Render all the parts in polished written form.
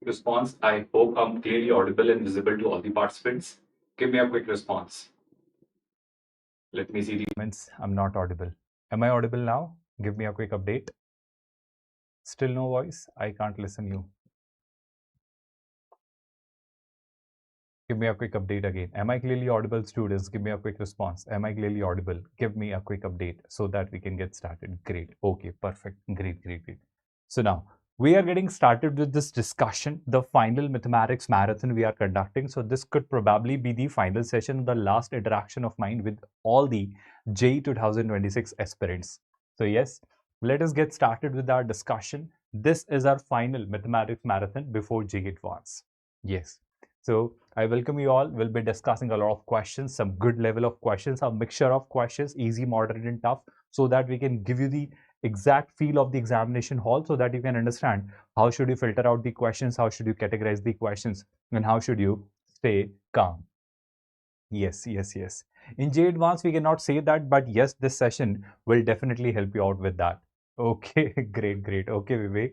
response. I hope I'm clearly audible and visible to all the participants. Give me a quick response. Let me see the comments. I'm not audible. Am I audible now? Give me a quick update. Still no voice? I can't listen you. Give me a quick update again. Am I clearly audible, students? Give me a quick response. Am I clearly audible? Give me a quick update so that we can get started. Great. Okay, perfect. Great, great, great. So now we are getting started with this discussion, the final mathematics marathon we are conducting. So this could probably be the final session, the last interaction of mine with all the JEE 2026 aspirants. So yes, let us get started with our discussion. This is our final mathematics marathon before JEE Advanced. Yes. So I welcome you all. We'll be discussing a lot of questions, some good level of questions, a mixture of questions, easy, moderate, and tough, so that we can give you the exact feel of the examination hall so that you can understand how should you filter out the questions, how should you categorize the questions, and how should you stay calm. Yes, yes, yes. In JEE Advanced, we cannot say that, but yes, this session will definitely help you out with that. Okay, great, great. Okay, Vivek.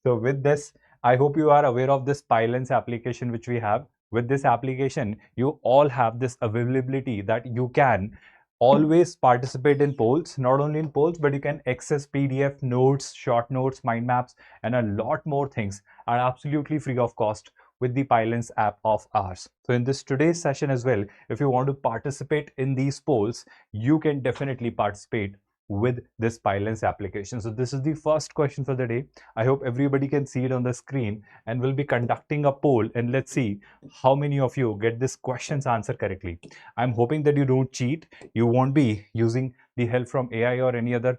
So with this, I hope you are aware of this Pylons application which we have. With this application, you all have this availability that you can always participate in polls, not only in polls, but you can access PDF notes, short notes, mind maps, and a lot more things are absolutely free of cost with the Pylons app of ours. So in this today's session as well, if you want to participate in these polls, you can definitely participate with this Pylons application. So this is the first question for the day. I hope everybody can see it on the screen, and we'll be conducting a poll, and let's see how many of you get this question's answer correctly. I'm hoping that you don't cheat. You won't be using the help from AI or any other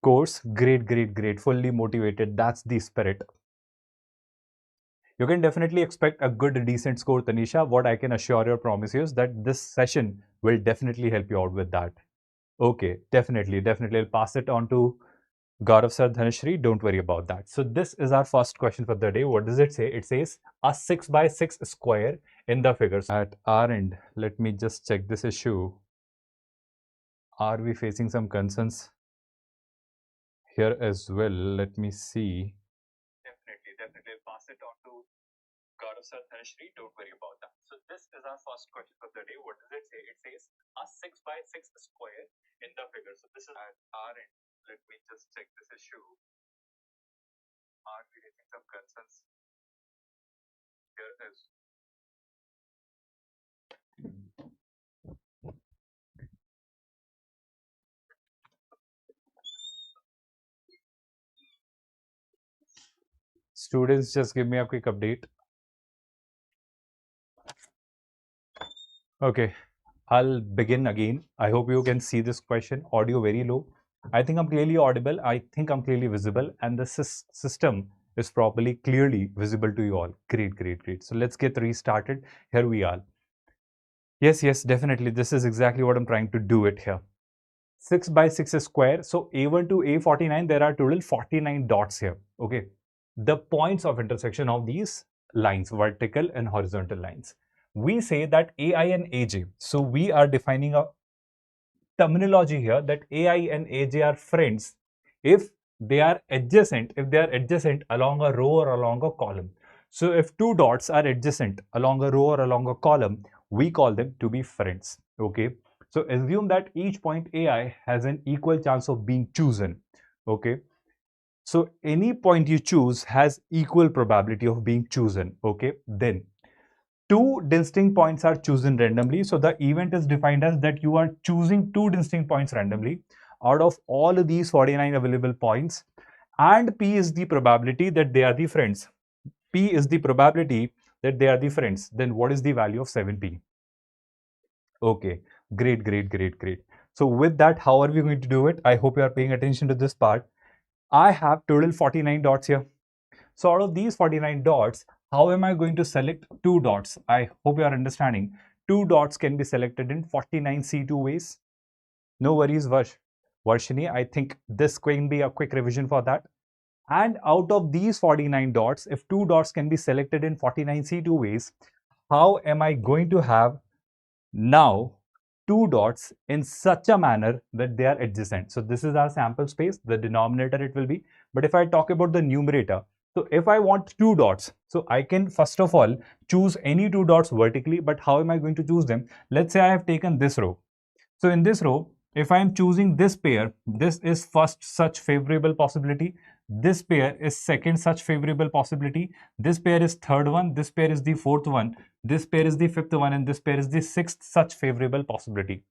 course. Great, great, great. Fully motivated. That's the spirit. You can definitely expect a good, decent score, Tanisha. What I can assure you, promise you, is that this session will definitely help you out with that. Okay, definitely, definitely. I'll pass it on to Gaurav sir, Dhanashri. Don't worry about that. So this is our first question for the day. What does it say? It says a 6 by 6 square in the figures. At our end, let me just check this issue. Are we facing some concerns here as well? Let me see. Definitely, definitely. I'll pass it on to Gaurav sir, Dhanashri, don't worry about that. So this is our first question of the day. What does it say? It says a 6 by 6 square in the figure. So this is at our end. Let me just check this issue. Are we raising some concerns here as students? Just give me a quick update. Okay, I'll begin again. I hope you can see this question. Audio very low. I think I'm clearly audible. I think I'm clearly visible, and the system is properly clearly visible to you all. Great, great, great. So let's get restarted. Here we are. Yes, yes, definitely. This is exactly what I'm trying to do it here. 6 by 6 square. So A1 to A49, there are total 49 dots here. Okay. The points of intersection of these lines, vertical and horizontal lines. We say that AI and AJ. So we are defining a terminology here that AI and AJ are friends if they are adjacent, along a row or along a column. So if two dots are adjacent along a row or along a column, we call them to be friends. Okay. So assume that each point AI has an equal chance of being chosen. Okay. So any point you choose has equal probability of being chosen. Okay. Then two distinct points are chosen randomly. So the event is defined as that you are choosing two distinct points randomly out of all of these 49 available points, and P is the probability that they are the friends. P is the probability that they are the friends. Then what is the value of 7P? Okay, great, great, great, great. So with that, how are we going to do it? I hope you are paying attention to this part. I have total 49 dots here. So out of these 49 dots, how am I going to select two dots? I hope you are understanding. Two dots can be selected in 49 C2 ways. No worries, Varshini. I think this can be a quick revision for that. And out of these 49 dots, if two dots can be selected in 49 C2 ways, how am I going to have now two dots in such a manner that they are adjacent? So this is our sample space, the denominator it will be. But if I talk about the numerator, So if I want two dots, so I can first of all choose any two dots vertically, but how am I going to choose them? Let's say I have taken this row. So in this row, if I am choosing this pair, this is first such favorable possibility. This pair is second such favorable possibility. This pair is third one. This pair is the fourth one. This pair is the fifth one. And this pair is the sixth such favorable possibility.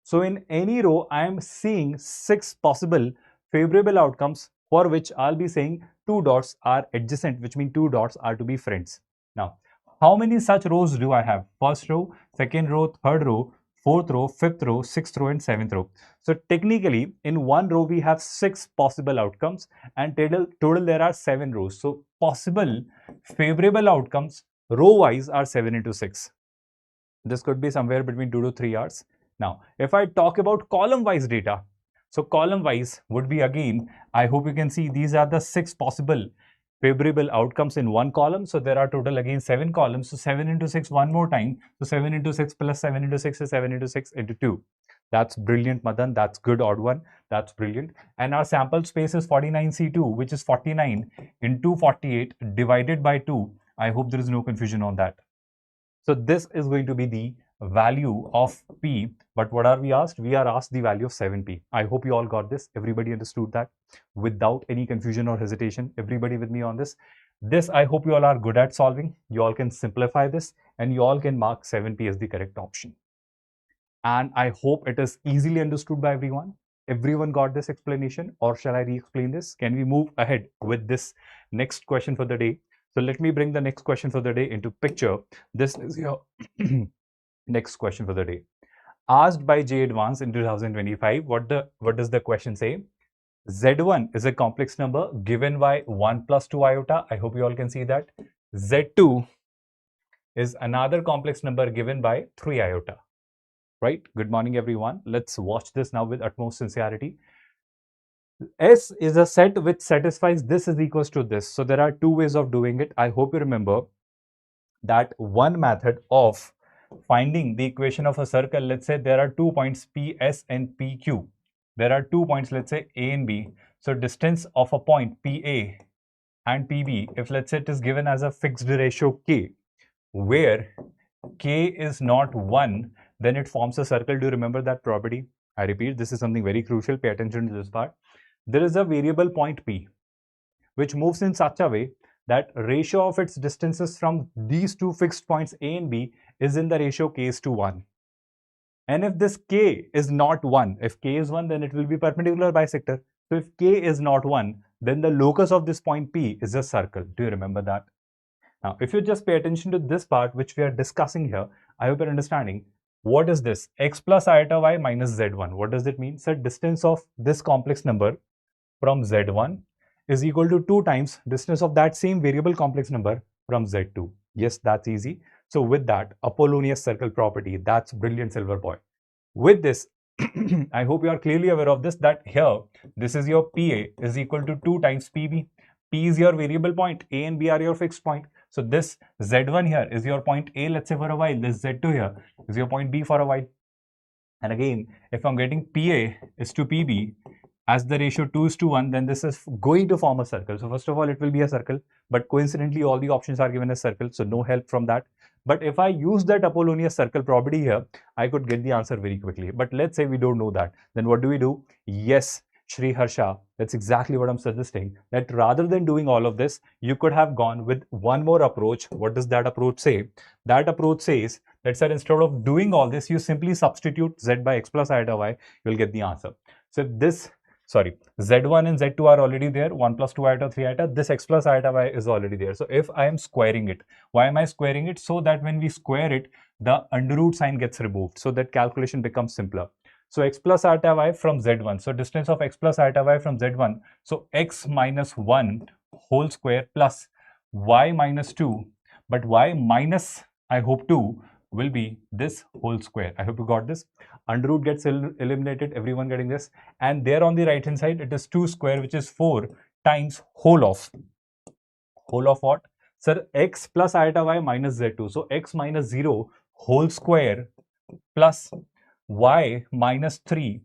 So in any row, I am seeing 6 possible favorable outcomes for which I'll be saying two dots are adjacent, which means two dots are to be friends. Now, how many such rows do I have? First row, second row, third row, fourth row, fifth row, sixth row, and seventh row. So technically, in one row, we have 6 possible outcomes, and total there are 7 rows. So possible favorable outcomes row-wise are 7 into 6. This could be somewhere between 2 to 3 hours. Now, if I talk about column-wise data, so column-wise would be again, I hope you can see these are the 6 possible favorable outcomes in one column. So there are total again 7 columns. So 7 into 6 one more time. So 7 into 6 plus 7 into 6 is 7 into 6 into 2. That's brilliant, Madan. That's good, odd one. That's brilliant. And our sample space is 49C2, which is 49 into 48 divided by 2. I hope there is no confusion on that. So this is going to be the value of P, but what are we asked? We are asked the value of 7P. I hope you all got this. Everybody understood that without any confusion or hesitation. Everybody with me on this. This I hope you all are good at solving. You all can simplify this and you all can mark 7P as the correct option. And I hope it is easily understood by everyone. Everyone got this explanation, or shall I re-explain this? Can we move ahead with this next question for the day? So let me bring the next question for the day into picture. This is your next question for the day. Asked by JEE Advanced in 2025, what does the question say? Z1 is a complex number given by 1 plus 2 iota. I hope you all can see that. Z2 is another complex number given by 3 iota. Right? Good morning, everyone. Let's watch this now with utmost sincerity. S is a set which satisfies this is equals to this. So there are two ways of doing it. I hope you remember that one method of finding the equation of a circle. Let's say there are 2 points PS and PQ. There are 2 points, let's say A and B. So distance of a point PA and PB, if let's say it is given as a fixed ratio K, where K is not 1, then it forms a circle. Do you remember that property? I repeat, this is something very crucial. Pay attention to this part. There is a variable point P, which moves in such a way that ratio of its distances from these two fixed points A and B is in the ratio K is to 1. And if this K is not 1, if K is 1, then it will be perpendicular bisector. So if K is not 1, then the locus of this point P is a circle. Do you remember that? Now, if you just pay attention to this part, which we are discussing here, I hope you're understanding. What is this? X plus iota y minus z1. What does it mean? So distance of this complex number from z1 is equal to 2 times distance of that same variable complex number from z2. Yes, that's easy. So with that, Apollonius circle property, that's brilliant, silver boy. With this, I hope you are clearly aware of this, that here, this is your PA is equal to 2 times PB. P is your variable point, A and B are your fixed point. So this Z1 here is your point A, let's say for a while. This Z2 here is your point B for a while. And again, if I'm getting PA is to PB as the ratio 2 is to 1, then this is going to form a circle. So first of all, it will be a circle, but coincidentally, all the options are given as circle. So no help from that. But if I use that Apollonius circle property here, I could get the answer very quickly. But let's say we don't know that. Then what do? Yes, Shri Harsha, that's exactly what I'm suggesting, that rather than doing all of this, you could have gone with one more approach. What does that approach say? That approach says that, sir, instead of doing all this, you simply substitute z by x plus iota y, you'll get the answer. So if this, z1 and z2 are already there, 1 plus 2 iota, 3 iota, this x plus iota y is already there. So if I am squaring it, why am I squaring it? So that when we square it, the under root sign gets removed, so that calculation becomes simpler. So x plus iota y from z1. So distance of x plus iota y from z1. So x minus 1 whole square plus y minus 2. But y minus, I hope 2, will be this whole square. I hope you got this. Under root gets eliminated. Everyone getting this? And there on the right hand side, it is 2 square, which is 4 times whole of. Whole of what? Sir, x plus iota y minus z2. So x minus 0 whole square plus y minus 3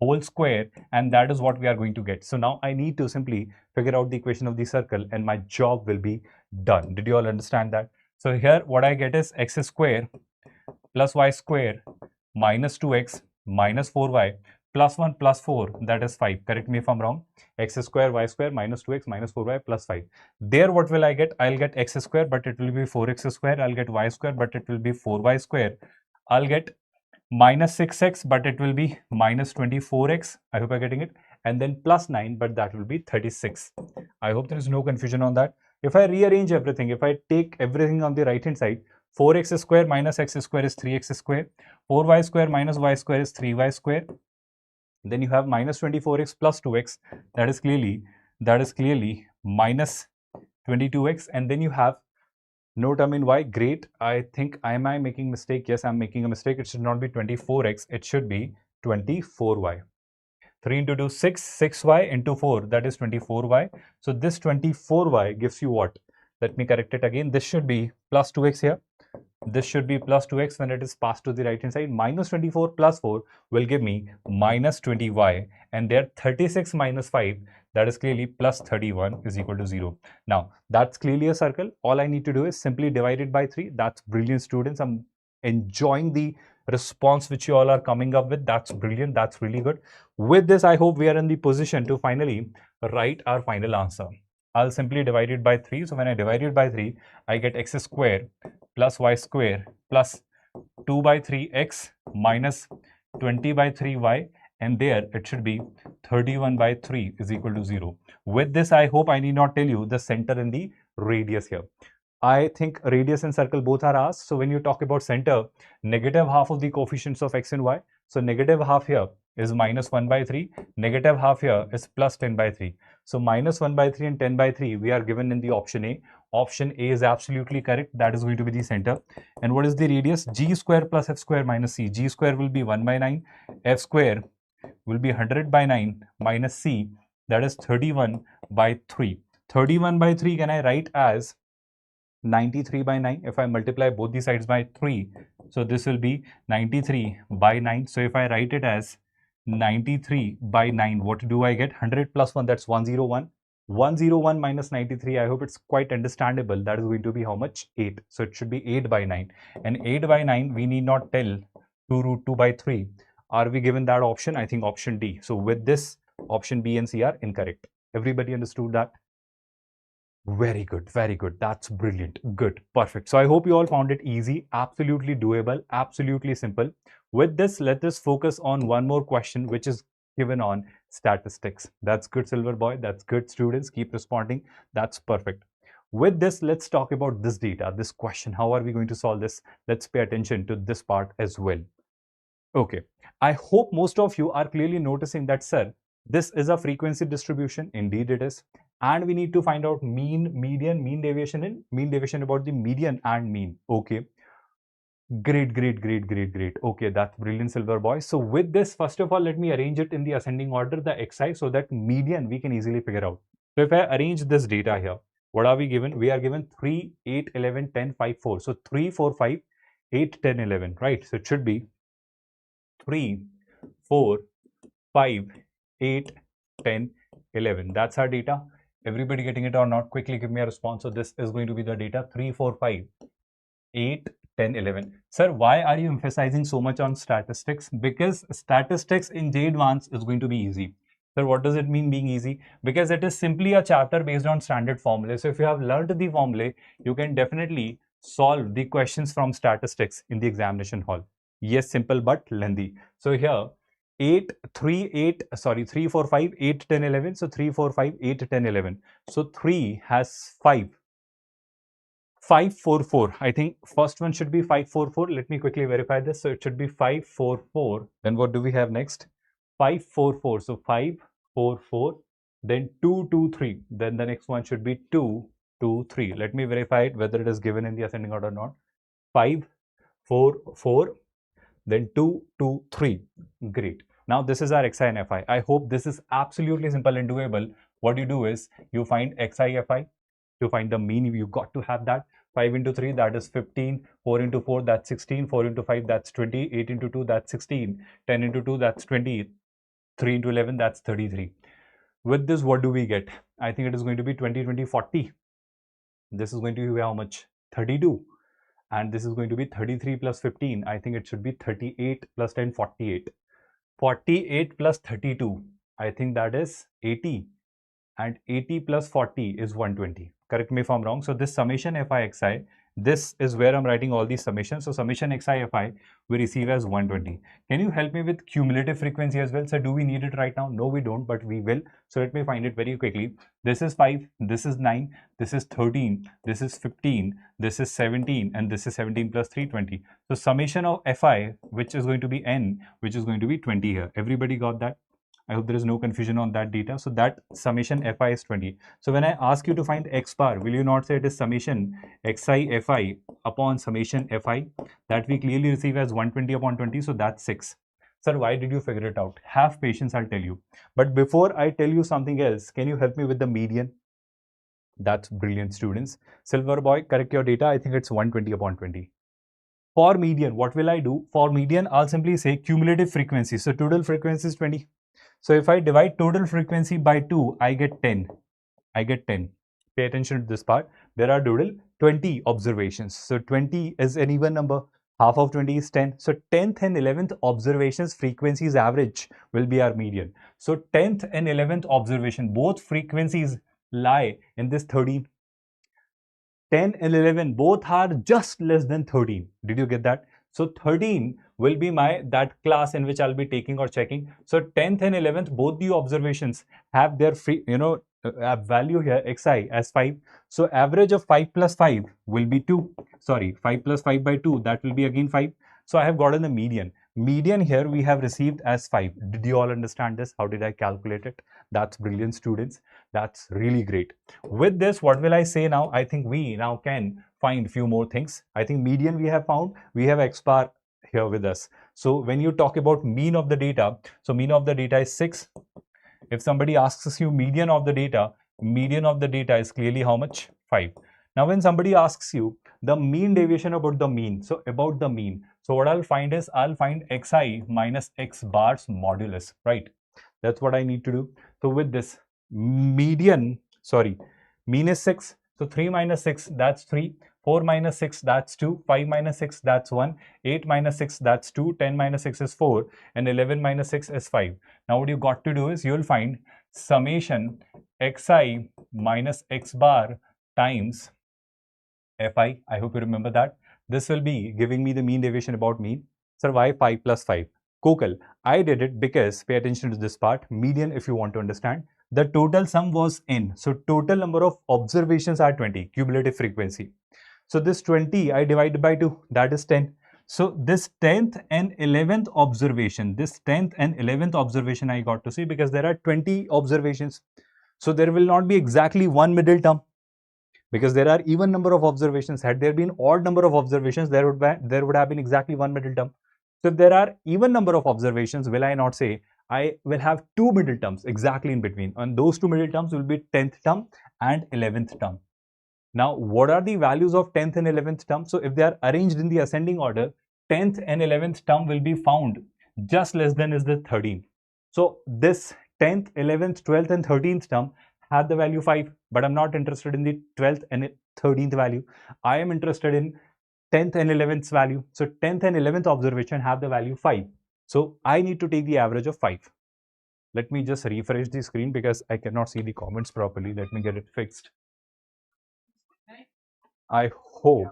whole square, and that is what we are going to get. So now I need to simply figure out the equation of the circle and my job will be done. Did you all understand that? So here what I get is x square plus y square minus 2x minus 4y plus 1 plus 4, that is 5. Correct me if I'm wrong. X square y square minus 2x minus 4y plus 5. There what will I get? I'll get x square, but it will be 4x square. I'll get y square, but it will be 4y square. I'll get minus 6x, but it will be minus 24x. I hope you're getting it. And then plus 9, but that will be 36. I hope there is no confusion on that. If I rearrange everything, if I take everything on the right hand side, 4x square minus x square is 3x square. 4y square minus y square is 3y square. Then you have minus 24x plus 2x. That is clearly minus 22x. And then you have no term in y. Great. I think am I making mistake? Yes, I'm making a mistake. It should not be 24x. It should be 24y. 3 into 2, 6. 6y into 4, that is 24y. So this 24y gives you what? Let me correct it again. This should be plus 2x here. This should be plus 2x when it is passed to the right hand side. Minus 24 plus 4 will give me minus 20y. And there 36 minus 5, that is clearly plus 31 is equal to 0. Now, that's clearly a circle. All I need to do is simply divide it by 3. That's brilliant, students. I'm enjoying the response which you all are coming up with. That's brilliant. That's really good. With this, I hope we are in the position to finally write our final answer. I'll simply divide it by 3. So when I divide it by 3, I get x square plus y square plus 2 by 3x minus 20 by 3y, and there it should be 31 by 3 is equal to 0. With this, I hope I need not tell you the center and the radius here. I think radius and circle both are asked. So when you talk about center, negative half of the coefficients of x and y. So negative half here is minus 1 by 3. Negative half here is plus 10 by 3. So minus 1 by 3 and 10 by 3 we are given in the option A. Option A is absolutely correct. That is going to be the center. And what is the radius? G square plus f square minus c. G square will be 1 by 9. F square will be 100 by 9 minus c. That is 31 by 3. 31 by 3 can I write as 93 by 9. If I multiply both the sides by 3, so this will be 93 by 9. So if I write it as 93 by 9, what do I get? 100 plus 1, that's 101. 101 minus 93, I hope it's quite understandable. That is going to be how much? 8. So it should be 8 by 9. And 8 by 9, we need not tell 2 root 2 by 3. Are we given that option? I think option D. So with this, option B and C are incorrect. Everybody understood that? Very good, very good. That's brilliant. Good, perfect. So I hope you all found it easy, absolutely doable, absolutely simple. With this, let us focus on one more question, which is given on statistics. That's good, Silver Boy. That's good, students. Keep responding. That's perfect. With this, let's talk about this data, this question. How are we going to solve this? Let's pay attention to this part as well. Okay. I hope most of you are clearly noticing that, sir, this is a frequency distribution. Indeed, it is. And we need to find out mean, median, mean deviation, and mean deviation about the median and mean. Okay. Great, great, great, great, great. Okay, that's brilliant, Silver Boy. So with this, first of all, let me arrange it in the ascending order, the xi, so that median we can easily figure out. So if I arrange this data here, what are we given? We are given 3, 8, 11, 10, 5, 4. So 3, 4, 5, 8, 10, 11, right? So it should be 3, 4, 5, 8, 10, 11. That's our data. Everybody getting it or not? Quickly give me a response. So this is going to be the data 3, 4, 5, 8, 10, 11. Sir, why are you emphasizing so much on statistics? Because statistics in JEE Advanced is going to be easy. Sir, what does it mean being easy? Because it is simply a chapter based on standard formulae. So if you have learned the formulae, you can definitely solve the questions from statistics in the examination hall. Yes, simple but lengthy. So here 3, 4, 5, 8, 10, 11. So 3, 4, 5, 8, 10, 11. So 3 has 5. 5, 4, 4. I think first one should be 5, 4, 4. Let me quickly verify this. So it should be 5, 4, 4. Then what do we have next? 5, 4, 4. So 5, 4, 4. Then 2, 2, 3. Then the next one should be 2, 2, 3. Let me verify it whether it is given in the ascending order or not. 5, 4, 4. Then 2, 2, 3. Great. Now this is our xi and fi. I hope this is absolutely simple and doable. What you do is you find xi, fi. To find the mean, you got to have that. 5 into 3, that is 15. 4 into 4, that's 16. 4 into 5, that's 20. 8 into 2, that's 16. 10 into 2, that's 20. 3 into 11, that's 33. With this, what do we get? I think it is going to be 20, 20, 40. This is going to be how much? 32. And this is going to be 33 plus 15. I think it should be 38 plus 10, 48. 48 plus 32. I think that is 80. And 80 plus 40 is 120. Correct me if I'm wrong. So this summation fi xi, this is where I'm writing all these summations. So summation xi fi we receive as 120. Can you help me with cumulative frequency as well? So do we need it right now? No, we don't, but we will. So let me find it very quickly. This is 5, this is 9, this is 13, this is 15, this is 17, and this is 17 plus 3, 20. So summation of fi, which is going to be n, which is going to be 20 here. Everybody got that? I hope there is no confusion on that data. So that summation fi is 20. So when I ask you to find x bar, will you not say it is summation xi fi upon summation fi? That we clearly receive as 120 upon 20. So that's 6. Sir, why did you figure it out? Have patience, I'll tell you. But before I tell you something else, can you help me with the median? That's brilliant, students. Silver boy, correct your data. I think it's 120 upon 20. For median, what will I do? For median, I'll simply say cumulative frequency. So total frequency is 20. So if I divide total frequency by 2, I get 10. I get 10. Pay attention to this part. There are total 20 observations. So 20 is an even number. Half of 20 is 10. So 10th and 11th observations frequencies average will be our median. So 10th and 11th observation, both frequencies lie in this 13. 10 and 11 both are just less than 13. Did you get that? So 13 will be that class in which I'll be taking or checking. So 10th and 11th, both the observations have their value here xi as 5. So average of 5 plus 5 will be 2. Sorry, 5 plus 5 by 2, that will be again 5. So I have gotten the median. Median here we have received as 5. Did you all understand this? How did I calculate it? That's brilliant, students. That's really great. With this, what will I say now? I think we now can find few more things. I think median we have found. We have x bar here with us. So when you talk about mean of the data, so mean of the data is 6. If somebody asks you median of the data is clearly how much? 5. Now when somebody asks you the mean deviation about the mean, so about the mean, so what I'll find is I'll find xi minus x bar's modulus, right? That's what I need to do. So with this mean is 6. So 3 minus 6, that's 3. 4 minus 6, that's 2. 5 minus 6, that's 1. 8 minus 6, that's 2. 10 minus 6 is 4. And 11 minus 6 is 5. Now what you got to do is you'll find summation xi minus x bar times fi. I hope you remember that. This will be giving me the mean deviation about mean. Sir, why 5 plus 5? Kokal, I did it because, pay attention to this part, median if you want to understand. The total sum was n. So total number of observations are 20, cumulative frequency. So this 20 I divided by 2, that is 10. So this 10th and 11th observation, I got to see because there are 20 observations. So there will not be exactly one middle term because there are even number of observations. Had there been odd number of observations, there would have been exactly one middle term. So if there are even number of observations, will I not say I will have two middle terms exactly in between, and those two middle terms will be 10th term and 11th term. Now, what are the values of 10th and 11th term? So if they are arranged in the ascending order, 10th and 11th term will be found just less than is the 13th. So this 10th, 11th, 12th and 13th term had the value 5, but I'm not interested in the 12th and 13th value. I am interested in 10th and 11th value. So 10th and 11th observation have the value 5. So I need to take the average of 5. Let me just refresh the screen because I cannot see the comments properly. Let me get it fixed. I hope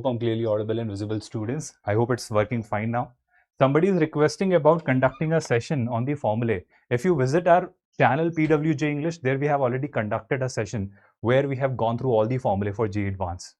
I'm clearly audible and visible, students. I hope it's working fine now. Somebody is requesting about conducting a session on the formulae. If you visit our channel PWJ English, there we have already conducted a session where we have gone through all the formulae for JEE Advanced.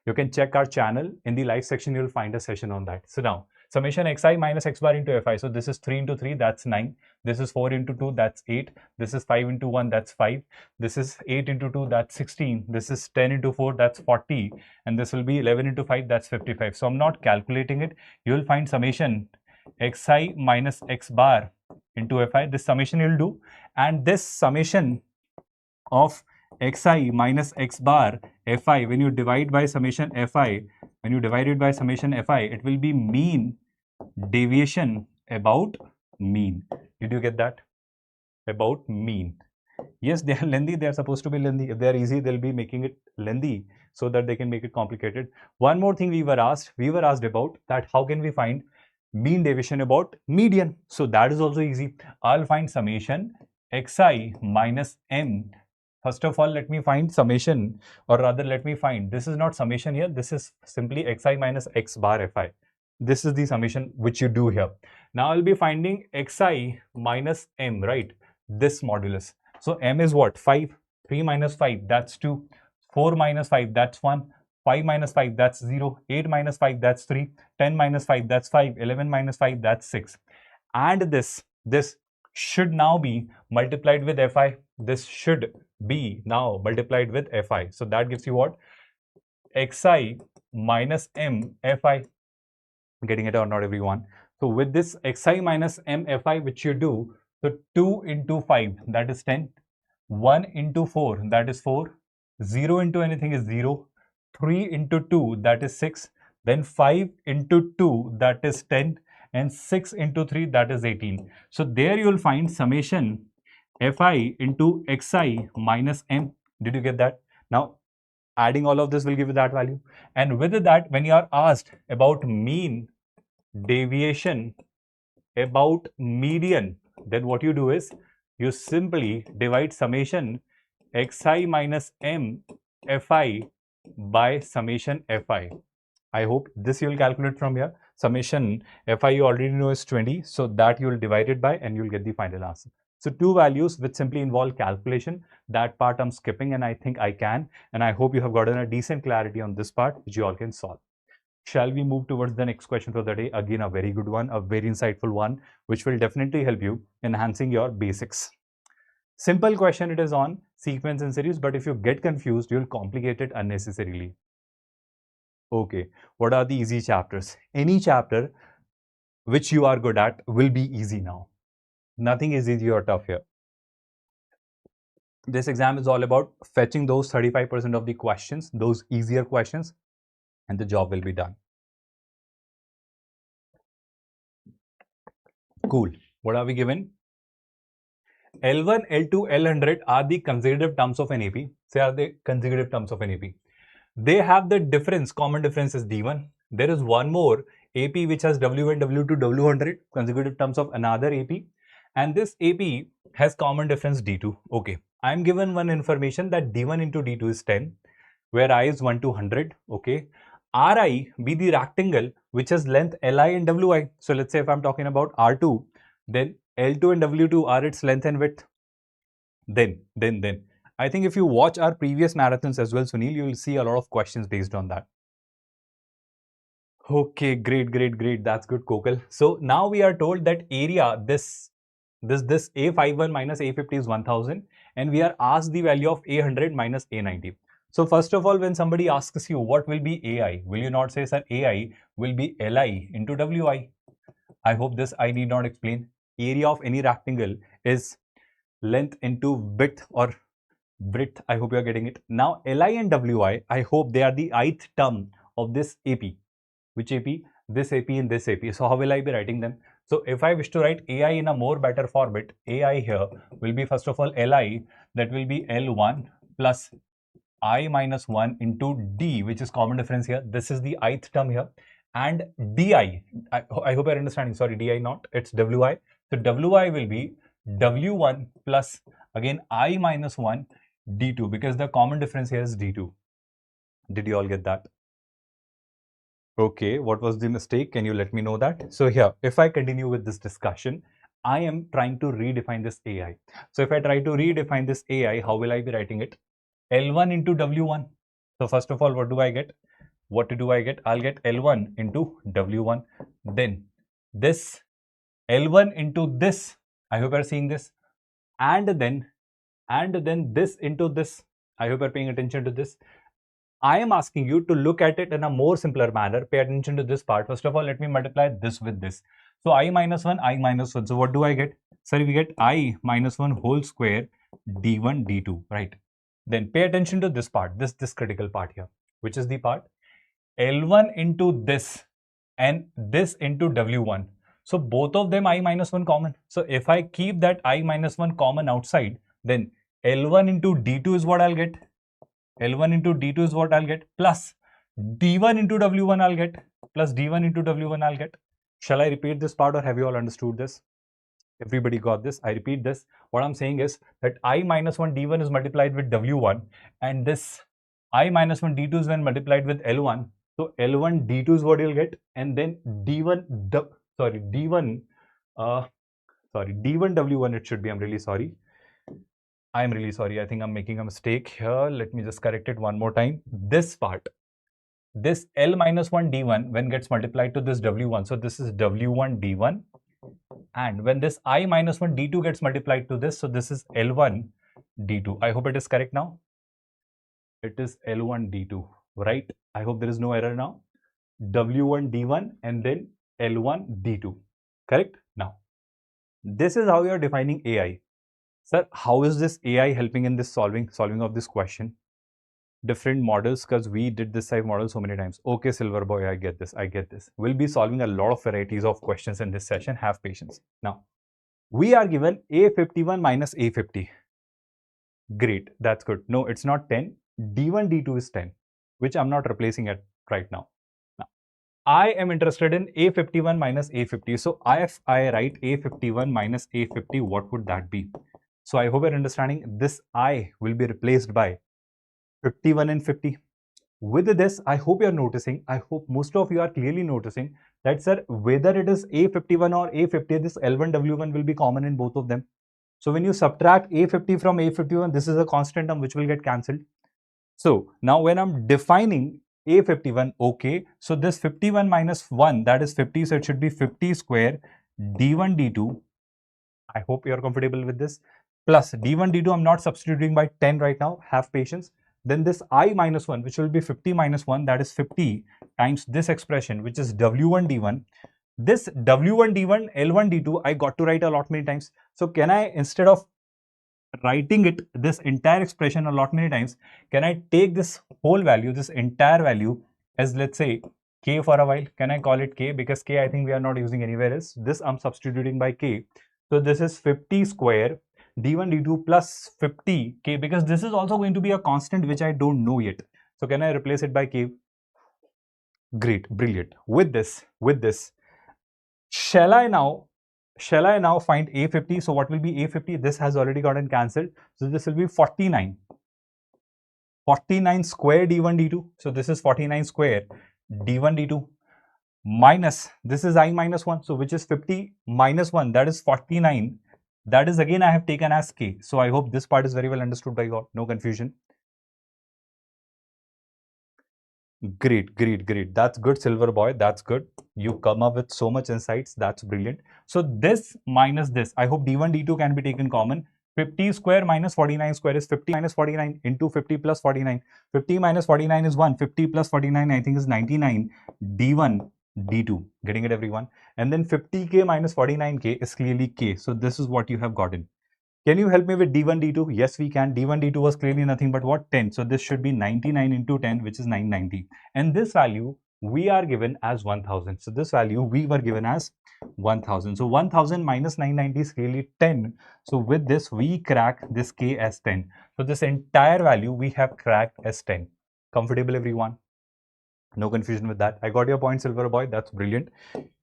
You can check our channel. In the live section, you'll find a session on that. So now, summation xi minus x bar into fi. So this is 3 into 3, that's 9. This is 4 into 2, that's 8. This is 5 into 1, that's 5. This is 8 into 2, that's 16. This is 10 into 4, that's 40. And this will be 11 into 5, that's 55. So I'm not calculating it. You'll find summation xi minus x bar into fi. This summation you'll do. And this summation of xi minus x bar fi, when you divide by summation fi, when you divide it by summation fi, it will be mean deviation about mean. Did you get that? About mean. Yes, they are lengthy. They are supposed to be lengthy. If they are easy, they'll be making it lengthy so that they can make it complicated. One more thing we were asked about that how can we find mean deviation about median? So that is also easy. I'll find summation xi minus m. First of all, let me find summation, or rather let me find, this is not summation here, this is simply xi minus x bar fi. This is the summation which you do here. Now I'll be finding xi minus m, right? This modulus. So m is what? 5. 3 minus 5, that's 2. 4 minus 5, that's 1. 5 minus 5, that's 0. 8 minus 5, that's 3. 10 minus 5, that's 5. 11 minus 5, that's 6. And this should now be multiplied with fi. This should be now multiplied with fi. So that gives you what? xi minus m fi. Getting it or not, everyone? So with this xi minus m fi, which you do, so 2 into 5, that is 10. 1 into 4, that is 4. 0 into anything is 0. 3 into 2, that is 6. Then 5 into 2, that is 10. And 6 into 3, that is 18. So there you will find summation fi into xi minus m. Did you get that? Now, adding all of this will give you that value. And with that, when you are asked about mean deviation about median, then what you do is you simply divide summation xi minus m fi by summation fi. I hope this you will calculate from here. Summation fi you already know is 20, so that you will divide it by and you will get the final answer. So two values which simply involve calculation. That part I'm skipping, and I think I can, and I hope you have gotten a decent clarity on this part which you all can solve. Shall we move towards the next question for the day? Again, a very good one, a very insightful one, which will definitely help you enhancing your basics. Simple question it is on sequence and series, but if you get confused, you'll complicate it unnecessarily. Okay, what are the easy chapters? Any chapter which you are good at will be easy now. Nothing is easy or tough here. This exam is all about fetching those 35% of the questions, those easier questions, and the job will be done. Cool. What are we given? L1, L2, L100 are the consecutive terms of an AP. Say are the consecutive terms of an AP. They have the difference, common difference is D1. There is one more AP which has W1, W2, W100, consecutive terms of another AP. And this AP has common difference D2. Okay, I am given one information that D1 into D2 is 10, where I is 1 to 100. Okay, Ri be the rectangle which has length Li and Wi. So let's say if I'm talking about R2, then L2 and W2 are its length and width. Then I think if you watch our previous marathons as well, Sunil, you will see a lot of questions based on that. Okay, great. That's good, Kokal. So now we are told that area, this A51 minus A50 is 1000, and we are asked the value of A100 minus A90. So first of all, when somebody asks you what will be AI, will you not say, sir, AI will be Li into Wi? I hope this I need not explain. Area of any rectangle is length into width or breadth. I hope you are getting it. Now Li and Wi, I hope they are the ith term of this AP. Which AP? This AP and this AP. So how will I be writing them? So if I wish to write AI in a more better format, AI here will be first of all Li, that will be L1 plus I minus 1 into D, which is common difference here. This is the ith term here. And Di, I hope you're understanding. Sorry, Di not, it's Wi. So Wi will be W1 plus again I minus 1 D2, because the common difference here is D2. Did you all get that? Okay, what was the mistake? Can you let me know that? So here, if I continue with this discussion, I am trying to redefine this AI. So if I try to redefine this AI, how will I be writing it? L1 into W1. So first of all, what do I get? What do I get? I'll get L1 into W1. Then this L1 into this. I hope you're seeing this. And then this into this. I hope you're paying attention to this. I am asking you to look at it in a more simpler manner. Pay attention to this part. First of all, let me multiply this with this. So I minus 1, I minus 1. So what do I get? Sorry, we get I minus 1 whole square D1, D2, right? Then pay attention to this part, this critical part here, which is the part L1 into this and this into W1. So both of them I minus 1 common. So if I keep that I minus 1 common outside, then L1 into D2 is what I'll get. L1 into D2 is what I'll get, plus D1 into W1 I'll get, plus D1 into W1 I'll get. Shall I repeat this part or have you all understood this? Everybody got this? I repeat this. What I'm saying is that I minus 1 D1 is multiplied with W1 and this I minus 1 D2 is when multiplied with L1. So L1 D2 is what you'll get, and then D1 D1 W1 it should be. I'm really sorry. I think I'm making a mistake here. Let me just correct it one more time. This part, this L minus 1 D1 when gets multiplied to this W1. So this is W1 D1. And when this I minus 1 D2 gets multiplied to this, so this is L1 D2. I hope it is correct now. It is L1 D2, right? I hope there is no error now. W1 D1 and then L1 D2, correct? Now, this is how you are defining AI. Sir, how is this AI helping in this solving of this question? Different models, because we did this type model so many times. Okay, Silver Boy, I get this. We'll be solving a lot of varieties of questions in this session. Have patience. Now, we are given A51 minus A50. Great, that's good. No, it's not 10. D1, D2 is 10, which I'm not replacing it right now. Now, I am interested in A51 minus A50. So if I write A51 minus A50, what would that be? So I hope you're understanding this I will be replaced by 51 and 50. With this, I hope you're noticing, I hope most of you are clearly noticing that, sir, whether it is A51 or A50, this L1, W1 will be common in both of them. So when you subtract A50 from A51, this is a constant term which will get cancelled. So now when I'm defining A51, okay, so this 51 minus 1, that is 50, so it should be 50 square D1, D2. I hope you're comfortable with this. Plus D1, D2, I'm not substituting by 10 right now, have patience. Then this I minus 1, which will be 50 minus 1, that is 50 times this expression, which is W1, D1. This W1, D1, L1, D2, I got to write a lot many times. So can I, instead of writing it, this entire expression a lot many times, can I take this whole value, this entire value as, let's say, K for a while? Can I call it K? Because K, I think we are not using anywhere else. This I'm substituting by K. So this is 50 square D1, D2 plus 50K, because this is also going to be a constant which I don't know yet. So can I replace it by K? Great, brilliant. With this, shall I now find A50? So what will be A50? This has already gotten cancelled. So this will be 49. 49 square D1, D2. So this is 49 square D1, D2 minus, this is I minus 1. So which is 50 minus 1, that is 49. That is again I have taken as K. So I hope this part is very well understood by you all. No confusion. Great. That's good, Silver Boy. That's good. You come up with so much insights. That's brilliant. So this minus this, I hope D1, D2 can be taken common. 50 square minus 49 square is 50 minus 49 into 50 plus 49. 50 minus 49 is 1. 50 plus 49, I think, is 99. D1, D2. Getting it, everyone? And then 50K minus 49K is clearly K. So this is what you have gotten. Can you help me with D1, D2? Yes, we can. D1, D2 was clearly nothing but what? 10. So this should be 99 into 10, which is 990. And this value we are given as 1000. So this value we were given as 1000. So 1000 minus 990 is clearly 10. So with this, we crack this K as 10. So this entire value we have cracked as 10. Comfortable, everyone? No confusion with that. I got your point, Silver Boy. That's brilliant.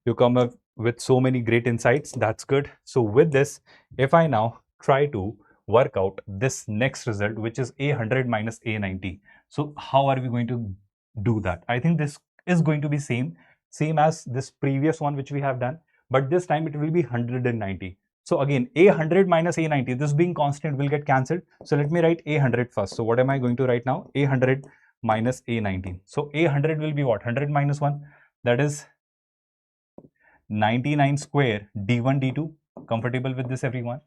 You come up with so many great insights. That's good. So with this, if I now try to work out this next result, which is A100 minus A90. So how are we going to do that? I think this is going to be same as this previous one which we have done, but this time it will be 190. So again, A100 minus A90, this being constant will get cancelled. So let me write A100 first. So what am I going to write now? A100 minus A90. So A100 will be what? 100 minus 1, that is 99 square D1, D2. Comfortable with this, everyone?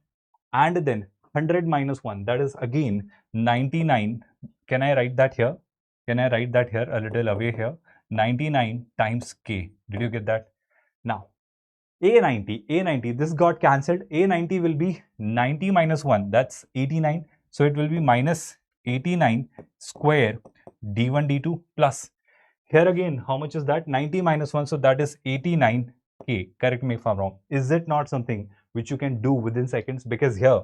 And then 100 minus 1, that is again 99. Can I write that here? A little away here? 99 times K. Did you get that? Now, A90, this got cancelled. A90 will be 90 minus 1, that's 89. So it will be minus 89 square d1 d2 plus, here again, how much is that? 90 minus 1, so that is 89k. Correct me if I'm wrong. Is it not something which you can do within seconds? Because here,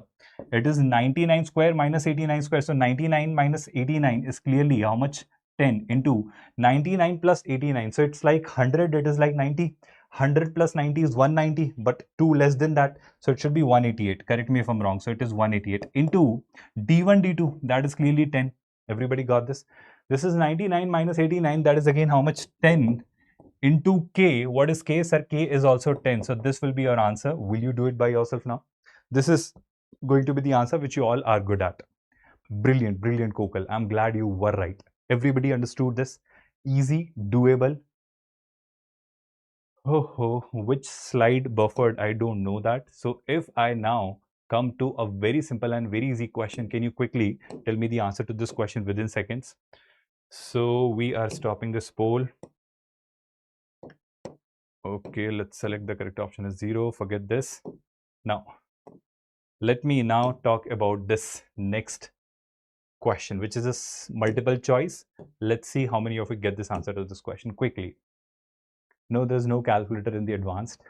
it is 99 square minus 89 square. So 99 minus 89 is clearly how much? 10 into 99 plus 89. So it's like 100, it is like 90. 100 plus 90 is 190, but 2 less than that. So it should be 188. Correct me if I'm wrong. So it is 188 into d1, d2. That is clearly 10. Everybody got this? This is 99 minus 89. That is again how much? 10 into k. What is k? Sir, k is also 10. So this will be your answer. Will you do it by yourself now? This is going to be the answer which you all are good at. Brilliant, brilliant, Kokal. I'm glad you were right. Everybody understood this. Easy, doable. Oh, which slide buffered? I don't know that. So if I now come to a very simple and very easy question, can you quickly tell me the answer to this question within seconds? So we are stopping this poll. Okay, let's select the correct option as 0. Forget this. Now, let me now talk about this next question, which is a multiple choice. Let's see how many of you get this answer to this question quickly. No, there's no calculator in the advanced.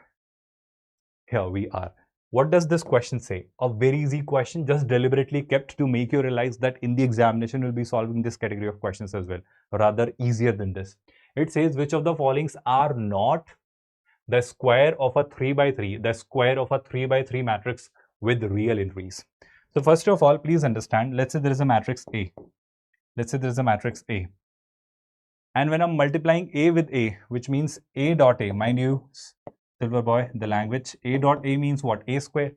Here we are. What does this question say? A very easy question, just deliberately kept to make you realize that in the examination you'll be solving this category of questions as well. Rather easier than this. It says which of the followings are not the square of a 3 by 3, the square of a 3 by 3 matrix with real entries. So first of all, please understand, let's say there is a matrix A. Let's say there is a matrix A. And when I'm multiplying A with A, which means A dot A, mind you, Silver Boy, the language, A dot A means what? A square.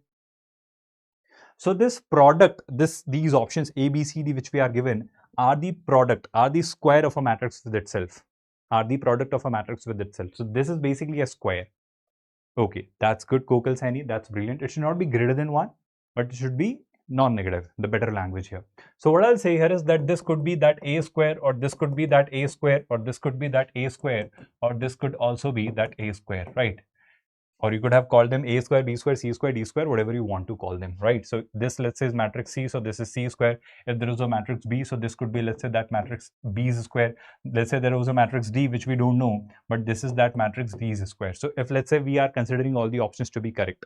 So this product, these options A, B, C, D, which we are given, are the product, are the square of a matrix with itself, are the product of a matrix with itself. So this is basically a square. Okay, that's good, Kokal Saini, that's brilliant. It should not be greater than 1, but it should be non-negative, the better language here. So what I'll say here is that this could be that A square, or this could be that A square, or this could be that A square, or this could also be that A square, right? Or you could have called them A square, B square, C square, D square, whatever you want to call them, right? So this, let's say, is matrix C, so this is C square. If there is a matrix B, so this could be, let's say, that matrix B's square. Let's say there was a matrix D, which we don't know, but this is that matrix D's square. So if, let's say, we are considering all the options to be correct,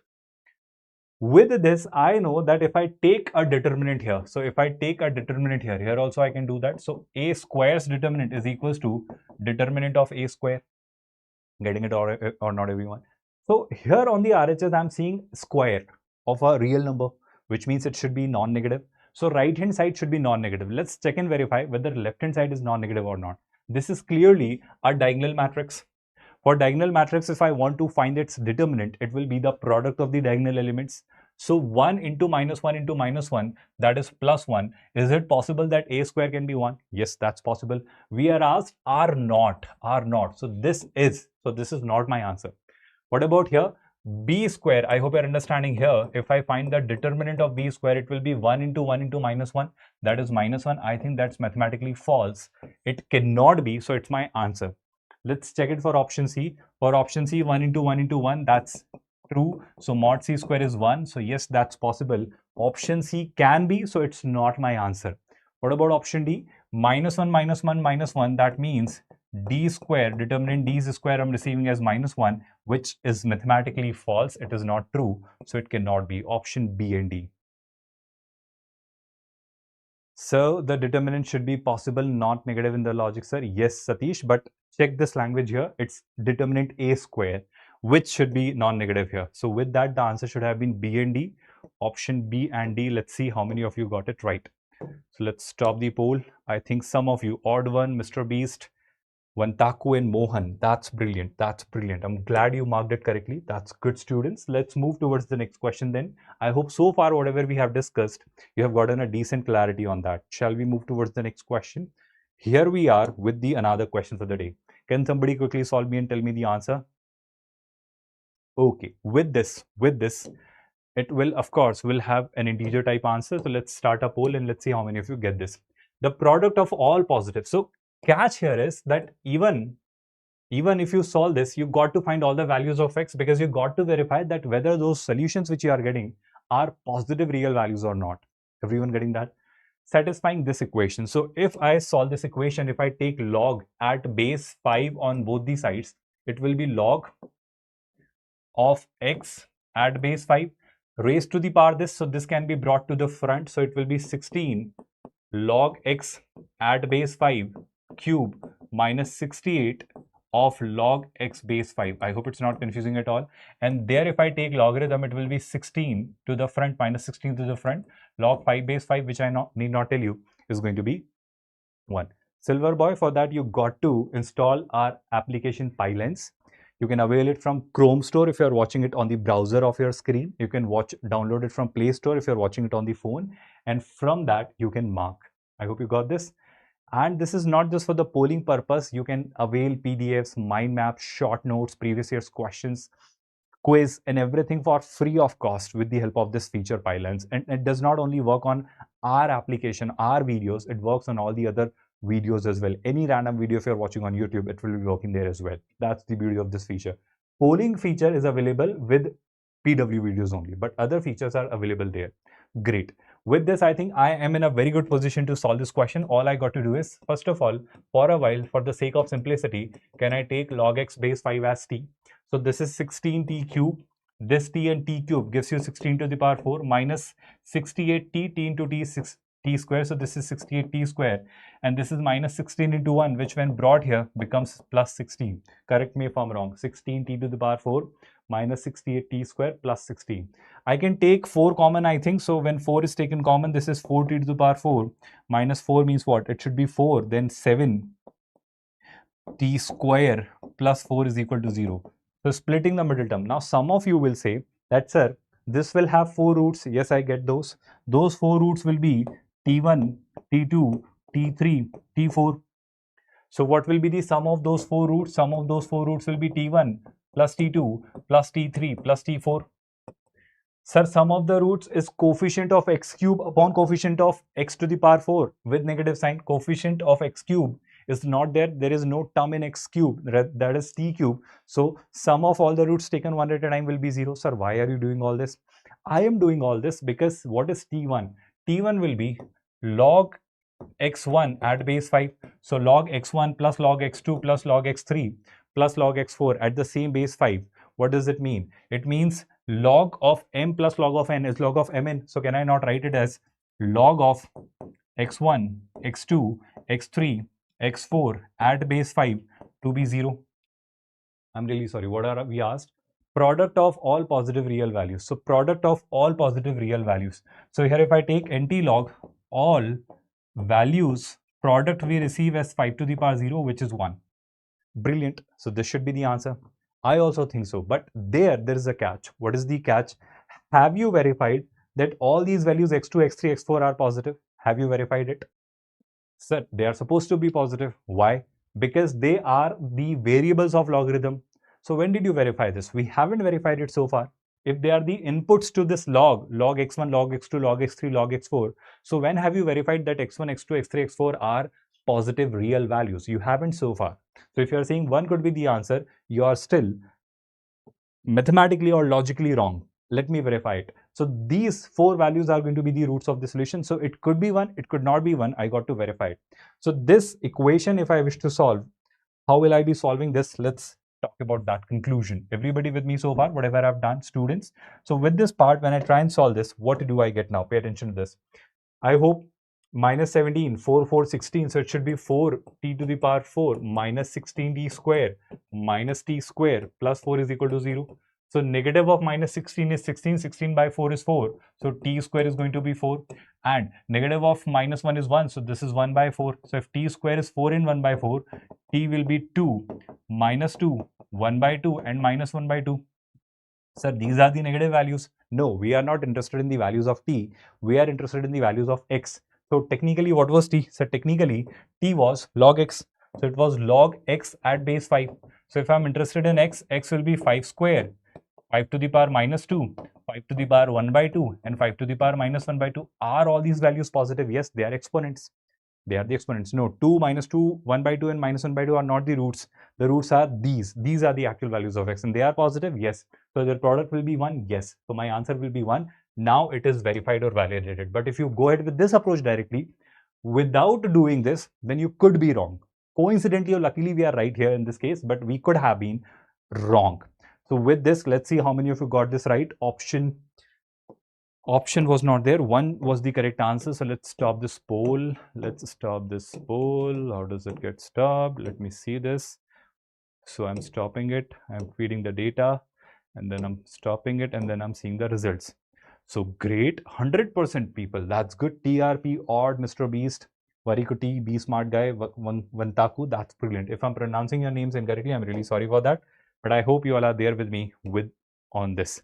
with this, I know that if I take a determinant here, so if I take a determinant here, here also I can do that. So A square's determinant is equals to determinant of A square. Getting it or not, everyone? So here on the RHS, I'm seeing square of a real number, which means it should be non-negative. So right hand side should be non-negative. Let's check and verify whether left hand side is non-negative or not. This is clearly a diagonal matrix. For diagonal matrix, if I want to find its determinant, it will be the product of the diagonal elements. So 1 into minus 1 into minus 1, that is plus 1. Is it possible that A square can be 1? Yes, that's possible. We are asked are not. So this is not my answer. What about here? B square. I hope you're understanding here. If I find the determinant of B square, it will be 1 into minus 1. That is minus 1. I think that's mathematically false. It cannot be. So it's my answer. Let's check it for option C. For option C, 1 into 1, that's true. So mod C square is 1. So yes, that's possible. Option C can be, so it's not my answer. What about option D? Minus 1, minus 1, minus 1. That means D square, determinant D's square, I'm receiving as minus 1, which is mathematically false. It is not true. So it cannot be. Option B and D. So the determinant should be possible, not negative in the logic, sir. Yes, Satish, but check this language here. It's determinant A square, which should be non-negative here. So with that, the answer should have been B and D. Option B and D. Let's see how many of you got it right. So let's stop the poll. I think some of you, odd one, Mr. Beast, Vantaku and Mohan. That's brilliant. That's brilliant. I'm glad you marked it correctly. That's good, students. Let's move towards the next question then. I hope so far whatever we have discussed, you have gotten a decent clarity on that. Shall we move towards the next question? Here we are with the another question for the day. Can somebody quickly solve me and tell me the answer? Okay, with this, it will, of course, will have an integer type answer. So let's start a poll and let's see how many of you get this. The product of all positives. So catch here is that even if you solve this, you got to find all the values of x, because you got to verify that whether those solutions which you are getting are positive real values or not. Everyone getting that? satisfying this equation. So if I solve this equation, if I take log at base 5 on both the sides, it will be log of x at base 5 raised to the power this. So this can be brought to the front. So it will be 16 log x at base 5 cube minus 68 of log x base 5. I hope it's not confusing at all. And there, if I take logarithm, it will be 16 to the front minus 16 to the front. Log 5 base 5, which I need not tell you, is going to be 1. Silver boy, for that you got to install our application PyLens. You can avail it from Chrome Store if you're watching it on the browser of your screen. You can download it from Play Store if you're watching it on the phone. And from that, you can mark. I hope you got this. And this is not just for the polling purpose. You can avail PDFs, mind maps, short notes, previous year's questions, quiz, and everything for free of cost with the help of this feature PyLens. And it does not only work on our application, our videos, it works on all the other videos as well. Any random video if you're watching on YouTube, it will be working there as well. That's the beauty of this feature. Polling feature is available with PW videos only, but other features are available there. Great. With this, I think I am in a very good position to solve this question. All I got to do is, first of all, for a while, for the sake of simplicity, can I take log x base 5 as t? So this is 16t cube. This t and t cube gives you 16 to the power 4 minus 68t, t into t is 6 t square. So this is 68t square. And this is minus 16 into 1, which when brought here becomes plus 16. Correct me if I'm wrong. 16t to the power 4 minus 68t square plus 16. I can take 4 common, I think. So when 4 is taken common, this is 4t to the power 4 minus 4 means what? It should be 4, then 7t square plus 4 is equal to 0. So splitting the middle term. Now some of you will say that, sir, this will have 4 roots. Yes, I get those. Those 4 roots will be t1, t2, t3, t4. So what will be the sum of those 4 roots? Sum of those 4 roots will be t1 plus t2 plus t3 plus t4. Sir, sum of the roots is coefficient of x cube upon coefficient of x to the power 4 with negative sign. Coefficient of x cube is not there. There is no term in x cube, that is t cube. So sum of all the roots taken one at a time will be 0. Sir, why are you doing all this? I am doing all this because what is t1? T1 will be log x1 at base 5. So log x1 plus log x2 plus log x3 plus log x4 at the same base 5. What does it mean? It means log of m plus log of n is log of mn. So can I not write it as log of x1, x2, x3, x4 at base 5 to be 0? I'm really sorry. What are we asked? Product of all positive real values. So product of all positive real values. So here if I take nt log all values, product we receive as 5 to the power 0, which is 1. Brilliant. So this should be the answer. I also think so. But there is a catch. What is the catch? Have you verified that all these values x2, x3, x4 are positive? Have you verified it? Sir, they are supposed to be positive. Why? Because they are the variables of logarithm. So when did you verify this? We haven't verified it so far. If they are the inputs to this log x1, log x2, log x3, log x4. So when have you verified that x1, x2, x3, x4 are positive real values? You haven't so far. So if you are saying 1 could be the answer, you are still mathematically or logically wrong. Let me verify it. So these 4 values are going to be the roots of the solution. So it could be 1, it could not be 1. I got to verify it. So this equation, if I wish to solve, how will I be solving this? Let's talk about that conclusion. Everybody with me so far, whatever I've done, students. So with this part, when I try and solve this, what do I get now? Pay attention to this. I hope minus 17, 4, 4, 16. So it should be 4t to the power 4 minus 16t square minus t square plus 4 is equal to 0. So negative of minus 16 is 16. 16 by 4 is 4. So t square is going to be 4. And negative of minus 1 is 1. So this is 1 by 4. So if t square is 4 in 1 by 4, t will be 2 minus 2, 1 by 2 and minus 1 by 2. Sir, these are the negative values. No, we are not interested in the values of t. We are interested in the values of x. So technically, what was t? So technically, t was log x. So it was log x at base 5. So if I'm interested in x, x will be 5 square, 5 to the power minus 2, 5 to the power 1 by 2, and 5 to the power minus 1 by 2. Are all these values positive? Yes, they are exponents. They are the exponents. No, 2, minus 2, 1 by 2, and minus 1 by 2 are not the roots. The roots are these. These are the actual values of x, and they are positive. Yes. So their product will be 1. Yes. So my answer will be 1. now it is verified or validated. But if you go ahead with this approach directly, without doing this, then you could be wrong. Coincidentally or luckily, we are right here in this case, but we could have been wrong. So with this, let's see how many of you got this right. Option was not there. 1 was the correct answer. So let's stop this poll. Let's stop this poll. How does it get stopped? Let me see this. So I'm stopping it. I'm feeding the data and then I'm stopping it and then I'm seeing the results. So great, 100% people. That's good. TRP, Odd, Mr. Beast, Varikuti, Be Smart Guy, Vantaku. That's brilliant. If I'm pronouncing your names incorrectly, I'm really sorry for that. But I hope you all are there with me on this.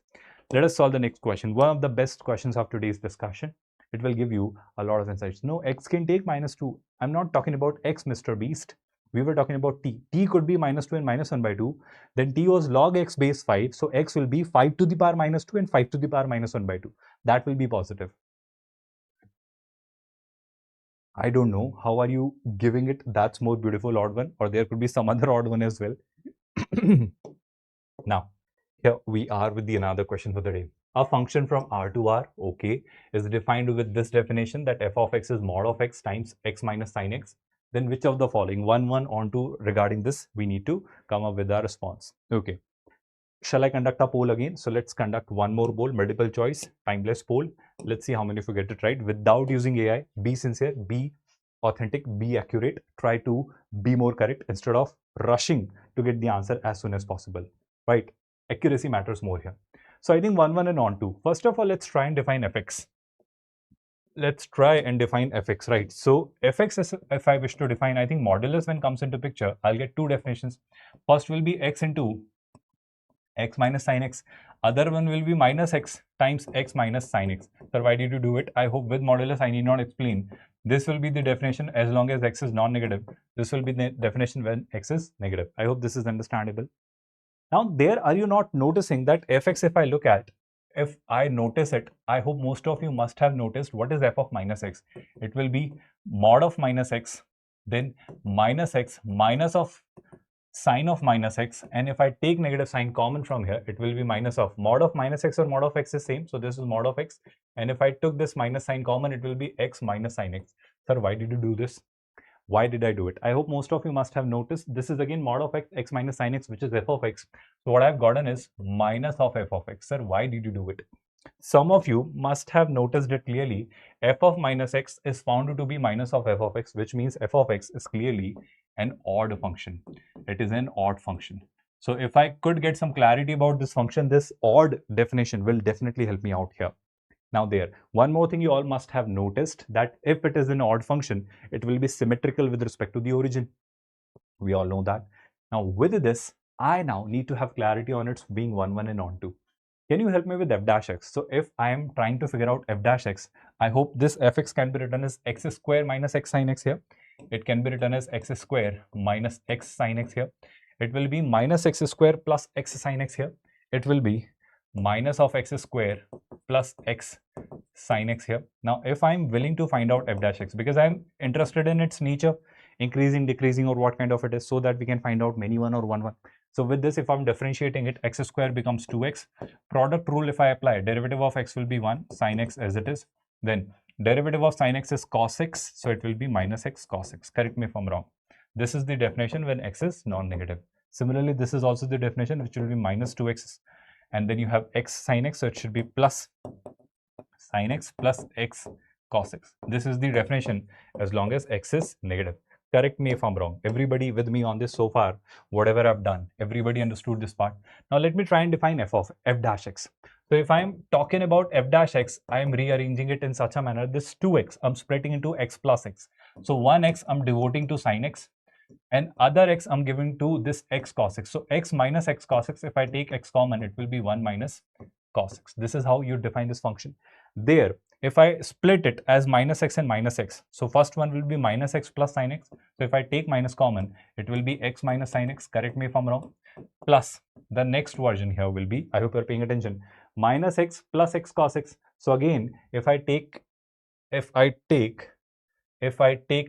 Let us solve the next question. One of the best questions of today's discussion. It will give you a lot of insights. No, x can take -2. I'm not talking about x, Mr. Beast. We were talking about t. T could be -2 and -1/2. Then t was log x base 5. So x will be 5 to the power -2 and 5 to the power -1/2. That will be positive. I don't know. How are you giving it? That's more beautiful odd one, or there could be some other odd one as well. Now, here we are with the another question for the day. A function from R to R, okay, is defined with this definition that f of x is mod of x times x minus sin x. Then which of the following? 1, 1, on 2 regarding this, we need to come up with our response. Okay. Shall I conduct a poll again? So let's conduct one more poll, multiple choice, timeless poll. Let's see how many of you get it right without using AI. Be sincere, be authentic, be accurate. Try to be more correct instead of rushing to get the answer as soon as possible. Right? Accuracy matters more here. So I think 1, 1 and on 2. First of all, let's try and define fx. Let's try and define fx, right? So fx is, if I wish to define, I think modulus when comes into picture, I'll get two definitions. First will be x into x minus sin x. Other one will be minus x times x minus sin x. So why did you do it? I hope with modulus I need not explain. This will be the definition as long as x is non-negative. This will be the definition when x is negative. I hope this is understandable. Now there, are you not noticing that fx, if I look at, if I notice it, I hope most of you must have noticed what is f of minus x. It will be mod of minus x, then minus x minus of sine of minus x, and if I take negative sign common from here, it will be minus of mod of minus x, or mod of x is same, so this is mod of x, and if I took this minus sign common, it will be x minus sin x. Sir, why did you do this? Why did I do it? I hope most of you must have noticed this is again mod of x, x minus sin x, which is f of x. So what I've gotten is minus of f of x. Sir, why did you do it? Some of you must have noticed it clearly. F of minus x is found to be minus of f of x, which means f of x is clearly an odd function. It is an odd function. So if I could get some clarity about this function, this odd definition will definitely help me out here. Now there, one more thing you all must have noticed, that if it is an odd function, it will be symmetrical with respect to the origin. We all know that. Now with this, I now need to have clarity on its being 1, 1 and on 2. Can you help me with f dash x? So if I am trying to figure out f dash x, I hope this fx can be written as x square minus x sin x here. It can be written as x square minus x sin x here. It will be minus x square plus x sin x here. It will be minus of x square plus x sin x here. Now, if I'm willing to find out f dash x, because I'm interested in its nature, increasing, decreasing, or what kind of it is, so that we can find out many 1 or 1, 1. So with this, if I'm differentiating it, x square becomes 2x. Product rule, if I apply, derivative of x will be 1, sin x as it is. Then derivative of sin x is cos x, so it will be minus x cos x. Correct me if I'm wrong. This is the definition when x is non-negative. Similarly, this is also the definition, which will be minus 2x. And then you have x sin x, so it should be plus sin x plus x cos x. This is the definition as long as x is negative. Correct me if I'm wrong. Everybody with me on this so far, whatever I've done, everybody understood this part. Now let me try and define f of f dash x. So if I'm talking about f dash x, I am rearranging it in such a manner, this 2x, I'm splitting into x plus x. So 1x I'm devoting to sin x, and other x I'm giving to this x cos x. So x minus x cos x, if I take x common, it will be 1 minus cos x. This is how you define this function. There, if I split it as minus x and minus x, so first one will be minus x plus sin x. So if I take minus common, it will be x minus sin x. Correct me if I'm wrong. Plus the next version here will be, I hope you're paying attention, minus x plus x cos x. So again, if I take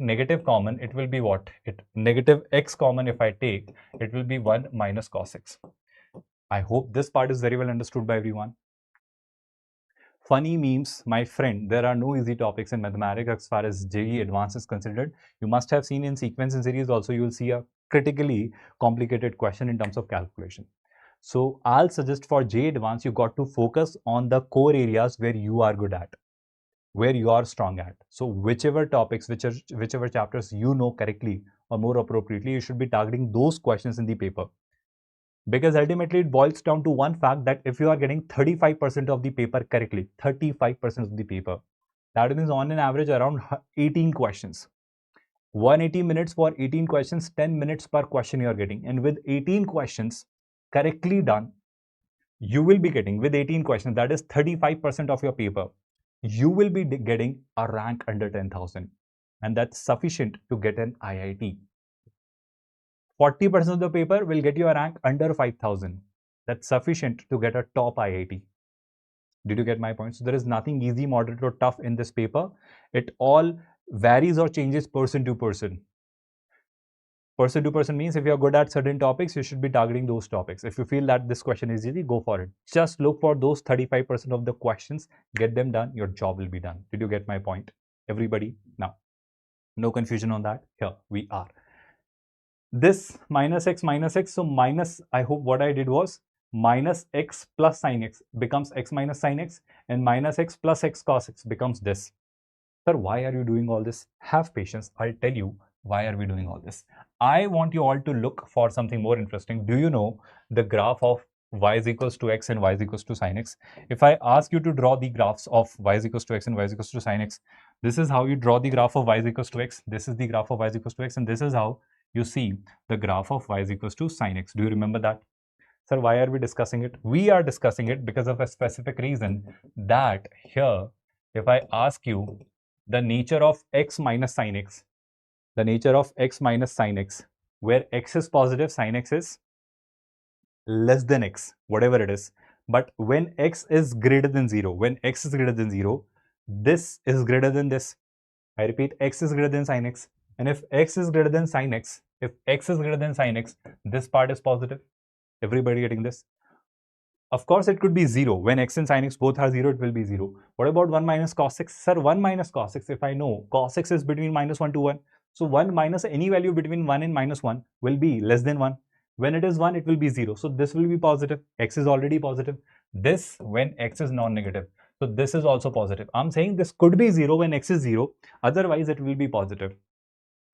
negative common, it will be what? Negative x common, if I take, it will be 1 minus cos x. I hope this part is very well understood by everyone. Funny memes, my friend, there are no easy topics in mathematics as far as JEE Advanced is considered. You must have seen in sequence and series also, you will see a critically complicated question in terms of calculation. So I'll suggest for JEE Advanced, you got to focus on the core areas where you are good at, where you are strong at. So whichever topics, whichever chapters you know correctly or more appropriately, you should be targeting those questions in the paper. Because ultimately it boils down to one fact that if you are getting 35% of the paper correctly, 35% of the paper, that means on an average around 18 questions. 180 minutes for 18 questions, 10 minutes per question you are getting. And with 18 questions correctly done, you will be getting, with 18 questions, that is 35% of your paper, you will be getting a rank under 10,000. And that's sufficient to get an IIT. 40% of the paper will get you a rank under 5,000. That's sufficient to get a top IIT. Did you get my point? So there is nothing easy, moderate, or tough in this paper. It all varies or changes person to person. Person to person means if you're good at certain topics, you should be targeting those topics. If you feel that this question is easy, go for it. Just look for those 35% of the questions, get them done, your job will be done. Did you get my point? Everybody? Now, no confusion on that. Here we are. This minus x, so minus, I hope what I did was minus x plus sin x becomes x minus sin x, and minus x plus x cos x becomes this. Sir, why are you doing all this? Have patience. I'll tell you why are we doing all this. I want you all to look for something more interesting. Do you know the graph of y is equals to x and y is equals to sin x? If I ask you to draw the graphs of y is equals to x and y is equals to sin x, this is how you draw the graph of y is equals to x. This is the graph of y is equals to x, and this is how you see the graph of y is equals to sin x. Do you remember that? Sir, why are we discussing it? We are discussing it because of a specific reason that here, if I ask you the nature of x minus sin x, the nature of x minus sin x, where x is positive, sin x is less than x, whatever it is. But when x is greater than 0, when x is greater than 0, this is greater than this. I repeat, x is greater than sin x. And if x is greater than sin x, if x is greater than sin x, this part is positive. Everybody getting this? Of course, it could be 0. When x and sin x both are 0, it will be 0. What about 1 minus cos x? Sir, 1 minus cos x, if I know cos x is between minus 1 to 1. So 1 minus any value between 1 and minus 1 will be less than 1. When it is 1, it will be 0. So this will be positive. X is already positive. This when x is non-negative. So this is also positive. I'm saying this could be 0 when x is 0. Otherwise, it will be positive.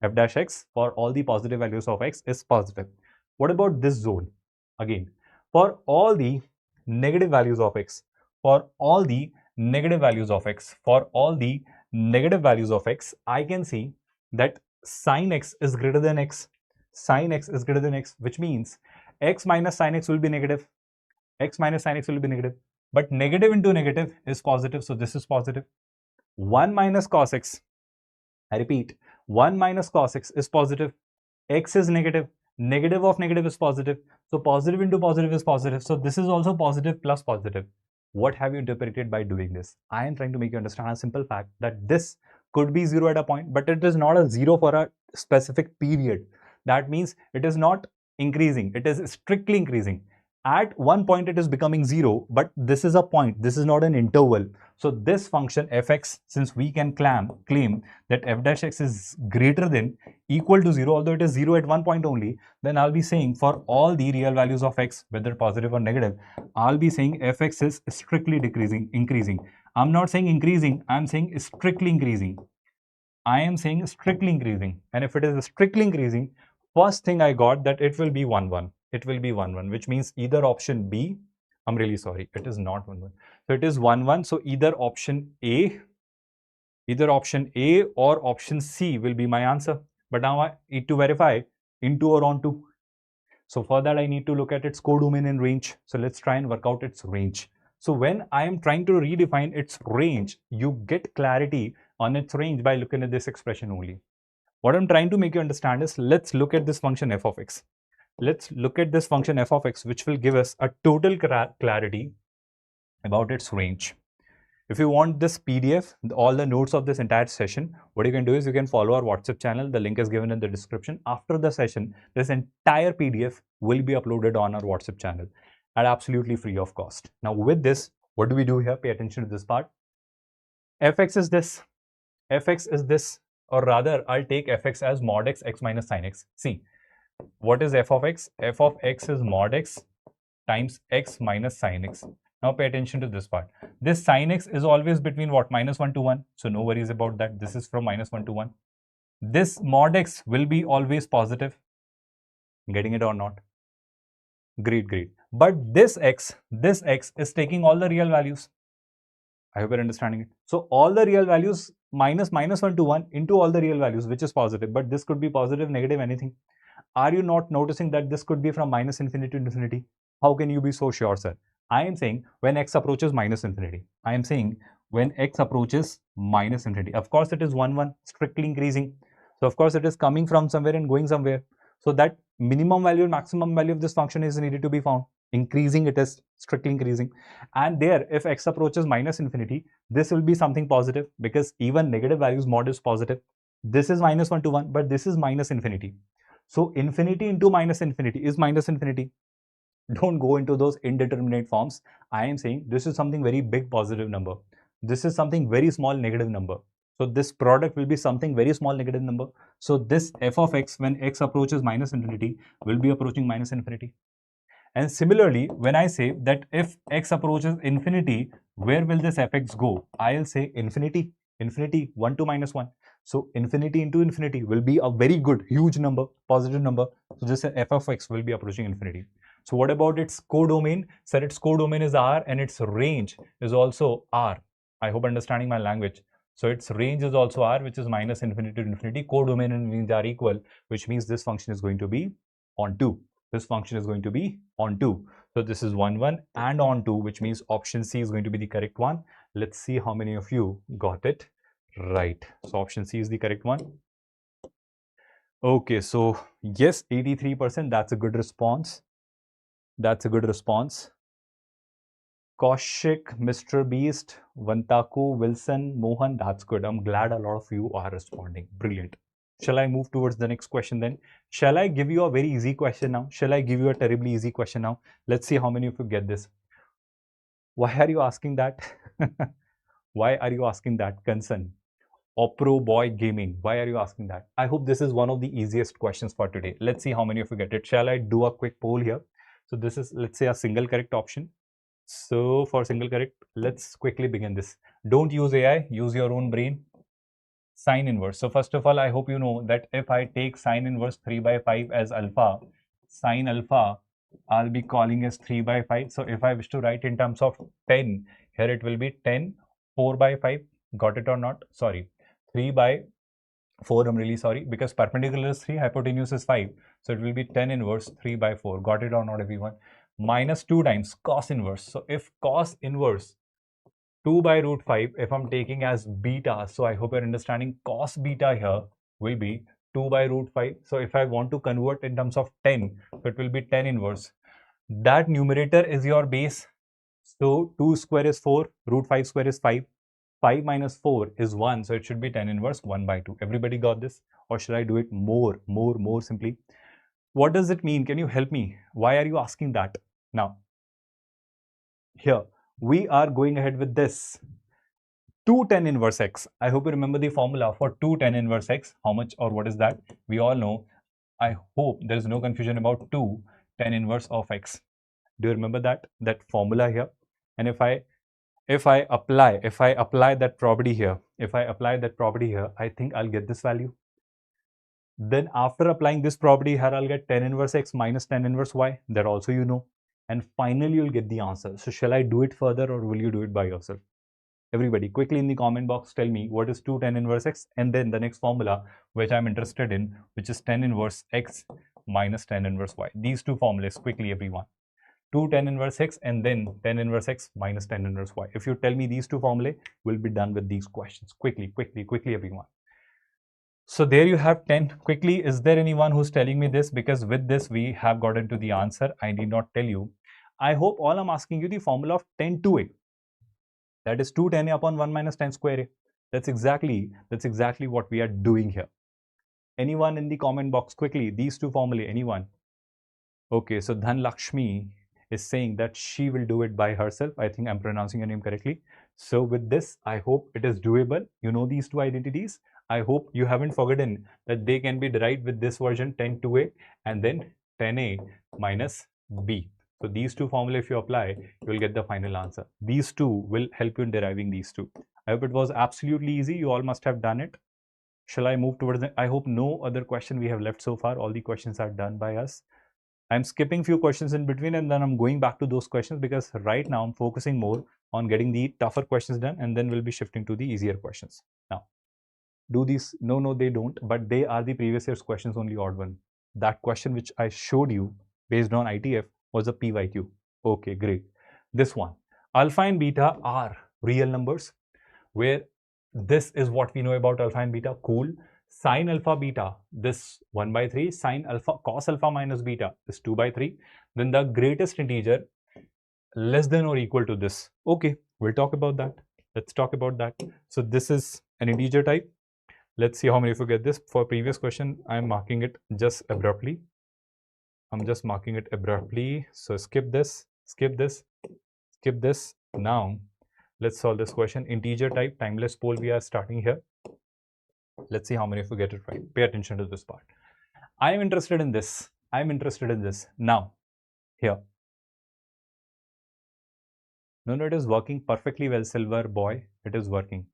F dash x for all the positive values of x is positive. What about this zone? Again, for all the negative values of x, for all the negative values of x, for all the negative values of x, I can see that sin x is greater than x. Sin x is greater than x, which means x minus sin x will be negative. X minus sin x will be negative. But negative into negative is positive, so this is positive. 1 minus cos x, I repeat, 1 minus cos x is positive. X is negative. Negative of negative is positive. So positive into positive is positive. So this is also positive plus positive. What have you interpreted by doing this? I am trying to make you understand a simple fact that this could be 0 at a point, but it is not a 0 for a specific period. That means it is not increasing. It is strictly increasing. At one point it is becoming 0, but this is a point. This is not an interval. So this function fx, since we can claim that f dash x is greater than equal to 0, although it is 0 at one point only, then I'll be saying for all the real values of x, whether positive or negative, I'll be saying fx is strictly increasing. I'm not saying increasing, I'm saying strictly increasing. I am saying strictly increasing. And if it is strictly increasing, first thing I got that it will be 1, 1. It will be 1, 1, which means either option B, I'm really sorry, it is not 1, 1. So it is 1, 1. So either option A or option C will be my answer. But now I need to verify into or onto. So for that, I need to look at its codomain and range. So let's try and work out its range. So when I am trying to redefine its range, you get clarity on its range by looking at this expression only. What I'm trying to make you understand is, let's look at this function f of x. Let's look at this function f of x, which will give us a total clarity about its range. If you want this PDF, all the notes of this entire session, what you can do is you can follow our WhatsApp channel. The link is given in the description. After the session, this entire PDF will be uploaded on our WhatsApp channel at absolutely free of cost. Now with this, What do we do here? Pay attention to this part. Fx is this. Fx is this. Or rather, I'll take fx as mod x, x minus sin x. See, what is f of x? F of x is mod x times x minus sin x. Now pay attention to this part. This sin x is always between what? Minus 1 to 1. So no worries about that. This is from minus 1 to 1. This mod x will be always positive. Getting it or not? Great, great. But this x is taking all the real values. I hope you're understanding it. So all the real values minus 1 to 1 into all the real values, which is positive. But this could be positive, negative, anything. Are you not noticing that this could be from minus infinity to infinity? How can you be so sure, sir? I am saying when x approaches minus infinity. I am saying when x approaches minus infinity. Of course, it is 1, 1, strictly increasing. So, of course, it is coming from somewhere and going somewhere. So, that minimum value and maximum value of this function is needed to be found. Increasing, it is strictly increasing. And there, if x approaches minus infinity, this will be something positive because even negative values mod is positive. This is minus 1 to 1, but this is minus infinity. So infinity into minus infinity is minus infinity. Don't go into those indeterminate forms. I am saying this is something very big positive number. This is something very small negative number. So this product will be something very small negative number. So this f of x when x approaches minus infinity will be approaching minus infinity. And similarly, when I say that if x approaches infinity, where will this fx go? I'll say infinity, 1 to minus 1. So infinity into infinity will be a very good, huge number, positive number. So this f of x will be approaching infinity. So what about its codomain? Sir, its codomain is R and its range is also R. I hope understanding my language. So its range is also R, which is minus infinity to infinity. Codomain and range are equal, which means this function is going to be on 2. This function is going to be on 2. So this is 1, 1 and on 2, which means option C is going to be the correct one. Let's see how many of you got it right. So option C is the correct one. Okay, so yes, 83%. That's a good response. That's a good response. Kaushik, Mr. Beast, Vantaku, Wilson, Mohan, that's good. I'm glad a lot of you are responding. Brilliant. Shall I move towards the next question then? Shall I give you a very easy question now? Shall I give you a terribly easy question now? Let's see how many of you get this. Why are you asking that? Why are you asking that? Concern. Opro Boy Gaming. Why are you asking that? I hope this is one of the easiest questions for today. Let's see how many of you get it. Shall I do a quick poll here? So this is, let's say, a single correct option. So for single correct, let's quickly begin this. Don't use AI, use your own brain. Sine inverse. So first of all, I hope you know that if I take sine inverse 3 by 5 as alpha, sine alpha, I'll be calling as 3 by 5. So if I wish to write in terms of 10, here it will be 10, 4 by 5. Got it or not? Sorry. 3 by 4, I'm really sorry, because perpendicular is 3, hypotenuse is 5. So it will be 10 inverse 3 by 4. Got it or not, everyone? Minus 2 times cos inverse. So if cos inverse 2 by root 5, if I'm taking as beta, so I hope you're understanding cos beta here will be 2 by root 5. So if I want to convert in terms of 10, so it will be 10 inverse. That numerator is your base. So 2 square is 4, root 5 square is 5. 5 minus 4 is 1, so it should be 10 inverse 1 by 2. Everybody got this? Or should I do it more simply? What does it mean? Can you help me? Why are you asking that? Now, here, we are going ahead with this. 2 tan inverse x. I hope you remember the formula for 2 tan inverse x. How much or what is that? We all know. I hope there is no confusion about 2 tan inverse of x. Do you remember that formula here? And if I apply that property here, I think I'll get this value. Then after applying this property here, I'll get tan inverse x minus tan inverse y. That also you know. And finally, you'll get the answer. So shall I do it further or will you do it by yourself? Everybody, quickly in the comment box, tell me what is 2 tan inverse x and then the next formula which I'm interested in, which is tan inverse x minus tan inverse y. These two formulas, quickly everyone. 2 tan inverse x and then tan inverse x minus tan inverse y. If you tell me these two formulae, we'll be done with these questions. Quickly everyone. So there you have 10. Quickly, is there anyone who's telling me this? Because with this, we have gotten to the answer. I need not tell you. I hope all I'm asking you the formula of 10 2a. That is 2 tan a upon 1 minus tan square a. That's exactly what we are doing here. Anyone in the comment box, quickly, these two formulae, anyone? Okay, so Dhan Lakshmi is saying that she will do it by herself. I think I'm pronouncing your name correctly. So with this, I hope it is doable. You know these two identities. I hope you haven't forgotten that they can be derived with this version 10-2a and then 10a minus b. So these two formula, if you apply, you will get the final answer. These two will help you in deriving these two. I hope it was absolutely easy. You all must have done it. Shall I move towards the, I hope no other question we have left so far. All the questions are done by us. I'm skipping few questions in between and then I'm going back to those questions because right now I'm focusing more on getting the tougher questions done and then we'll be shifting to the easier questions. Now, do these? No, they don't, but they are the previous year's questions, only odd one. That question which I showed you based on ITF was a PYQ. Okay, great. This one, alpha and beta are real numbers, where this is what we know about alpha and beta. Cool. Sine alpha beta, this 1 by 3. Sine alpha, cos alpha minus beta is 2 by 3. Then the greatest integer less than or equal to this. Okay, we'll talk about that. Let's talk about that. So this is an integer type. Let's see how many of you get this. For previous question, I'm marking it just abruptly. I'm just marking it abruptly. So skip this, skip this, skip this. Now, let's solve this question. Integer type, timeless pole, we are starting here. Let's see how many of you get it right. Pay attention to this part. I am interested in this. I am interested in this. Now, here. No, it is working perfectly well, Silver boy. It is working.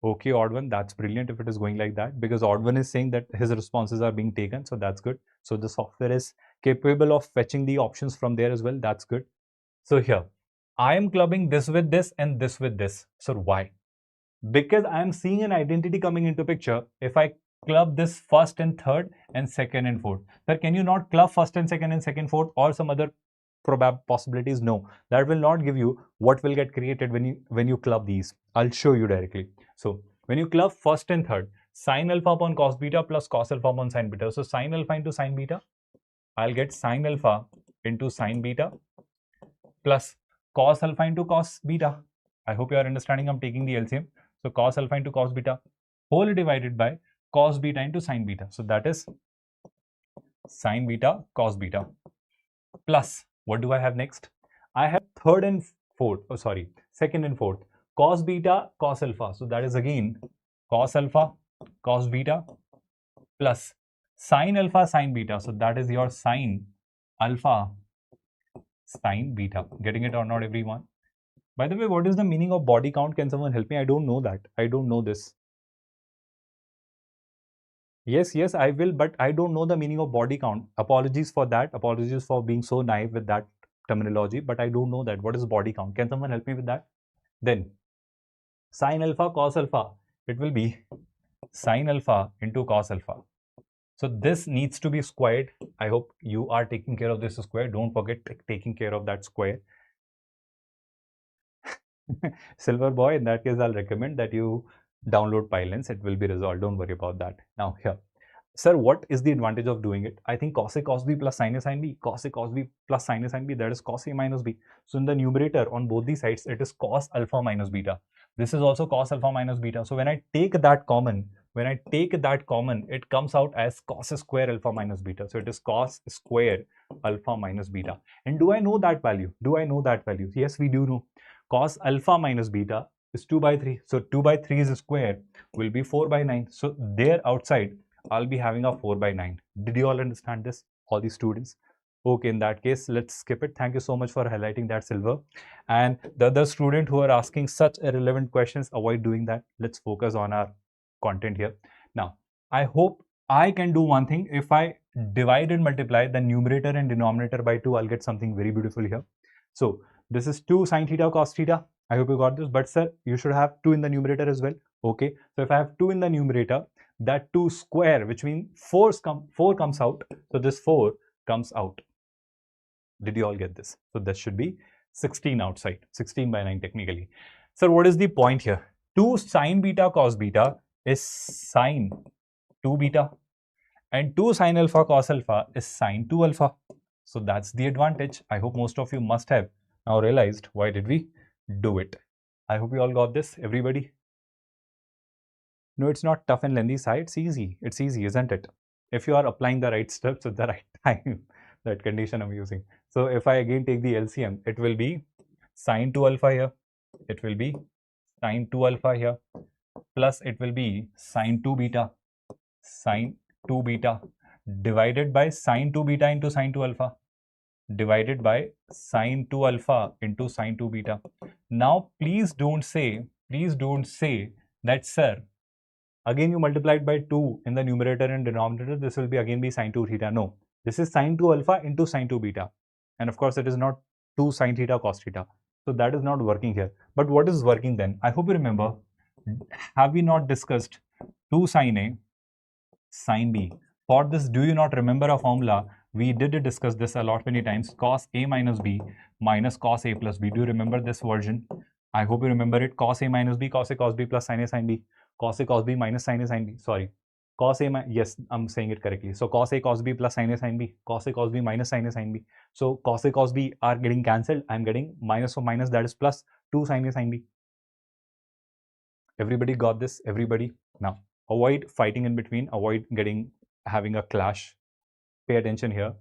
Okay, odd one, that's brilliant if it is going like that, because odd one is saying that his responses are being taken, so that's good. So the software is capable of fetching the options from there as well. That's good. So here, I am clubbing this with this and this with this. So why? Because I am seeing an identity coming into picture. If I club this first and third and second and fourth, sir, can you not club first and second fourth or some other possibilities? No, that will not give you what will get created when you club these. I'll show you directly. So when you club first and third, sine alpha upon cos beta plus cos alpha upon sine beta. So sine alpha into sine beta, I'll get sine alpha into sine beta plus cos alpha into cos beta. I hope you are understanding. I'm taking the LCM. So cos alpha into cos beta whole divided by cos beta into sine beta. So that is sine beta cos beta plus, what do I have next? I have third and fourth, second and fourth, cos beta cos alpha. So that is again cos alpha cos beta plus sine alpha sine beta. So that is your sine alpha sine beta. Getting it or not, everyone? By the way, what is the meaning of body count? Can someone help me? I don't know that. I don't know this. Yes, I will, but I don't know the meaning of body count. Apologies for that. Apologies for being so naive with that terminology, but I don't know that. What is body count? Can someone help me with that? Then sine alpha cos alpha, it will be sine alpha into cos alpha. So this needs to be squared. I hope you are taking care of this square. Don't forget taking care of that square. Silver boy, in that case, I'll recommend that you download PyLens. It will be resolved. Don't worry about that. Now here, sir, what is the advantage of doing it? I think cos A cos B plus sin A sin B, cos A cos B plus sin A sin B, that is cos A minus B. So in the numerator on both the sides, it is cos alpha minus beta. This is also cos alpha minus beta. So when I take that common, it comes out as cos square alpha minus beta. So it is cos square alpha minus beta. And do I know that value? Yes, we do know. Cos alpha minus beta is 2 by 3. So 2 by 3's square will be 4 by 9. So there outside, I'll be having a 4 by 9. Did you all understand this? All the students? Okay, in that case, let's skip it. Thank you so much for highlighting that, Silver. And the other student who are asking such irrelevant questions, avoid doing that. Let's focus on our content here. Now, I hope I can do one thing. If I divide and multiply the numerator and denominator by 2, I'll get something very beautiful here. So this is 2 sine theta cos theta. I hope you got this. But sir, you should have 2 in the numerator as well. Okay. So if I have 2 in the numerator, that 2 square, which means 4 comes out. So this 4 comes out. Did you all get this? So this should be 16 outside. 16 by 9 technically. Sir, what is the point here? 2 sine beta cos beta is sine 2 beta. And 2 sine alpha cos alpha is sine 2 alpha. So that's the advantage. I hope most of you must have now realized why did we do it. I hope you all got this, everybody. No, it's not tough and lengthy side. It's easy. It's easy, isn't it? if you are applying the right steps at the right time. That condition I'm using. So if I again take the LCM, it will be sine 2 alpha here. It will be sine 2 alpha here. Plus it will be sine 2 beta. Sine 2 beta divided by sine 2 beta into sine 2 alpha. Divided by sine 2 alpha into sine 2 beta. Now please don't say that, sir, again you multiplied by 2 in the numerator and denominator, this will be again be sine 2 theta. No, this is sine 2 alpha into sine 2 beta, and of course it is not 2 sine theta cos theta, so that is not working here. But what is working then? I hope you remember, have we not discussed 2 sine A sine B? For this, do you not remember a formula? We did discuss this a lot many times, cos A minus B minus cos A plus B. Do you remember this version? I hope you remember it. Cos A minus B, cos A cos B plus sine A sine B, cos A cos B minus sine A sine B. Sorry, cos A, yes, I'm saying it correctly. So cos A cos B plus sine A sine B, cos A cos B minus sine A sine B. So cos A cos B are getting cancelled. I'm getting minus of minus, that is plus 2 sine A sine B. Everybody got this? Everybody? Now, avoid fighting in between, avoid having a clash. Pay attention here.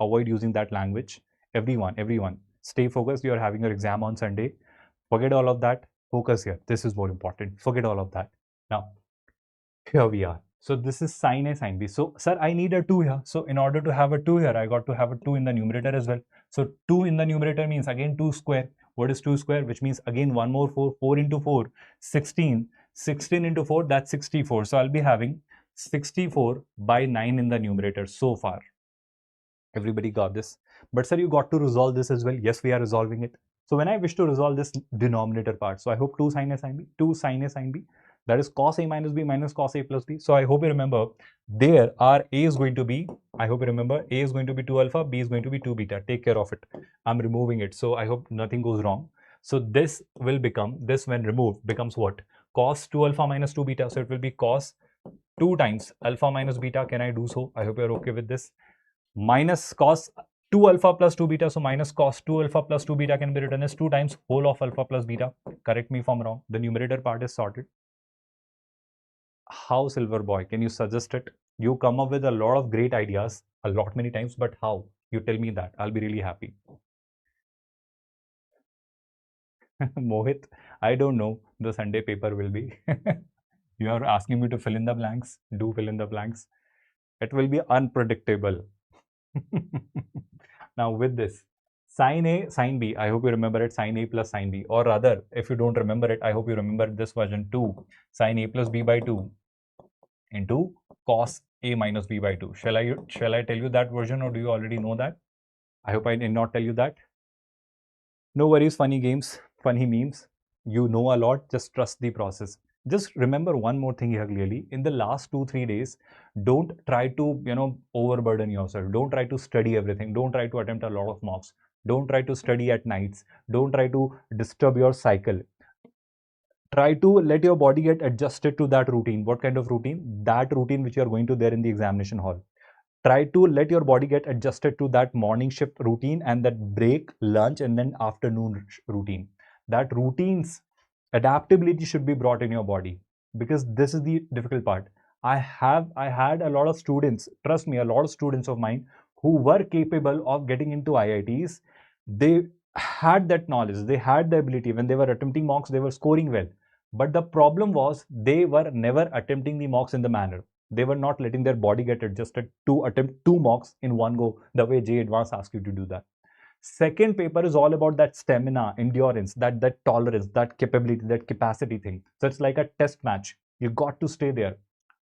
Avoid using that language. Everyone, stay focused. You are having your exam on Sunday. Forget all of that. Focus here. This is more important. Forget all of that. Now, here we are. So this is sine A sine B. So, sir, I need a 2 here. So in order to have a 2 here, I got to have a 2 in the numerator as well. So 2 in the numerator means again 2 square. What is 2 square? Which means again one more 4. 4 into 4, 16. 16 into 4, that's 64. So I'll be having 64 by 9 in the numerator so far. Everybody got this? But sir, you got to resolve this as well. Yes, we are resolving it. So when I wish to resolve this denominator part, so I hope 2 sine A sine B, 2 sine A sine B, that is cos A minus B minus cos A plus B. So I hope you remember, there our A is going to be, I hope you remember, A is going to be 2 alpha, B is going to be 2 beta. Take care of it. I'm removing it. So I hope nothing goes wrong. So this will become, this when removed becomes what? Cos 2 alpha minus 2 beta. So it will be cos 2 times alpha minus beta. Can I do so? I hope you're okay with this. Minus cos 2 alpha plus 2 beta. So minus cos 2 alpha plus 2 beta can be written as 2 times whole of alpha plus beta. Correct me if I'm wrong. The numerator part is sorted. How, Silver Boy? Can you suggest it? You come up with a lot of great ideas a lot many times, but how? You tell me that. I'll be really happy. Mohit, I don't know. The Sunday paper will be. You are asking me to fill in the blanks. Do fill in the blanks. It will be unpredictable. Now with this, sine A, sine B, I hope you remember it, sine A plus sine B. Or rather, if you don't remember it, I hope you remember this version 2, sine A plus B by 2 into cos A minus B by 2. Shall I tell you that version, or do you already know that? I hope I did not tell you that. No worries, funny games, funny memes. You know a lot, just trust the process. Just remember one more thing here clearly. In the last 2-3 days, don't try to, overburden yourself. Don't try to study everything. Don't try to attempt a lot of mocks. Don't try to study at nights. Don't try to disturb your cycle. Try to let your body get adjusted to that routine. What kind of routine? That routine which you are going to there in the examination hall. Try to let your body get adjusted to that morning shift routine and that break, lunch, and then afternoon routine. That routines adaptability should be brought in your body, because this is the difficult part. I had a lot of students, trust me, a lot of students of mine who were capable of getting into IITs. They had that knowledge, they had the ability. When they were attempting mocks, they were scoring well. But the problem was they were never attempting the mocks in the manner. They were not letting their body get adjusted to attempt 2 mocks in one go, the way JEE Advanced asks you to do that. Second paper is all about that stamina, endurance, that tolerance, that capability, that capacity thing. So it's like a test match. You got to stay there.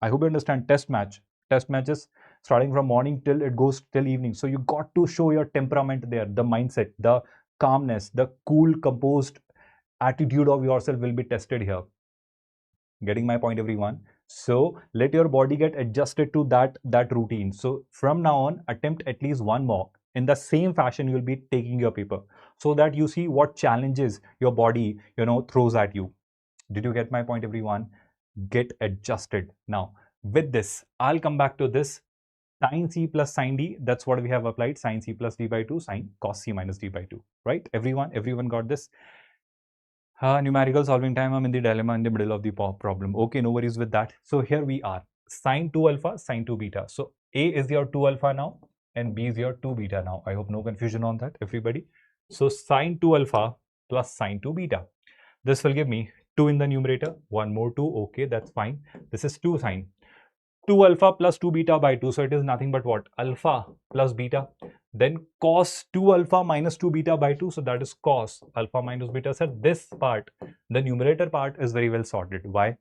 I hope you understand test match. Test matches starting from morning till it goes till evening. So you got to show your temperament there, the mindset, the calmness, the cool, composed attitude of yourself will be tested here. Getting my point, everyone? So let your body get adjusted to that routine. So from now on, attempt at least 1 mock. In the same fashion, you'll be taking your paper, so that you see what challenges your body throws at you. Did you get my point, everyone? Get adjusted. Now with this, I'll come back to this. Sine C plus sine D, that's what we have applied. Sine C plus D by 2, sine cos C minus D by 2, right? Everyone got this? Numerical solving time. I'm in the dilemma in the middle of the problem. Okay, no worries with that. So here we are. Sine 2 alpha, sine 2 beta. So A is your 2 alpha now and B is your 2 beta now. I hope no confusion on that, everybody. So sine 2 alpha plus sine 2 beta. This will give me 2 in the numerator, one more 2, okay, that's fine. This is 2 sine 2 alpha plus 2 beta by 2, so it is nothing but what? Alpha plus beta. Then cos 2 alpha minus 2 beta by 2, so that is cos alpha minus beta. So this part, the numerator part, is very well sorted. Why?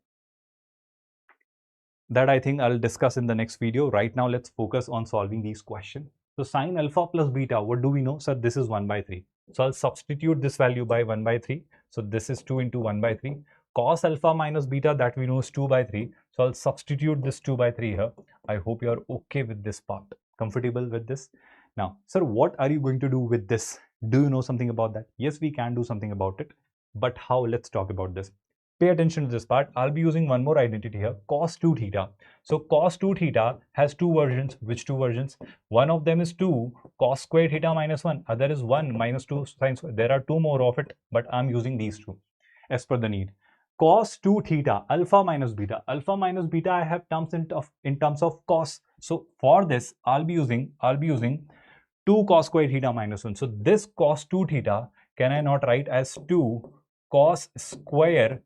That I think I'll discuss in the next video. Right now, let's focus on solving these questions. So sine alpha plus beta, what do we know? So this is 1 by 3. So I'll substitute this value by 1 by 3. So this is 2 into 1 by 3. Cos alpha minus beta, that we know is 2 by 3. So I'll substitute this 2 by 3 here. I hope you are okay with this part, comfortable with this. Now, sir, what are you going to do with this? Do you know something about that? Yes, we can do something about it. But how? Let's talk about this. Pay attention to this part. I'll be using one more identity here, cos 2 theta. So cos 2 theta has two versions. Which two versions? One of them is 2 cos square theta minus 1. Other is 1 minus 2 sin square. There are two more of it, but I'm using these two as per the need. Cos 2 theta, alpha minus beta. Alpha minus beta, I have terms in terms of cos. So for this, I'll be using 2 cos square theta minus 1. So this cos 2 theta, can I not write as 2 cos square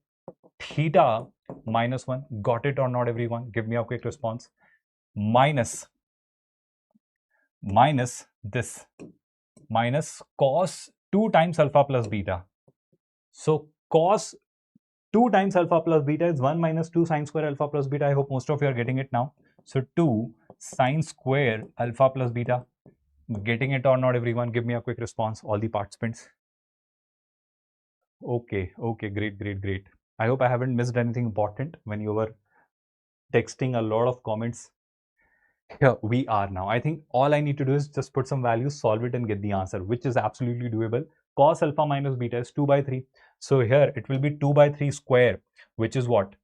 theta minus 1? Got it or not, everyone? Give me a quick response. Minus this, minus cos 2 times alpha plus beta. So cos 2 times alpha plus beta is 1 minus 2 sine square alpha plus beta. I hope most of you are getting it now. So 2 sine square alpha plus beta. Getting it or not, everyone? Give me a quick response, all the participants. Okay, great. I hope I haven't missed anything important when you were texting a lot of comments. Here we are now. I think all I need to do is just put some values, solve it and get the answer, which is absolutely doable. Cos alpha minus beta is 2 by 3. So here it will be 2 by 3 square, which is what?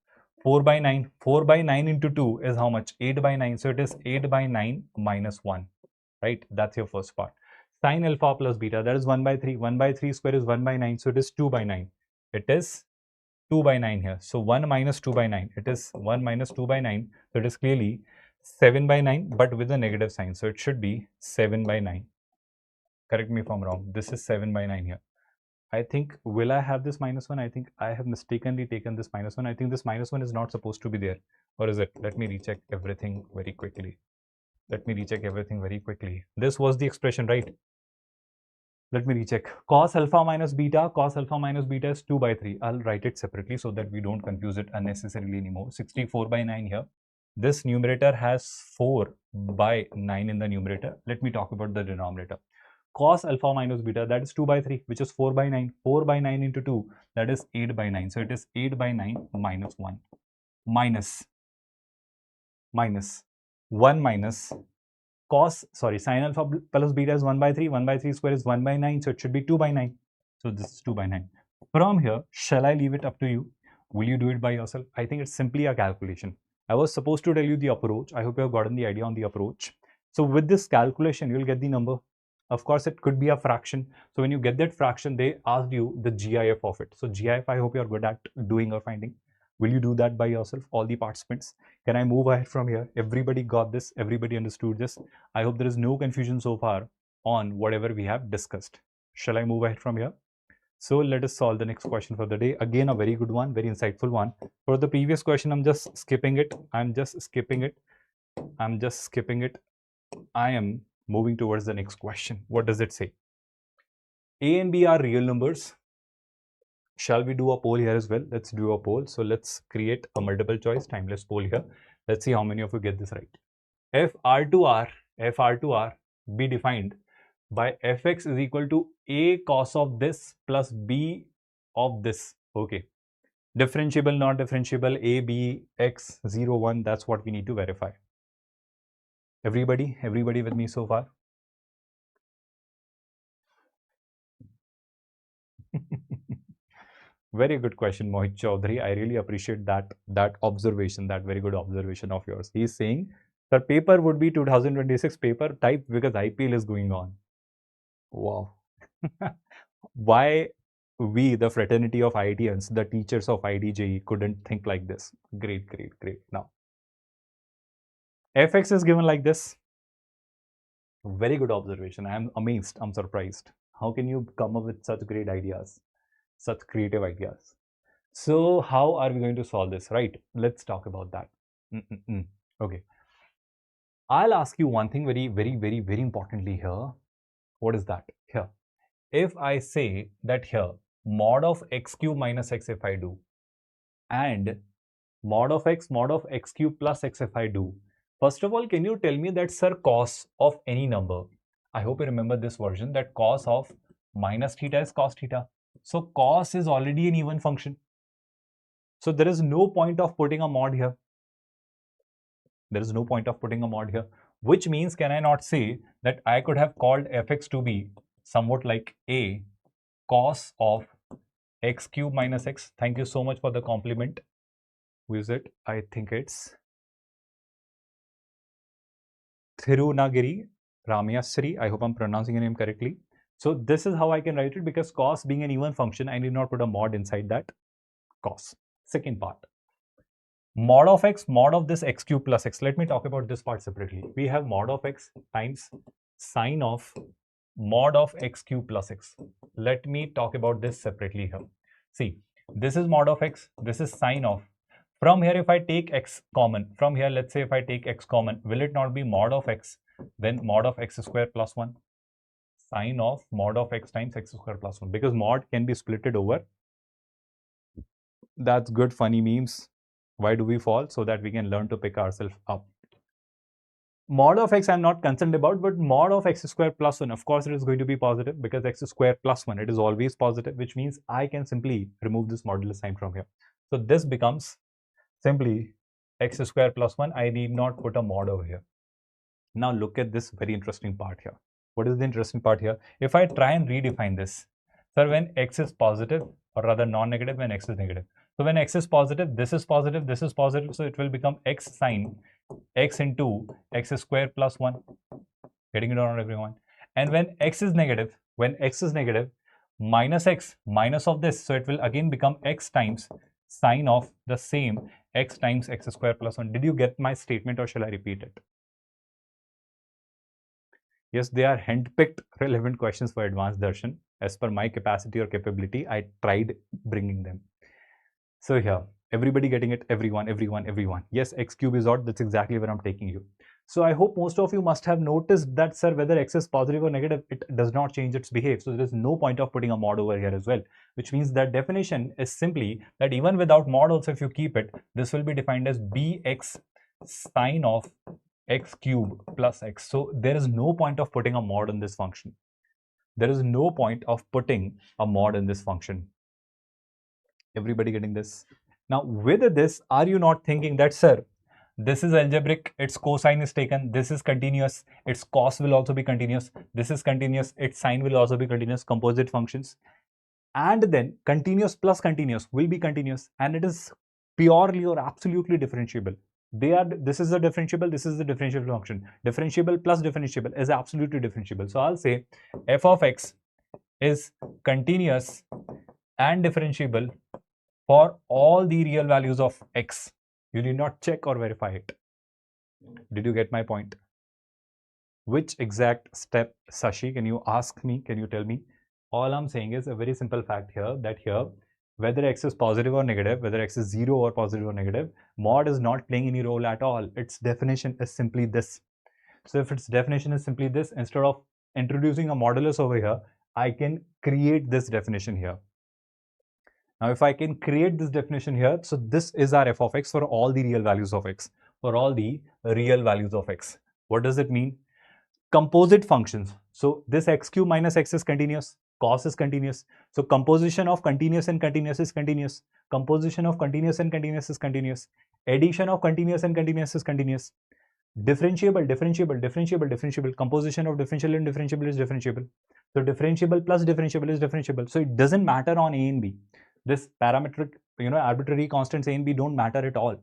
4 by 9. 4 by 9 into 2 is how much? 8 by 9. So it is 8 by 9 minus 1, right? That's your first part. Sine alpha plus beta, that is 1 by 3. 1 by 3 square is 1 by 9. So it is 2 by 9. It is 2 by 9 here. So 1 minus 2 by 9. It is 1 minus 2 by 9. So it is clearly 7 by 9, but with a negative sign. So it should be 7 by 9. Correct me if I'm wrong. This is 7 by 9 here. I think, will I have this minus 1? I think I have mistakenly taken this minus 1. I think this minus 1 is not supposed to be there. Or is it? Let me recheck everything very quickly. This was the expression, right? Let me recheck. Cos alpha minus beta is 2 by 3. I'll write it separately so that we don't confuse it unnecessarily anymore. 64 by 9 here. This numerator has 4 by 9 in the numerator. Let me talk about the denominator. Cos alpha minus beta, that is 2 by 3, which is 4 by 9. 4 by 9 into 2, that is 8 by 9. So it is 8 by 9 minus 1. Minus 1 minus sine alpha plus beta is 1 by 3. 1 by 3 square is 1 by 9. So it should be 2 by 9. So this is 2 by 9. From here, shall I leave it up to you? Will you do it by yourself? I think it's simply a calculation. I was supposed to tell you the approach. I hope you have gotten the idea on the approach. So with this calculation, you'll get the number. Of course, it could be a fraction. So when you get that fraction, they asked you the GIF of it. So GIF, I hope you're good at doing or finding. Will you do that by yourself, all the participants? Can I move ahead from here? Everybody got this. Everybody understood this. I hope there is no confusion so far on whatever we have discussed. Shall I move ahead from here? So let us solve the next question for the day. Again, a very good one, very insightful one. For the previous question, I'm just skipping it. I am moving towards the next question. What does it say? A and B are real numbers. Shall we do a poll here as well? Let's do a poll. So let's create a multiple choice timeless poll here. Let's see how many of you get this right. F R2R be defined by fx is equal to a cos of this plus b of this. Okay. Differentiable, not differentiable, a, b, x, 0, 1. That's what we need to verify. Everybody with me so far? Very good question, Mohit Chaudhary. I really appreciate that observation, that very good observation of yours. He's saying the paper would be 2026 paper type because IPL is going on. Wow. Why we, the fraternity of IITians, the teachers of IIT JEE, couldn't think like this? Great. Now, fx is given like this. Very good observation. I am amazed. I'm surprised. How can you come up with such great ideas, such creative ideas? So how are we going to solve this, right? Let's talk about that. Okay. I'll ask you one thing very importantly here. What is that? Here. If I say that here, mod of x cube minus x if I do, and mod of x cube plus x if I do, first of all, can you tell me that, sir, cos of any number? I hope you remember this version, that cos of minus theta is cos theta. So cos is already an even function. So there is no point of putting a mod here. There is no point of putting a mod here, which means, can I not say that I could have called fx to be somewhat like a cos of x cube minus x? Thank you so much for the compliment. Who is it? I think it's Thirunagiri Ramayasri. I hope I'm pronouncing your name correctly. So this is how I can write it, because cos being an even function, I need not put a mod inside that cos. Second part, mod of x, mod of this x cube plus x. Let me talk about this part separately. We have mod of x times sine of mod of x cube plus x. Let me talk about this separately here. See, this is mod of x, this is sine of. From here, if I take x common, from here, let's say if I take x common, will it not be mod of x, then mod of x square plus 1? Sine of mod of x times x square plus 1, because mod can be splitted over. That's good, funny memes. Why do we fall? So that we can learn to pick ourselves up. Mod of x I'm not concerned about, but mod of x square plus 1, of course it is going to be positive, because x square plus 1, it is always positive, which means I can simply remove this modulus sign from here. So this becomes simply x square plus 1. I need not put a mod over here. Now look at this very interesting part here. What is the interesting part here? If I try and redefine this, sir, when x is positive, or rather non-negative when x is negative. So when x is positive, this is positive, this is positive, so it will become x sine x into x square plus 1. Getting it on, everyone? And when x is negative, minus x, minus of this, so it will again become x times sine of the same x times x square plus 1. Did you get my statement, or shall I repeat it? Yes, they are handpicked relevant questions for advanced darshan. As per my capacity or capability, I tried bringing them. So here, everybody getting it? Everyone. Yes, x cube is odd. That's exactly where I'm taking you. So I hope most of you must have noticed that, sir, whether x is positive or negative, it does not change its behavior. So there is no point of putting a mod over here as well, which means that definition is simply that even without mod also, if you keep it, this will be defined as bx sine of x cube plus x. So there is no point of putting a mod in this function. There is no point of putting a mod in this function. Everybody getting this? Now, with this, are you not thinking that, sir, this is algebraic, its cosine is taken, this is continuous, its cos will also be continuous, this is continuous, its sine will also be continuous, composite functions, and then continuous plus continuous will be continuous, and it is purely or absolutely differentiable. This is a differentiable, this is the differentiable function. Differentiable plus differentiable is absolutely differentiable. So I'll say f of x is continuous and differentiable for all the real values of x. You need not check or verify it. Did you get my point? Which exact step, Sashi? Can you ask me? Can you tell me? All I'm saying is a very simple fact here, that here, whether x is positive or negative, whether x is 0 or positive or negative, mod is not playing any role at all. Its definition is simply this. So if its definition is simply this, instead of introducing a modulus over here, I can create this definition here. Now, if I can create this definition here, so this is our f of x for all the real values of x. For all the real values of x. What does it mean? Composite functions. So this x cube minus x is continuous. Cos is continuous. So composition of continuous and continuous is continuous. Composition of continuous and continuous is continuous. Addition of continuous and continuous is continuous. Differentiable. Composition of differential and differentiable is differentiable. So differentiable plus differentiable is differentiable. So it doesn't matter on A and B. This parametric, arbitrary constants A and B don't matter at all.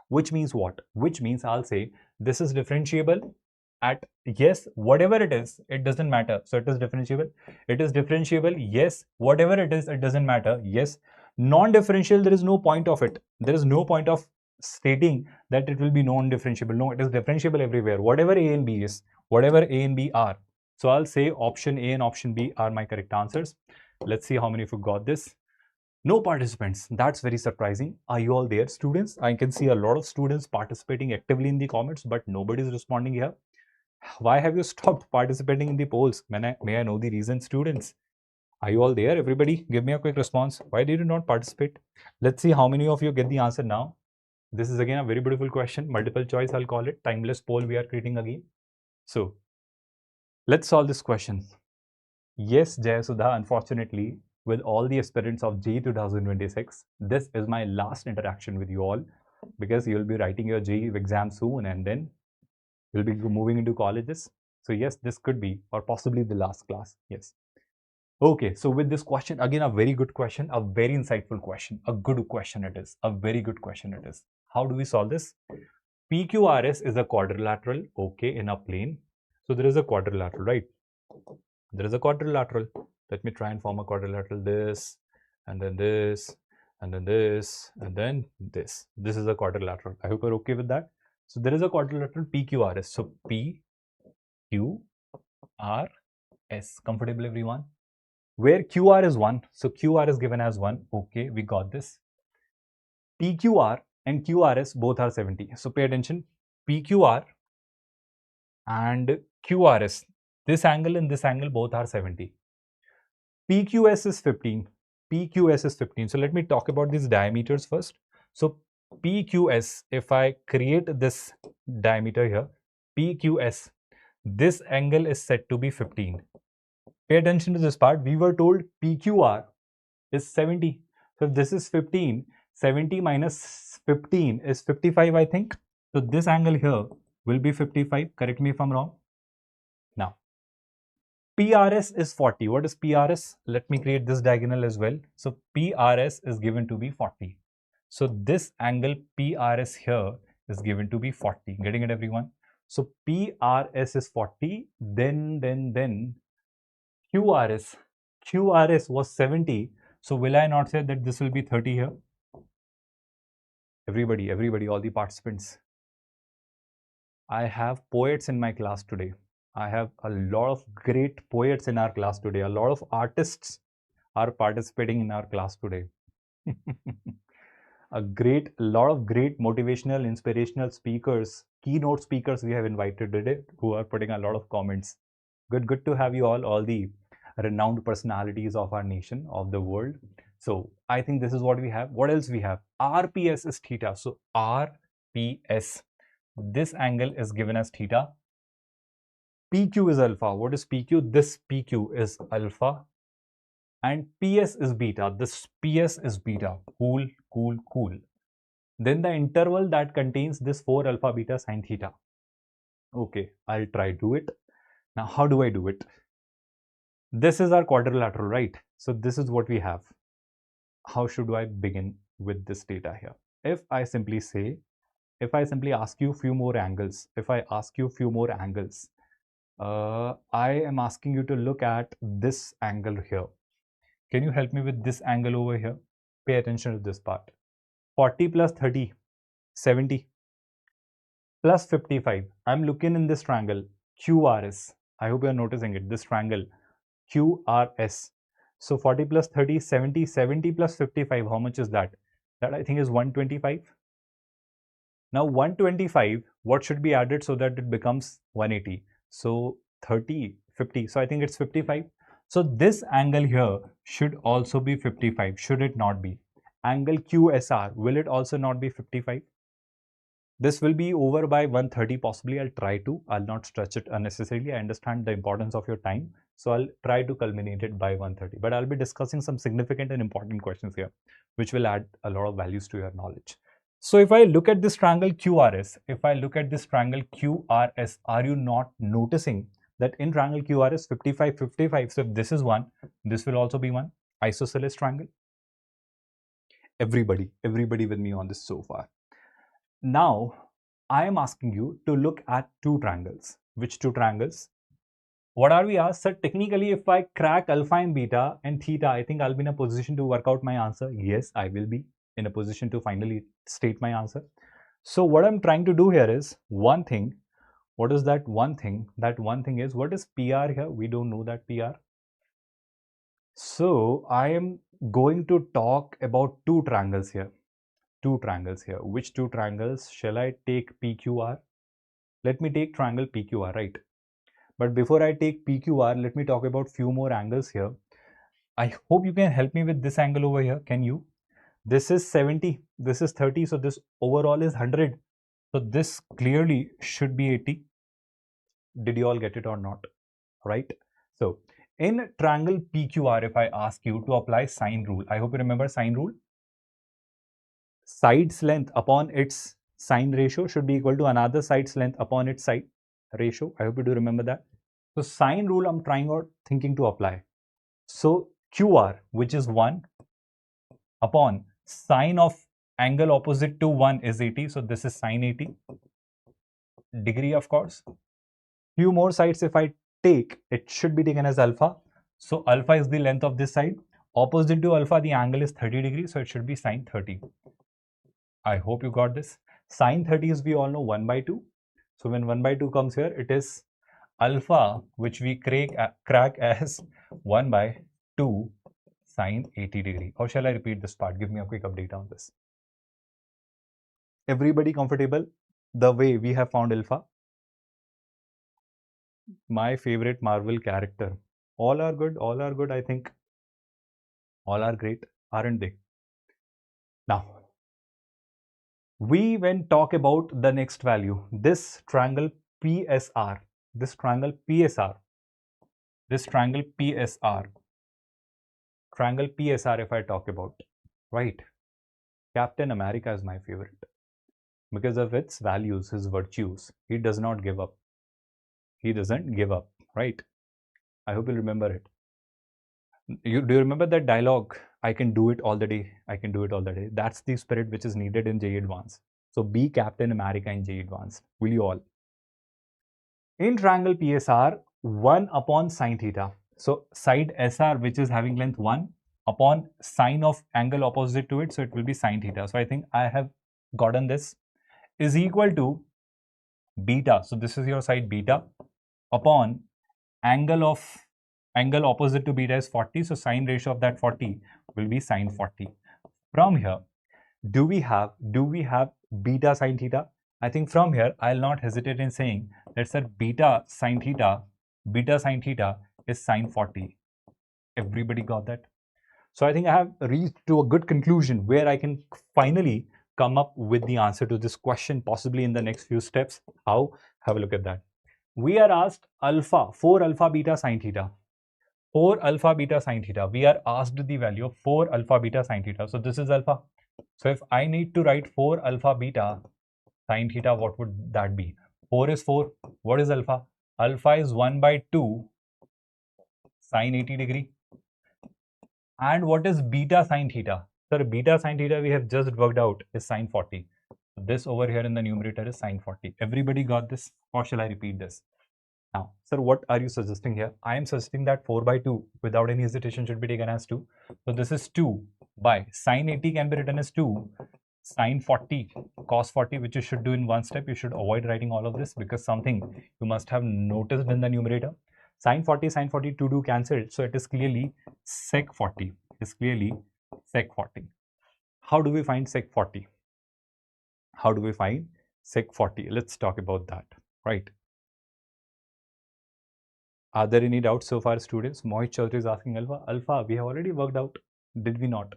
Which means what? Which means I'll say this is differentiable at, yes, whatever it is, it doesn't matter. So it is differentiable. It is differentiable, yes, whatever it is, it doesn't matter. Yes. Non-differential, there is no point of it. There is no point of stating that it will be non-differentiable. No, it is differentiable everywhere. Whatever A and B is, whatever A and B are. So I'll say option A and option B are my correct answers. Let's see how many of you got this. No participants. That's very surprising. Are you all there, students? I can see a lot of students participating actively in the comments, but nobody is responding here. Why have you stopped participating in the polls? May I know the reason, students? Are you all there? Everybody, give me a quick response. Why did you not participate? Let's see how many of you get the answer now. This is again a very beautiful question. Multiple choice, I'll call it. Timeless poll we are creating again. So, let's solve this question. Yes, Jayasudha, unfortunately, with all the aspirants of JEE 2026, this is my last interaction with you all, because you'll be writing your JEE exam soon and then you'll be moving into colleges. So yes, this could be or possibly the last class. Yes. Okay, so with this question, again, a very good question, a very insightful question, a good question it is, a very good question it is. How do we solve this? PQRS is a quadrilateral, okay, in a plane. So there is a quadrilateral, right? There is a quadrilateral. Let me try and form a quadrilateral. This, and then this, and then this, and then this. This is a quadrilateral. I hope you're okay with that. So there is a quadrilateral PQRS. So PQRS. Comfortable, everyone? Where QR is 1. So QR is given as 1. Okay, we got this. PQR and QRS both are 70. So pay attention. PQR and QRS, this angle and this angle both are 70. PQS is 15. PQS is 15. So let me talk about these diameters first. So PQS, if I create this diameter here, PQS, this angle is said to be 15. Pay attention to this part. We were told PQR is 70. So if this is 15, 70 minus 15 is 55, I think. So this angle here will be 55. Correct me if I'm wrong. Now, PRS is 40. What is PRS? Let me create this diagonal as well. So PRS is given to be 40. So this angle PRS here is given to be 40. Getting it, everyone? So PRS is 40. Then QRS was 70. So will I not say that this will be 30 here? Everybody, all the participants. I have poets in my class today. I have a lot of great poets in our class today. A lot of artists are participating in our class today. A lot of great motivational, inspirational speakers, keynote speakers we have invited today who are putting a lot of comments. Good to have you all the renowned personalities of our nation, of the world. So I think this is what we have. What else we have? RPS is theta. So RPS, this angle is given as theta. PQ is alpha. What is PQ? This PQ is alpha. And PS is beta. This PS is beta. Cool. Then the interval that contains this 4 alpha beta sine theta. Okay, I'll try to do it. Now, how do I do it? This is our quadrilateral, right? So this is what we have. How should I begin with this data here? If I simply ask you a few more angles, I am asking you to look at this angle here. Can you help me with this angle over here? Pay attention to this part. 40 plus 30, 70 plus 55. I'm looking in this triangle, QRS. I hope you are noticing it, this triangle, QRS. So 40 plus 30, 70, 70 plus 55, how much is that? That I think is 125. Now 125, what should be added so that it becomes 180? So 30, 50, so I think it's 55. So this angle here should also be 55, should it not be? Angle QSR, will it also not be 55? This will be over by 130 possibly. I'll not stretch it unnecessarily. I understand the importance of your time. So I'll try to culminate it by 130. But I'll be discussing some significant and important questions here, which will add a lot of values to your knowledge. So if I look at this triangle QRS, are you not noticing that in triangle QRS 55, 55, so if this is 1, this will also be 1, isosceles triangle? Everybody with me on this so far. Now, I am asking you to look at two triangles. Which two triangles? What are we asked? So technically, if I crack alpha and beta and theta, I think I'll be in a position to work out my answer. Yes, I will be in a position to finally state my answer. So what I'm trying to do here is one thing. What is that one thing? That one thing is, what is PR here? We don't know that PR. So I am going to talk about two triangles here. Two triangles here. Which two triangles shall I take PQR? Let me take triangle PQR, right? But before I take PQR, let me talk about few more angles here. I hope you can help me with this angle over here. Can you? This is 70, this is 30, so this overall is 100. So this clearly should be 80. Did you all get it or not? Right? So in triangle PQR, if I ask you to apply sine rule, I hope you remember sine rule. Side's length upon its sine ratio should be equal to another side's length upon its side ratio. I hope you do remember that. So sine rule I'm thinking to apply. So QR, which is 1 upon sine of angle opposite to 1 is 80. So this is sine 80 degree, of course. Few more sides if I take, it should be taken as alpha. So alpha is the length of this side. Opposite to alpha, the angle is 30 degrees. So it should be sine 30. I hope you got this. Sine 30 is, we all know, 1 by 2. So when 1 by 2 comes here, it is alpha, which we crack as 1 by 2 sine 80 degree. Or shall I repeat this part? Give me a quick update on this. Everybody comfortable the way we have found alpha? My favorite Marvel character. All are good, I think. All are great, aren't they? Now, we when talk about the next value, this triangle PSR, this triangle PSR, if I talk about, right? Captain America is my favorite because of its values, his virtues. He does not give up. He doesn't give up, right? I hope you'll remember it. Do you remember that dialogue? I can do it all the day. I can do it all the day. That's the spirit which is needed in JEE Advanced. So be Captain America in JEE Advanced. Will you all? In triangle PSR, 1 upon sine theta. So side SR, which is having length 1 upon sine of angle opposite to it. So it will be sine theta. So I think I have gotten this is equal to beta. So this is your side beta upon angle opposite to beta is 40. So sine ratio of that 40 will be sine 40. From here, do we have beta sine theta? I think from here, I'll not hesitate in saying that sir, beta sine theta is sine 40. Everybody got that? So I think I have reached to a good conclusion where I can finally come up with the answer to this question, possibly in the next few steps. How? Have a look at that. We are asked alpha, 4 alpha beta sine theta. 4 alpha beta sine theta. We are asked the value of 4 alpha beta sine theta. So this is alpha. So if I need to write 4 alpha beta sine theta, what would that be? 4 is 4. What is alpha? Alpha is 1 by 2 sine 80 degree. And what is beta sine theta? Sir, beta sine theta we have just worked out is sine 40. This over here in the numerator is sine 40. Everybody got this? Or shall I repeat this? Now, sir, what are you suggesting here? I am suggesting that 4 by 2 without any hesitation should be taken as 2. So this is 2 by sine 80 can be written as 2 sine 40 cos 40, which you should do in one step. You should avoid writing all of this because something you must have noticed in the numerator. Sine 40, sine 40, 2 do cancelled. So it is clearly sec 40. It is clearly sec 40. How do we find sec 40? How do we find sec 40? Let's talk about that, right? Are there any doubts so far, students? Mohit Chaudhary is asking alpha. Alpha, we have already worked out. Did we not?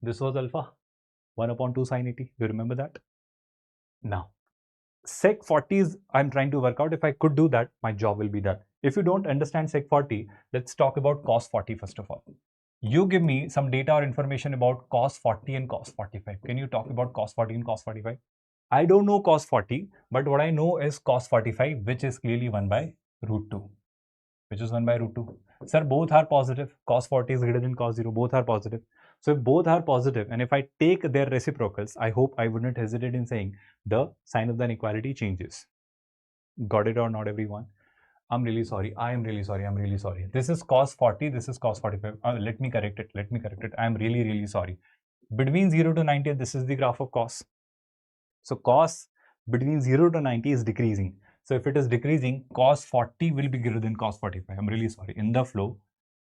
This was alpha. 1 upon 2 sine 80. Do you remember that? Now, sec 40 is I'm trying to work out. If I could do that, my job will be done. If you don't understand sec 40, let's talk about cos 40 first of all. You give me some data or information about cos 40 and cos 45. Can you talk about cos 40 and cos 45? I don't know cos 40, but what I know is cos 45, which is clearly 1 by root 2. Which is 1 by root 2. Sir, both are positive. Cos 40 is greater than cos 0. Both are positive. So if both are positive and if I take their reciprocals, I hope I wouldn't hesitate in saying the sign of the inequality changes. Got it or not, everyone? I'm really sorry. I am really sorry. I'm really sorry. This is cos 40. This is cos 45. Let me correct it. I'm really, really sorry. Between 0 to 90, this is the graph of cos. So cos between 0 to 90 is decreasing. So if it is decreasing, cos 40 will be greater than cos 45. I'm really sorry. In the flow,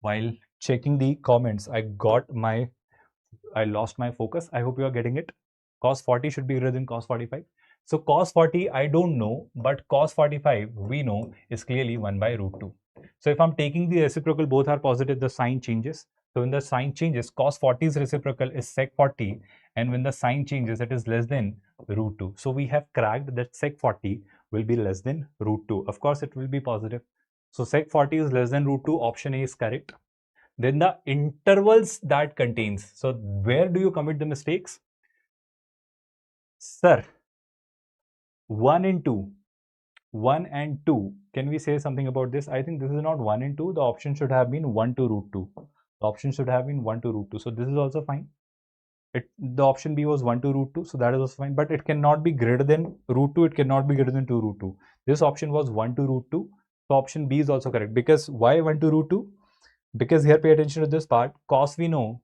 while checking the comments, I lost my focus. I hope you are getting it. Cos 40 should be greater than cos 45. So cos 40, I don't know, but cos 45, we know, is clearly 1 by root 2. So if I'm taking the reciprocal, both are positive, the sign changes. So when the sign changes, cos 40's reciprocal is sec 40, and when the sign changes, it is less than root 2. So we have cracked that sec 40 will be less than root 2. Of course, it will be positive. So sec 40 is less than root 2. Option A is correct. Then the intervals that contains. So where do you commit the mistakes? Sir, 1 and 2. 1 and 2. Can we say something about this? I think this is not 1 and 2. The option should have been 1 to root 2. The option should have been 1 to root 2. So this is also fine. The option B was 1 to root 2. So that is also fine. But it cannot be greater than root 2. It cannot be greater than 2 root 2. This option was 1 to root 2. So option B is also correct. Because why 1 to root 2? Because here, pay attention to this part. Cos we know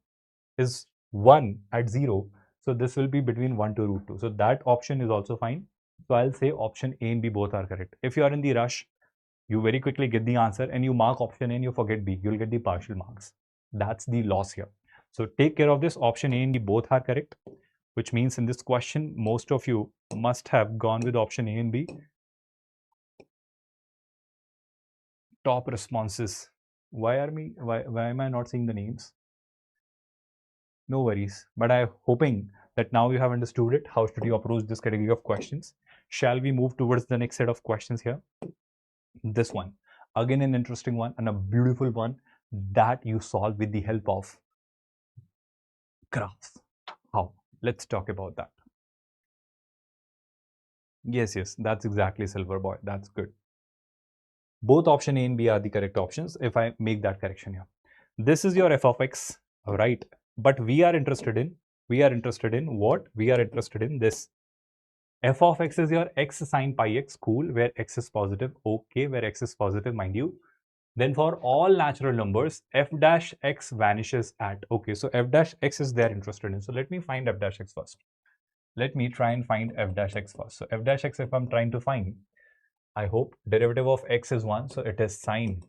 is 1 at 0. So this will be between 1 to root 2. So that option is also fine. So I'll say option A and B both are correct. If you are in the rush, you very quickly get the answer and you mark option A and you forget B. You'll get the partial marks. That's the loss here. So take care of this. Option A and B both are correct, which means in this question, most of you must have gone with option A and B. Top responses. Why am I not seeing the names? No worries, but I'm hoping that now you have understood it. How should you approach this category of questions? Shall we move towards the next set of questions here? This one, again an interesting one and a beautiful one that you solve with the help of graphs. How? Let's talk about that. Yes, that's exactly Silver Boy. That's good. Both option A and B are the correct options if I make that correction here. This is your f of x, right? But we are interested in what? We are interested in this. F of x is your x sine pi x, cool, where x is positive, okay, where x is positive, mind you. Then for all natural numbers, f dash x vanishes at, okay, so f dash x is they are interested in. So let me find f dash x first. Let me try and find f dash x first. So f dash x, if I'm trying to find, I hope derivative of x is 1, so it is sine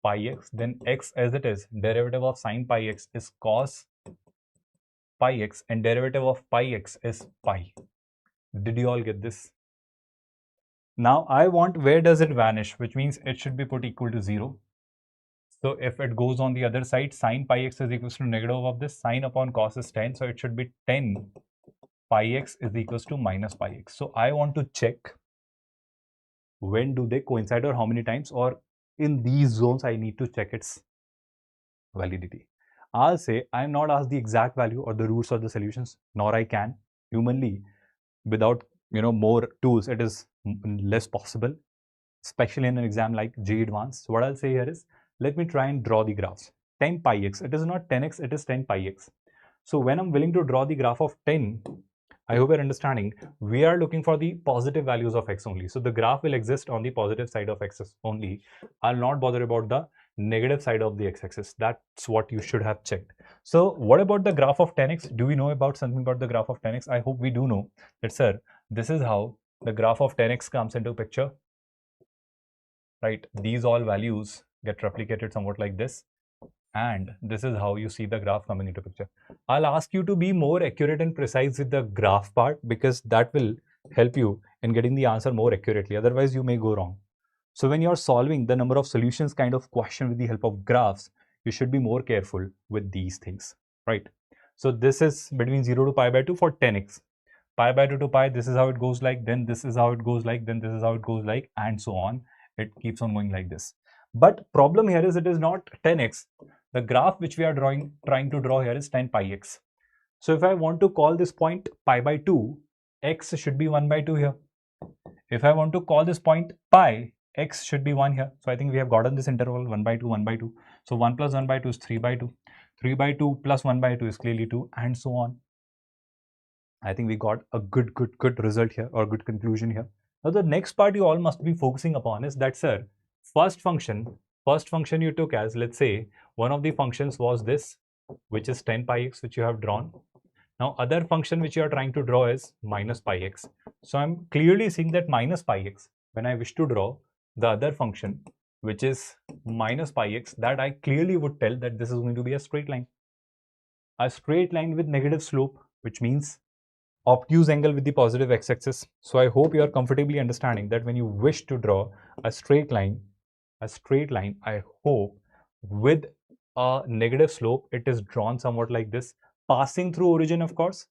pi x, then x as it is, derivative of sine pi x is cos pi x, and derivative of pi x is pi. Did you all get this? Now I want where does it vanish, which means it should be put equal to 0. So if it goes on the other side, sine pi x is equals to negative of this, sine upon cos is 10, so it should be 10 pi x is equals to minus pi x. So I want to check when do they coincide or how many times, or in these zones I need to check its validity. I'll say I'm not asked the exact value or the roots of the solutions, nor I can. Humanly, without more tools, it is less possible, especially in an exam like JEE Advanced. So what I'll say here is, let me try and draw the graphs. 10 pi x, it is not 10x, it is 10 pi x. So when I'm willing to draw the graph of 10, I hope you're understanding, we are looking for the positive values of x only. So the graph will exist on the positive side of x only. I'll not bother about the negative side of the x-axis. That's what you should have checked. So what about the graph of 10x? Do we know about something about the graph of 10x? I hope we do know that, sir, this is how the graph of 10x comes into picture, right? These all values get replicated somewhat like this, and this is how you see the graph coming into picture. I'll ask you to be more accurate and precise with the graph part, because that will help you in getting the answer more accurately. Otherwise, you may go wrong. So when you're solving the number of solutions kind of question with the help of graphs, you should be more careful with these things, right? So this is between 0 to pi by 2 for 10x. Pi by 2 to pi, this is how it goes like, then this is how it goes like, then this is how it goes like, and so on. It keeps on going like this. But problem here is it is not 10x. The graph which we are trying to draw here is 10 pi x. So if I want to call this point pi by 2, x should be 1 by 2 here. If I want to call this point pi, x should be 1 here. So I think we have gotten this interval 1 by 2, 1 by 2. So 1 plus 1 by 2 is 3 by 2. 3 by 2 plus 1 by 2 is clearly 2, and so on. I think we got a good result here, or good conclusion here. Now the next part you all must be focusing upon is that, sir, first function you took as, let's say, one of the functions was this, which is 10 pi x, which you have drawn. Now, other function which you are trying to draw is minus pi x. So I'm clearly seeing that minus pi x, when I wish to draw the other function, which is minus pi x, that I clearly would tell that this is going to be a straight line. A straight line with negative slope, which means obtuse angle with the positive x-axis. So I hope you are comfortably understanding that when you wish to draw a straight line, I hope with a negative slope, it is drawn somewhat like this, passing through origin, of course.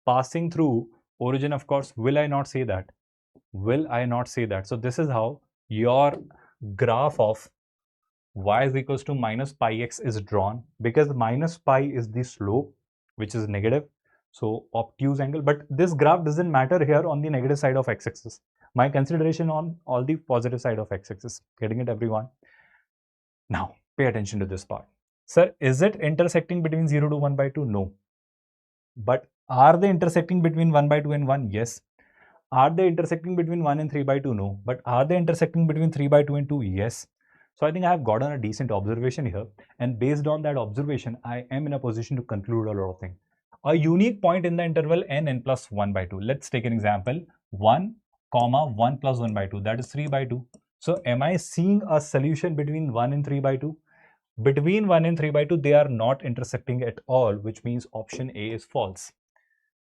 Passing through origin, of course. Will I not say that? Will I not say that? So this is how your graph of y is equals to minus pi x is drawn, because minus pi is the slope, which is negative. So obtuse angle, but this graph doesn't matter here on the negative side of x-axis. My consideration on all the positive side of x-axis. Getting it, everyone? Now, pay attention to this part. Sir, is it intersecting between 0 to 1 by 2? No. But are they intersecting between 1 by 2 and 1? Yes. Are they intersecting between 1 and 3 by 2? No. But are they intersecting between 3 by 2 and 2? Yes. So I think I have gotten a decent observation here. And based on that observation, I am in a position to conclude a lot of things. A unique point in the interval n plus 1 by 2. Let's take an example. 1, 1 plus 1 by 2. That is 3 by 2. So am I seeing a solution between 1 and 3 by 2? Between 1 and 3 by 2, they are not intersecting at all, which means option A is false.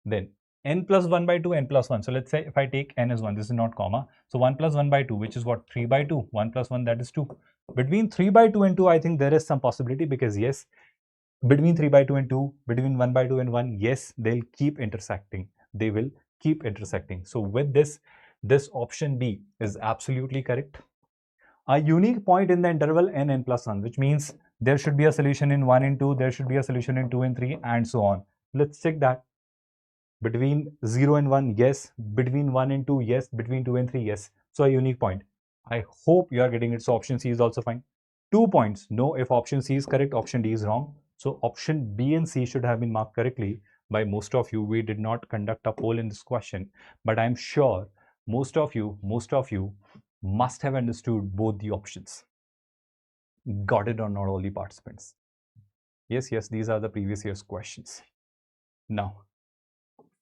Then n plus 1 by 2, n plus 1. So let's say if I take n as 1, this is not comma. So 1 plus 1 by 2, which is what? 3 by 2. 1 plus 1, that is 2. Between 3 by 2 and 2, I think there is some possibility, because yes, between 3 by 2 and 2, between 1 by 2 and 1, yes, they'll keep intersecting. They will keep intersecting. So with this option B is absolutely correct. A unique point in the interval n plus 1, which means there should be a solution in 1 and 2, there should be a solution in 2 and 3, and so on. Let's check that. Between 0 and 1, yes. Between 1 and 2, yes. Between 2 and 3, yes. So a unique point. I hope you are getting it. So option C is also fine. 2 points. No, if option C is correct, option D is wrong. So option B and C should have been marked correctly by most of you. We did not conduct a poll in this question, but I'm sure most of you must have understood both the options. Got it or not, all the participants? Yes, these are the previous year's questions. Now,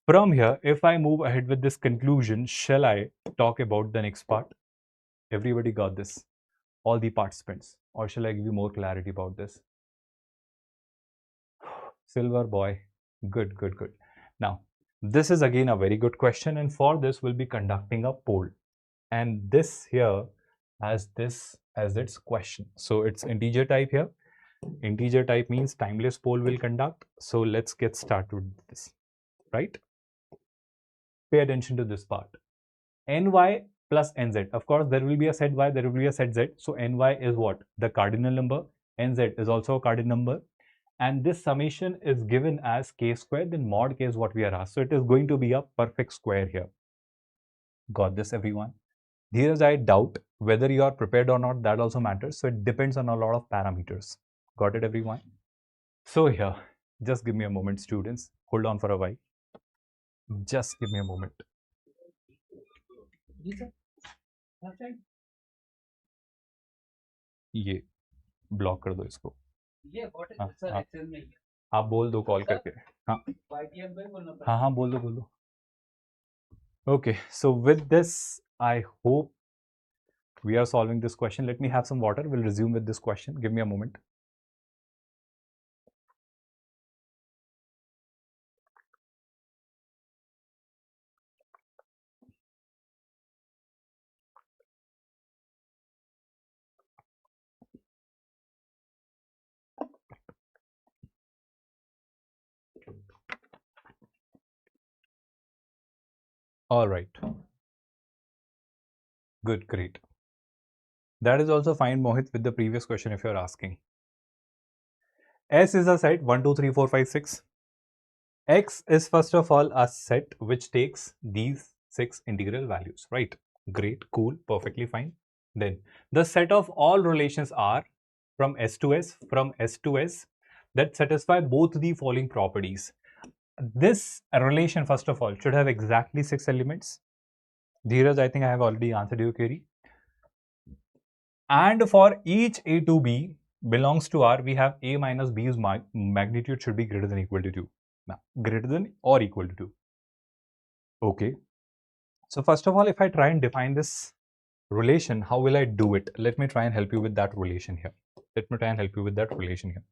from here, if I move ahead with this conclusion, shall I talk about the next part? Everybody got this? All the participants? Or shall I give you more clarity about this? Silver boy. Good. Now, this is again a very good question, and for this we'll be conducting a poll. And this here has this as its question. So it's integer type here. Integer type means timeless poll will conduct. So let's get started with this, right? Pay attention to this part. Ny plus nz. Of course, there will be a set y, there will be a set z. So ny is what? The cardinal number. Nz is also a cardinal number. And this summation is given as k square, then mod k is what we are asked. So it is going to be a perfect square here. Got this, everyone? Here's I doubt whether you are prepared or not, that also matters. So it depends on a lot of parameters. Got it, everyone? So here, just give me a moment, students. Hold on for a while. Just give me a moment. ये block कर दो इसको. आप बोल दो call करके. हाँ बोल दो. Okay, so with this, I hope we are solving this question. Let me have some water. We'll resume with this question. Give me a moment. All right. Good, great. That is also fine, Mohit, with the previous question if you're asking. S is a set 1, 2, 3, 4, 5, 6. X is first of all a set which takes these 6 integral values, right? Great, cool, perfectly fine. Then the set of all relations are from S to S, that satisfy both the following properties. This relation, first of all, should have exactly 6 elements. Dheeraj, I think I have already answered your query. And for each A to B belongs to R, we have A minus B's magnitude should be greater than or equal to 2. Now, greater than or equal to 2. Okay. So first of all, if I try and define this relation, how will I do it? Let me try and help you with that relation here. Let me try and help you with that relation here.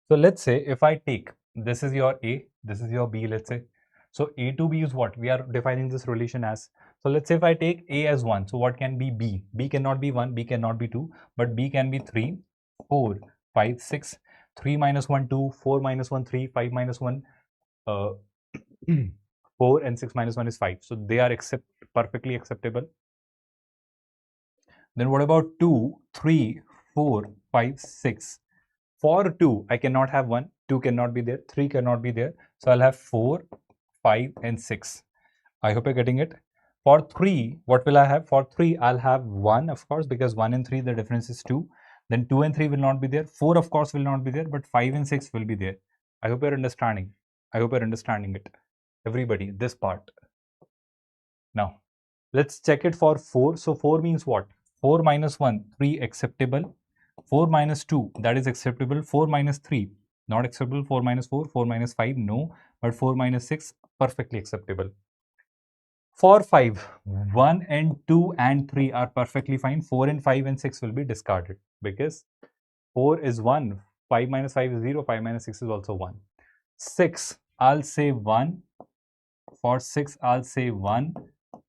So let's say if I take, this is your A, this is your B, let's say. So A to B is what? We are defining this relation as. So let's say if I take A as 1, so what can be B? B cannot be 1, B cannot be 2, but B can be 3, 4, 5, 6, 3 minus 1, 2, 4 minus 1, 3, 5 minus 1, uh, 4 and 6 minus 1 is 5. So they are perfectly acceptable. Then what about 2, 3, 4, 5, 6? For 2, I cannot have 1, 2 cannot be there, 3 cannot be there. So I'll have 4, 5 and 6. I hope you're getting it. For 3, what will I have? For 3, I'll have 1, of course, because 1 and 3, the difference is 2. Then 2 and 3 will not be there. 4, of course, will not be there, but 5 and 6 will be there. I hope you're understanding. I hope you're understanding it. Everybody, this part. Now, let's check it for 4. So 4 means what? 4 minus 1, 3 acceptable. 4 minus 2, that is acceptable. 4 minus 3, not acceptable. 4 minus 4, 4 minus 5, no. But 4 minus 6, perfectly acceptable. For 5, 1 and 2 and 3 are perfectly fine. 4 and 5 and 6 will be discarded because 4 is 1, 5 minus 5 is 0, 5 minus 6 is also 1. 6, I'll say 1. For 6, I'll say 1,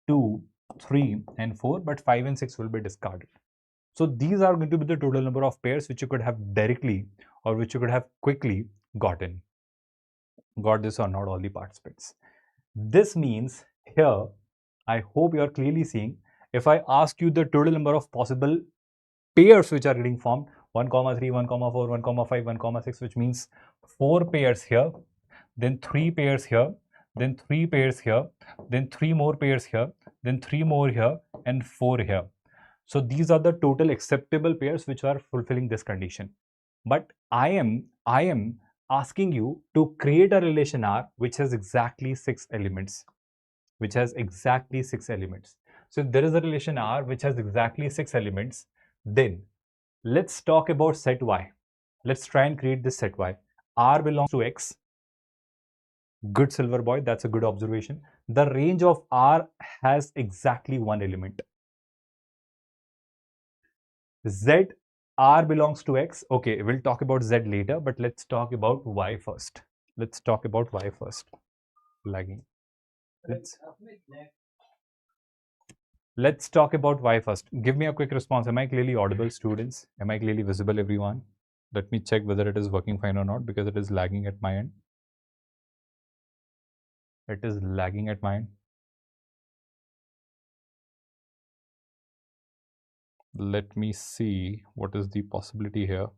2, 3 and 4, but 5 and 6 will be discarded. So these are going to be the total number of pairs which you could have directly or which you could have quickly gotten. Got this or not, all the participants? This means here, I hope you are clearly seeing, if I ask you the total number of possible pairs which are getting formed, 1, 3, 1, 4, 1, 5, 1, 6, which means 4 pairs here, then 3 pairs here, then 3 pairs here, then 3 more pairs here, then 3 more here, and 4 here. So these are the total acceptable pairs which are fulfilling this condition. But I am asking you to create a relation R which has exactly 6 elements. Which has exactly 6 elements. So if there is a relation R which has exactly 6 elements, then let's talk about set Y. Let's try and create this set Y. R belongs to X. Good, Silver Boy, that's a good observation. The range of R has exactly one element. Z, R belongs to X. Okay, we'll talk about Z later, but let's talk about Y first. Let's talk about Y first. Lagging. Let's talk about Y first. Give me a quick response. Am I clearly audible, students? Am I clearly visible, everyone? Let me check whether it is working fine or not, because it is lagging at my end. It is lagging at my end. Let me see what is the possibility here.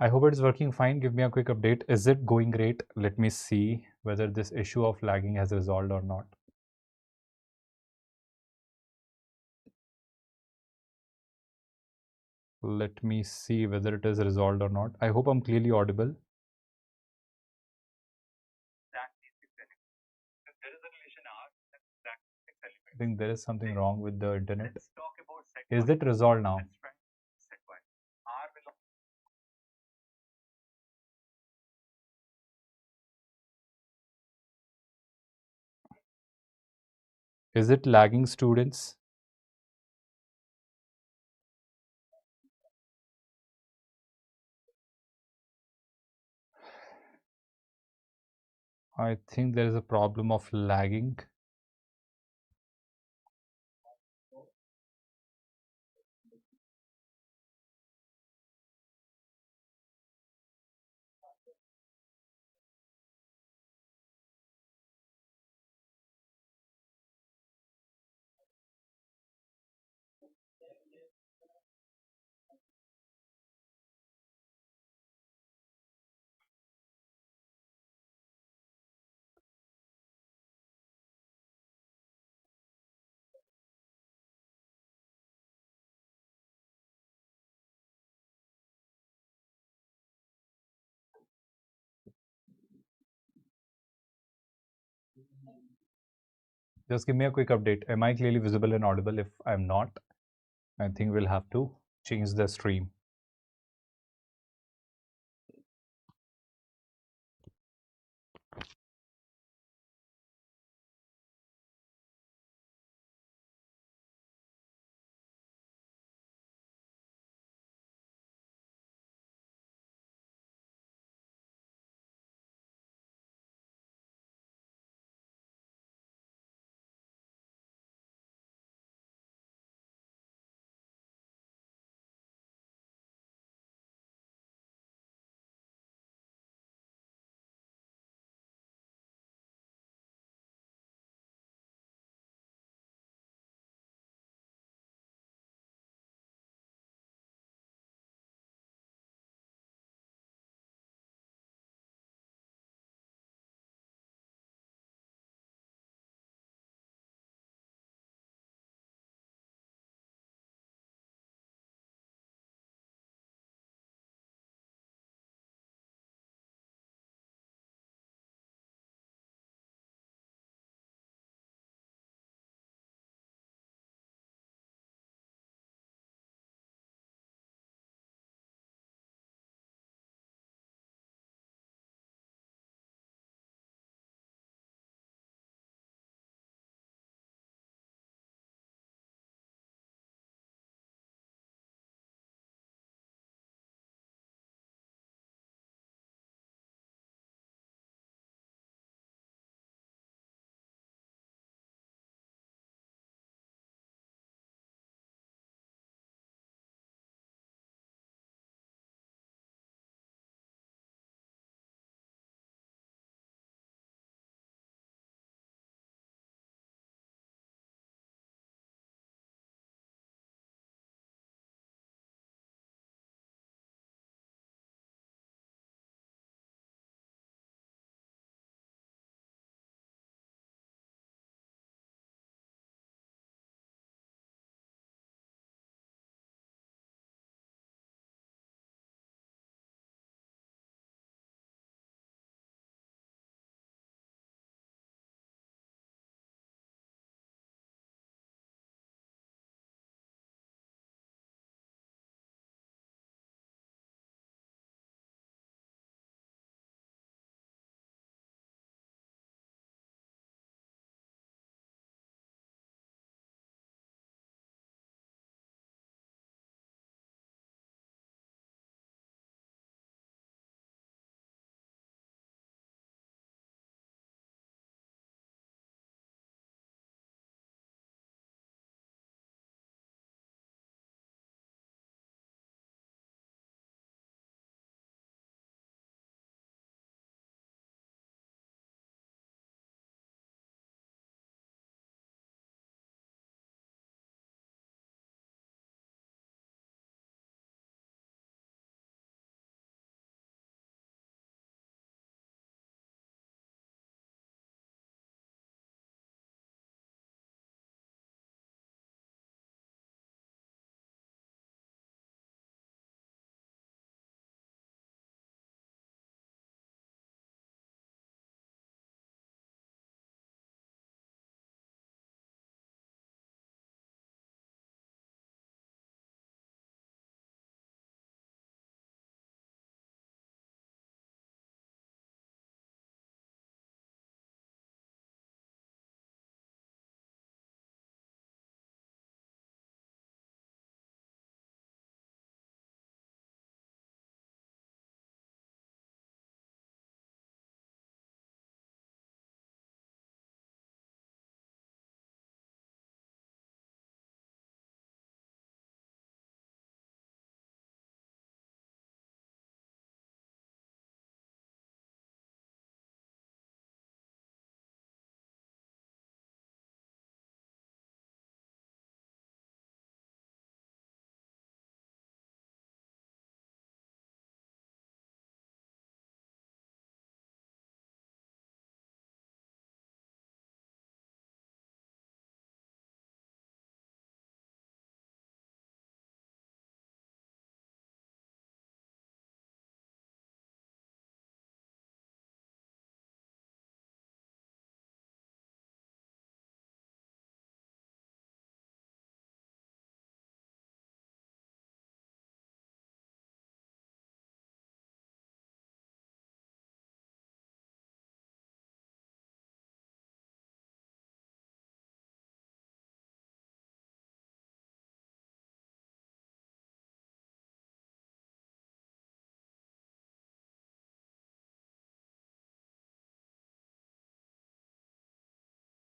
I hope it is working fine. Give me a quick update. Is it going great? Let me see whether this issue of lagging has resolved or not. Let me see whether it is resolved or not. I hope I'm clearly audible. I think there is something wrong with the internet. Is it resolved now? Is it lagging, students? I think there is a problem of lagging. Just give me a quick update. Am I clearly visible and audible? If I'm not, I think we'll have to change the stream.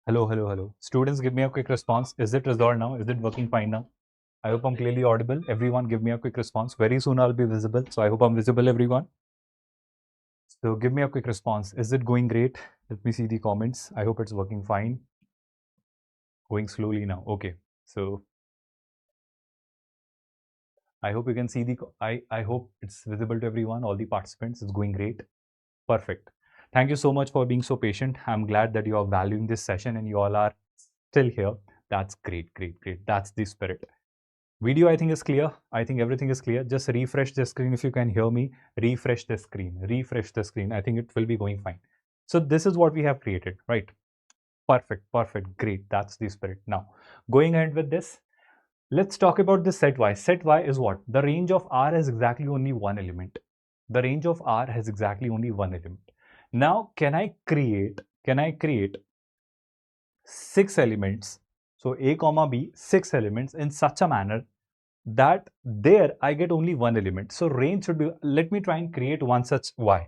Hello, hello, hello. Students, give me a quick response. Is it resolved now? Is it working fine now? I hope I'm clearly audible. Everyone, give me a quick response. Very soon I'll be visible. So I hope I'm visible, everyone. So give me a quick response. Is it going great? Let me see the comments. I hope it's working fine. Going slowly now. Okay. So I hope you can see the, I hope it's visible to everyone, all the participants. It's going great. Perfect. Thank you so much for being so patient. I'm glad that you are valuing this session and you all are still here. That's great, great, great. That's the spirit. Video, I think, is clear. I think everything is clear. Just refresh the screen if you can hear me. Refresh the screen. Refresh the screen. I think it will be going fine. So this is what we have created, right? Perfect, perfect, great. That's the spirit. Now, going ahead with this, let's talk about this set y. Set y is what? The range of R has exactly only one element. The range of R has exactly only one element. Now, can I create 6 elements? So A comma B, 6 elements in such a manner that there I get only one element. So range should be, let me try and create one such y.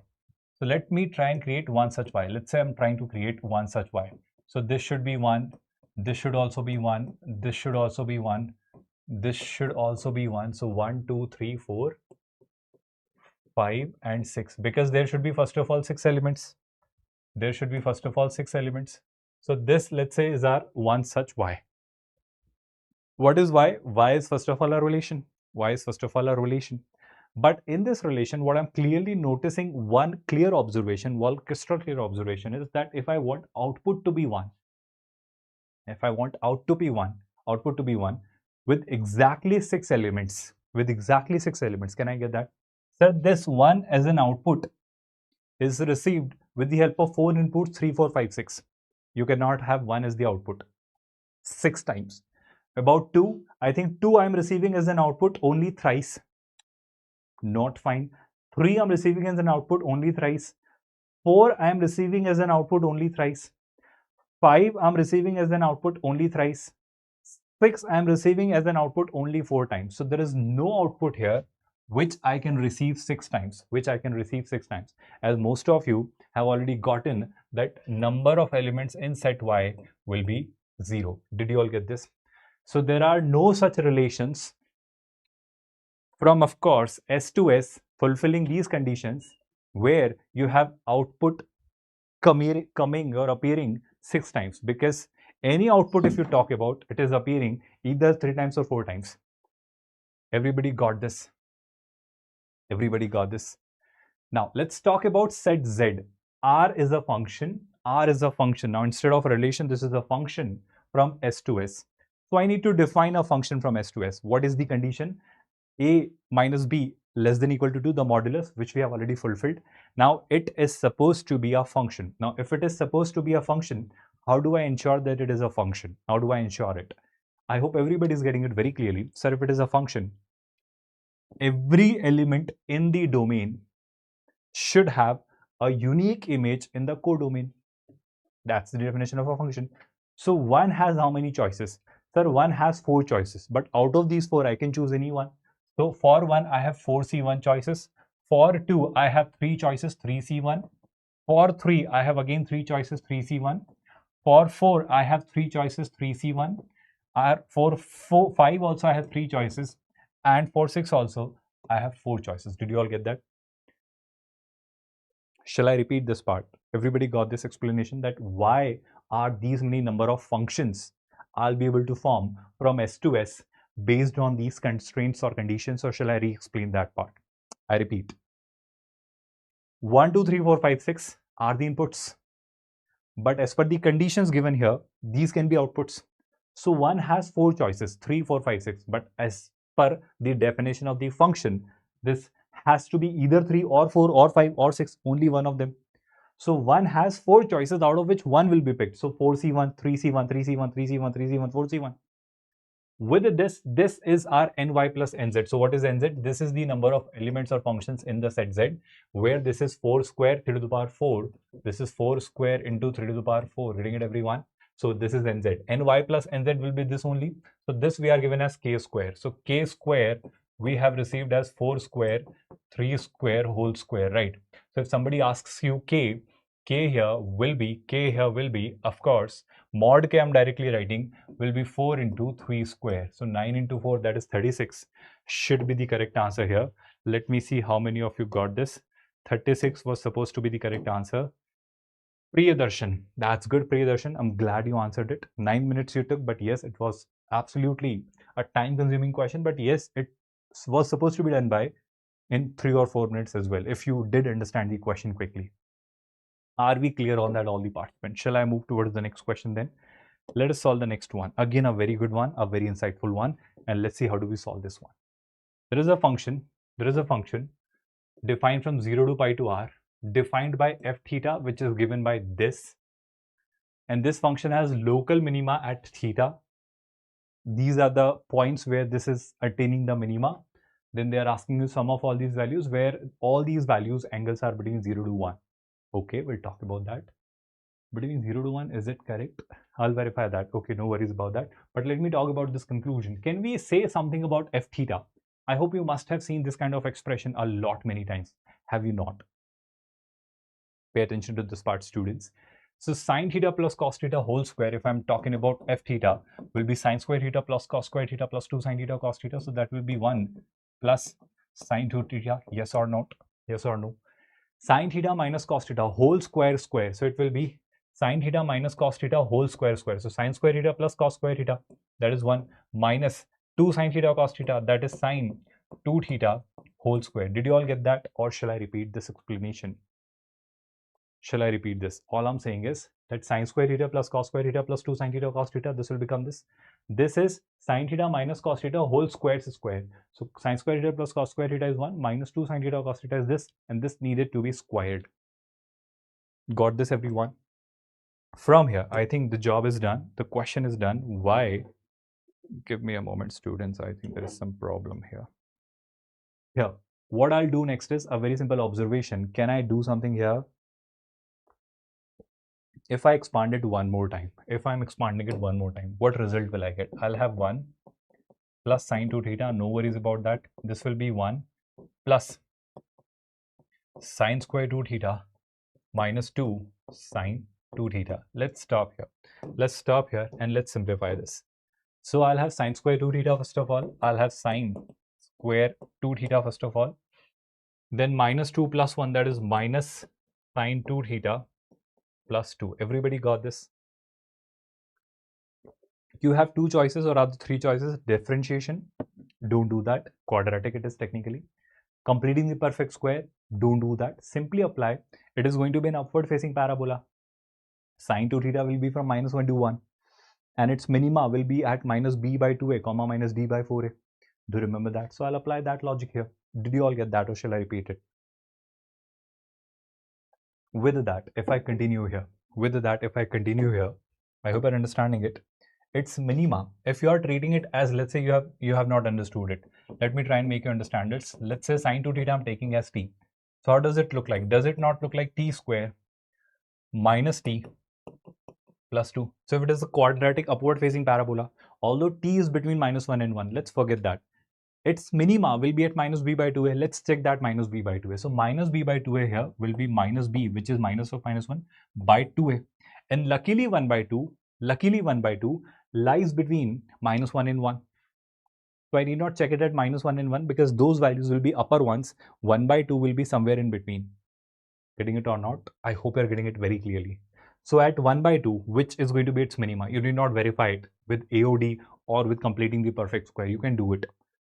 So let me try and create one such y. Let's say I'm trying to create one such y. So this should be 1, this should also be 1, this should also be 1, this should also be 1. So 1, 2, 3, 4, 5 and 6, because there should be first of all 6 elements. There should be first of all 6 elements. So this, let's say, is our one such y. What is y? Y is first of all a relation. Y is first of all a relation. But in this relation, what I'm clearly noticing, one clear observation, one crystal clear observation is that if I want output to be 1, if I want output to be 1 with exactly 6 elements, can I get that? So this 1 as an output is received with the help of 4 inputs, 3, 4, 5, 6. You cannot have 1 as the output 6 times. About 2, I think 2 I'm receiving as an output only thrice. Not fine. 3 I'm receiving as an output only thrice. 4 I am receiving as an output only thrice. 5 I'm receiving as an output only thrice. 6 I am receiving as an output only 4 times. So there is no output here which I can receive 6 times, as most of you have already gotten that number of elements in set Y will be 0. Did you all get this? So there are no such relations from, of course, S to S fulfilling these conditions where you have output coming or appearing 6 times, because any output, if you talk about, it is appearing either 3 times or 4 times. Everybody got this? Everybody got this? Now let's talk about set Z. R is a function. Now instead of a relation, this is a function from S to S. So I need to define a function from S to S. What is the condition? A minus B less than equal to 2, the modulus, which we have already fulfilled. Now it is supposed to be a function. Now if it is supposed to be a function, how do I ensure that it is a function? How do I ensure it? I hope everybody is getting it very clearly. Sir, if it is a function, every element in the domain should have a unique image in the codomain. That's the definition of a function. So one has how many choices? Sir, one has 4 choices, but out of these 4, I can choose any one. So for 1, I have 4C1 choices. For 2, I have 3 choices, 3C1. For 3, I have again 3 choices, 3C1. For 4, I have 3 choices, 3C1. For 5 also, I have 3 choices. And for 6 also, I have 4 choices. Did you all get that? Shall I repeat this part? Everybody got this explanation that why are these many number of functions I'll be able to form from S to S based on these constraints or conditions, or shall I re-explain that part? I repeat. 1, 2, 3, 4, 5, 6 are the inputs. But as per the conditions given here, these can be outputs. So one has 4 choices, 3, 4, 5, 6. But as per the definition of the function, this has to be either 3 or 4 or 5 or 6, only one of them. So one has 4 choices, out of which one will be picked. So 4C1, 3C1, 3C1, 3C1, 3C1, 4C1. With this is our ny plus nz. So what is nz? This is the number of elements or functions in the set z, where this is 4 square 3 to the power 4. This is 4 square into 3 to the power 4. Reading it, everyone? So this is nz. Ny plus nz will be this only. So this we are given as k square. So k square we have received as 4 square 3 square whole square, right? So if somebody asks you k, K here will be, of course, mod K I'm directly writing, will be 4 into 3 square. So 9 into 4, that is 36, should be the correct answer here. Let me see how many of you got this. 36 was supposed to be the correct answer. Priyadarshan, that's good, Priyadarshan. I'm glad you answered it. 9 minutes you took, but yes, it was absolutely a time consuming question, but yes, it was supposed to be done by in 3 or 4 minutes as well, if you did understand the question quickly. Are we clear on that, all the participants? Shall I move towards the next question then? Let us solve the next one. Again, a very good one, a very insightful one. And let's see how do we solve this one. There is a function defined from 0 to pi to r, defined by f theta, which is given by this. And this function has local minima at theta. These are the points where this is attaining the minima. Then they are asking you sum of all these values, where all these values angles are between 0 to 1. Okay, we'll talk about that. Between 0 to 1, is it correct? I'll verify that. Okay, no worries about that. But let me talk about this conclusion. Can we say something about f theta? I hope you must have seen this kind of expression a lot many times. Have you not? Pay attention to this part, students. So sine theta plus cos theta whole square, if I'm talking about f theta, will be sine square theta plus cos square theta plus 2 sine theta cos theta. So that will be 1 plus sine 2 theta. Yes or not? Yes or no? Sine theta minus cos theta whole square square. So it will be sine theta minus cos theta whole square square. So sine square theta plus cos square theta, that is 1, minus 2 sine theta cos theta, that is sine 2 theta whole square. Did you all get that, or shall I repeat this explanation? Shall I repeat this? All I'm saying is that sine square theta plus cos square theta plus 2 sine theta cos theta, this will become this. This is sine theta minus cos theta whole square square. So sine square theta plus cos square theta is 1, minus 2 sine theta cos theta is this, and this needed to be squared. Got this, everyone? From here, I think the job is done. The question is done. Why? Give me a moment, students. I think there is some problem here. Here, what I'll do next is a very simple observation. Can I do something here? If I expand it one more time, if I'm expanding it one more time, what result will I get? I'll have 1 plus sine 2 theta. No worries about that. This will be 1 plus sine square 2 theta minus 2 sine 2 theta. Let's stop here. Let's stop here and let's simplify this. So I'll have sine square 2 theta first of all. I'll have sine square 2 theta first of all. Then minus 2 plus 1, that is minus sine 2 theta plus 2. Everybody got this? You have two choices or rather three choices. Differentiation, don't do that. Quadratic it is technically. Completing the perfect square, don't do that. Simply apply. It is going to be an upward facing parabola. Sine 2 theta will be from minus 1 to 1. And its minima will be at minus b by 2a comma minus d by 4a. Do you remember that? So I'll apply that logic here. Did you all get that, or shall I repeat it? With that, if I continue here, I hope you're understanding it. It's minima. If you are treating it as, let's say you have not understood it. Let me try and make you understand it. Let's say sine 2 theta I'm taking as t. So how does it look like? Does it not look like t square minus t plus 2? So if it is a quadratic upward facing parabola, although t is between minus 1 and 1, let's forget that. Its minima will be at minus b by 2a. Let's check that minus b by 2a. So minus b by 2a here will be minus b, which is minus of minus 1 by 2a. And luckily 1 by 2 lies between minus 1 and 1. So I need not check it at minus 1 and 1 because those values will be upper ones. 1 by 2 will be somewhere in between. Getting it or not? I hope you're getting it very clearly. So at 1 by 2, which is going to be its minima, you need not verify it with AOD or with completing the perfect square. You can do it.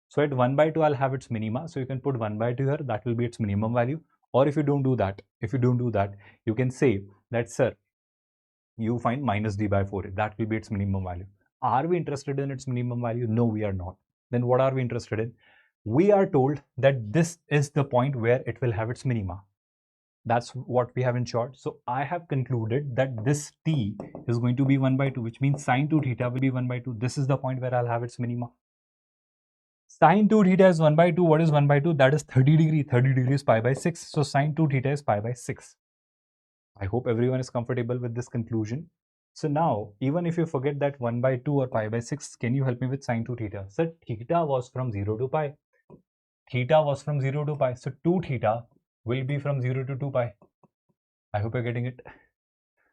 So at 1 by 2, I'll have its minima. So you can put 1 by 2 here. That will be its minimum value. Or if you don't do that, you can say that, sir, you find minus d by 4. That will be its minimum value. Are we interested in its minimum value? No, we are not. Then what are we interested in? We are told that this is the point where it will have its minima. That's what we have in short. So I have concluded that this t is going to be 1 by 2, which means sine 2 theta will be 1 by 2. This is the point where I'll have its minima. Sine 2 theta is 1 by 2. What is 1 by 2? That is 30 degree. 30 degree is pi by 6. So sine 2 theta is pi by 6. I hope everyone is comfortable with this conclusion. So now, even if you forget that 1 by 2 or pi by 6, can you help me with sine 2 theta? So theta was from 0 to pi. Theta was from 0 to pi. So 2 theta will be from 0 to 2 pi. I hope you're getting it.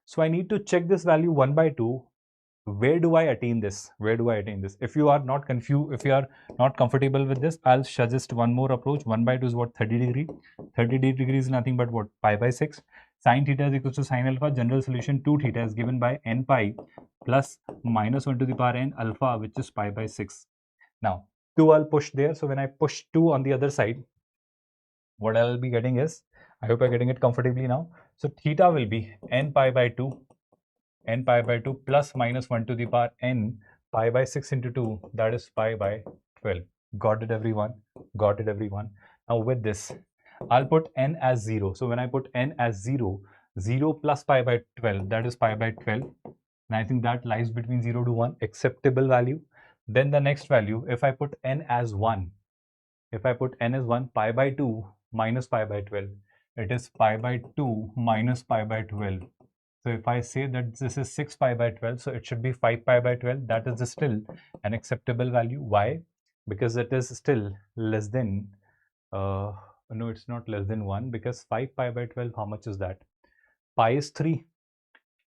So I need to check this value 1 by 2. Where do I attain this? Where do I attain this? If you are not confused, if you are not comfortable with this, I'll suggest one more approach. 1 by 2 is what? 30 degree. 30 degree is nothing but what? Pi by 6. Sin theta is equal to sin alpha. General solution 2 theta is given by n pi plus minus 1 to the power n alpha, which is pi by 6. Now, 2 I'll push there. So when I push 2 on the other side, what I'll be getting is, I hope I'm getting it comfortably now. So theta will be n pi by 2 plus minus 1 to the power n pi by 6 into 2, that is pi by 12. Got it, everyone? Got it, everyone? Now with this, I'll put n as 0. So when I put n as 0, 0 plus pi by 12, that is pi by 12. And I think that lies between 0 to 1, acceptable value. Then the next value, if I put n as 1, pi by 2 minus pi by 12, it is pi by 2 minus pi by 12. So if I say that this is 6 pi by 12, so it should be 5 pi by 12. That is still an acceptable value. Why? Because it is still less than, no, it's not less than 1, because 5 pi by 12, how much is that? Pi is 3.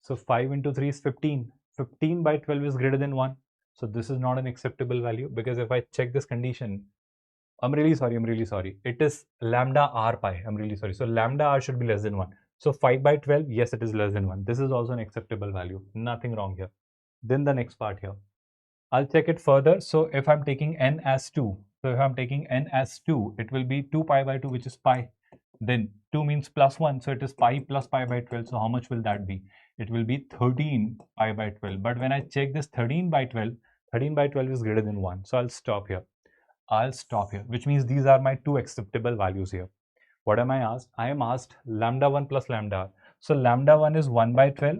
So 5 into 3 is 15. 15 by 12 is greater than 1. So this is not an acceptable value, because if I check this condition, I'm really sorry. It is lambda r pi. I'm really sorry. So lambda r should be less than 1. So 5 by 12, yes, it is less than 1. This is also an acceptable value. Nothing wrong here. Then the next part here. I'll check it further. So if I'm taking n as 2, it will be 2 pi by 2, which is pi. Then 2 means plus 1. So it is pi plus pi by 12. So how much will that be? It will be 13 pi by 12. But when I check this 13 by 12 is greater than 1. So I'll stop here, which means these are my two acceptable values here. What am I asked? I am asked lambda 1 plus lambda r. So lambda 1 is 1 by 12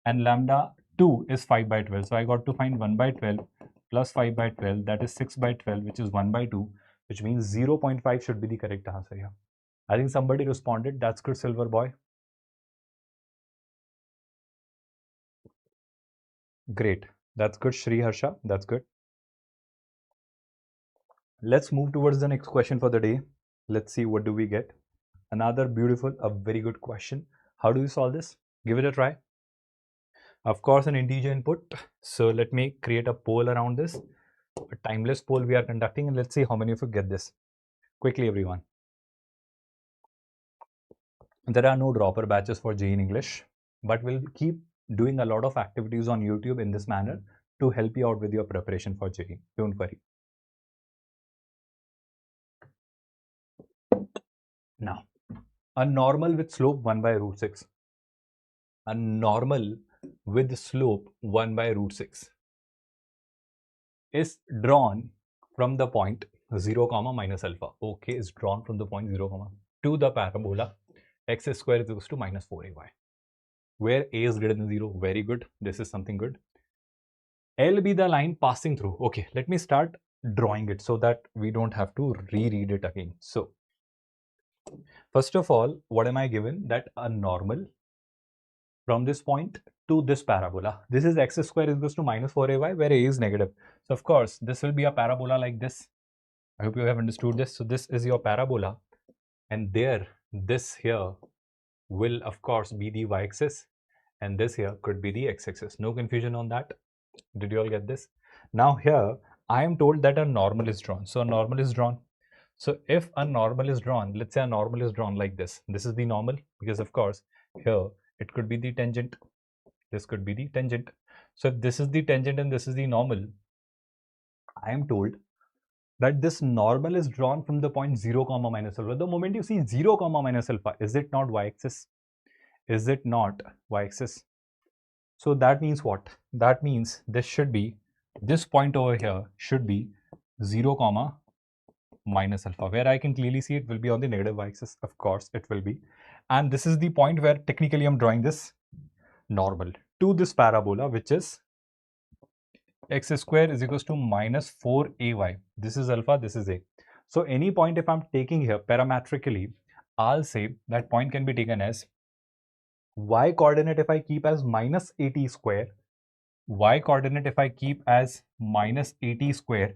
and lambda 2 is 5 by 12. So I got to find 1 by 12 plus 5 by 12, that is 6 by 12, which is 1 by 2, which means 0.5 should be the correct answer here. I think somebody responded. That's good, Silver Boy. Great. That's good, Shri Harsha. That's good. Let's move towards the next question for the day. Let's see what do we get. Another beautiful, a very good question. How do you solve this? Give it a try. Of course, an integer input. So let me create a poll around this. A timeless poll we are conducting, and let's see how many of you get this. Quickly, everyone. There are no dropper batches for JEE in English, but we'll keep doing a lot of activities on YouTube in this manner to help you out with your preparation for JEE. Don't worry. Now, a normal with slope 1 by root 6. A normal with slope 1 by root 6 is drawn from the point 0 comma minus alpha. Okay, is drawn from the point 0 comma to the parabola x square is equal to minus 4ay, where a is greater than 0. Very good. This is something good. L be the line passing through. Okay, let me start drawing it so that we don't have to reread it again. So first of all, what am I given? That a normal from this point to this parabola. This is x square is equal to minus 4ay, where a is negative. So of course, this will be a parabola like this. I hope you have understood this. So this is your parabola, and there, this here will of course be the y-axis, and this here could be the x-axis. No confusion on that. Did you all get this? Now here, I am told that a normal is drawn. So a normal is drawn. So if a normal is drawn, let's say a normal is drawn like this. This is the normal, because of course here it could be the tangent. This could be the tangent. So if this is the tangent and this is the normal, I am told that this normal is drawn from the point 0 comma minus alpha. The moment you see 0 comma minus alpha, is it not y-axis? Is it not y-axis? So that means what? That means this should be, this point over here should be 0 comma minus alpha, where I can clearly see it will be on the negative y-axis. Of course it will be. And this is the point where technically I'm drawing this normal to this parabola, which is x square is equals to minus 4ay. This is alpha, this is a. So any point if I'm taking here parametrically, I'll say that point can be taken as y coordinate if I keep as minus 80 square, y coordinate if I keep as minus 80 square.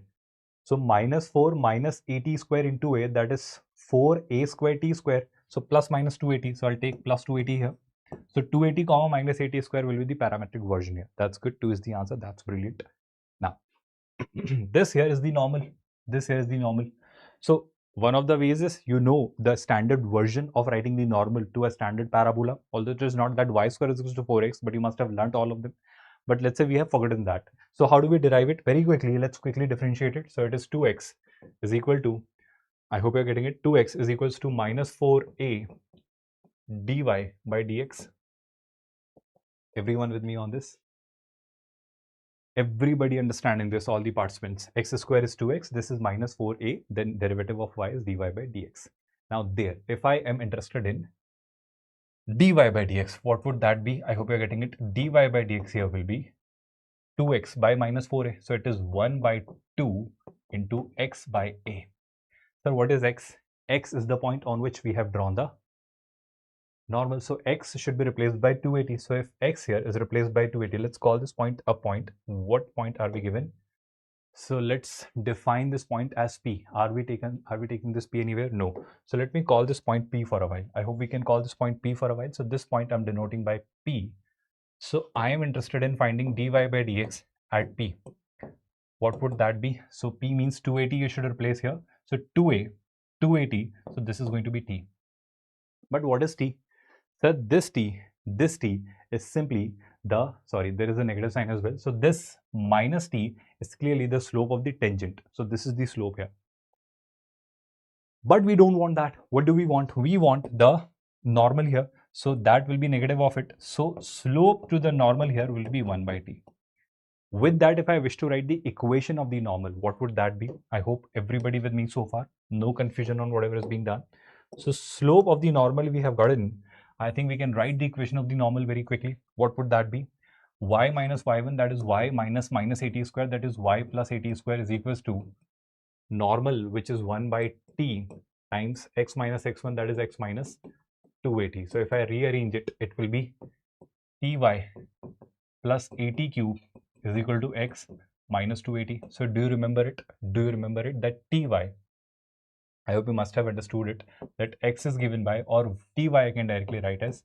So minus 4 minus 80 square into a, that is 4a square t square. So plus minus 280. So I'll take plus 280 here. So 280 comma minus 80 square will be the parametric version here. That's good. 2 is the answer. That's brilliant. Now, this here is the normal. This here is the normal. So one of the ways is, you know, the standard version of writing the normal to a standard parabola, although it is not that y square is equal to 4x, but you must have learnt all of them. But let's say we have forgotten that. So how do we derive it? Very quickly, let's quickly differentiate it. So it is 2x is equal to, I hope you're getting it, 2x is equals to minus 4a dy by dx. Everyone with me on this? Everybody understanding this, all the participants. X square is 2x, this is minus 4a, then derivative of y is dy by dx. Now there, if I am interested in dy by dx, what would that be? I hope you're getting it. Dy by dx here will be 2x by minus 4a. So it is 1 by 2 into x by a. So what is x? X is the point on which we have drawn the normal. So x should be replaced by 280. So if x here is replaced by 280, let's call this point a point. What point are we given? So let's define this point as P. Are we taking this P anywhere? No. So let me call this point P for a while. I hope we can call this point P for a while. So this point I'm denoting by P. So I am interested in finding dy by dx at P. What would that be? So P means 280 you should replace here. So 2a, 280. So this is going to be T. But what is T? So this T is simply the, sorry, there is a negative sign as well. So this minus T is clearly the slope of the tangent. So this is the slope here. But we don't want that. What do we want? We want the normal here. So that will be negative of it. So slope to the normal here will be 1 by T. With that, if I wish to write the equation of the normal, what would that be? I hope everybody with me so far. No confusion on whatever is being done. So slope of the normal we have gotten. I think we can write the equation of the normal very quickly. What would that be? Y minus y1, that is y minus minus 80 square, that is y plus 80 square is equals to normal, which is 1 by t times x minus x1, that is x minus 280. So if I rearrange it, it will be ty plus 80 cube is equal to x minus 280. So do you remember it? Do you remember it that ty, I hope you must have understood it, that x is given by, or ty I can directly write as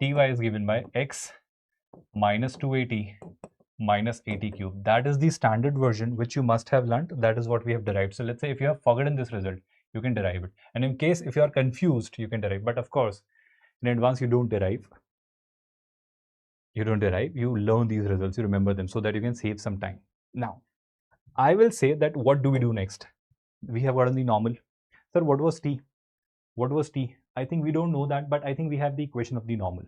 ty is given by x minus 280 minus 80 cube. That is the standard version which you must have learnt. That is what we have derived. So let's say if you have forgotten this result, you can derive it. And in case if you are confused, you can derive. But of course, in advance, you don't derive. You don't derive. You learn these results. You remember them so that you can save some time. Now, I will say that what do we do next? We have gotten the normal. Sir, what was T? What was T? I think we don't know that, but I think we have the equation of the normal.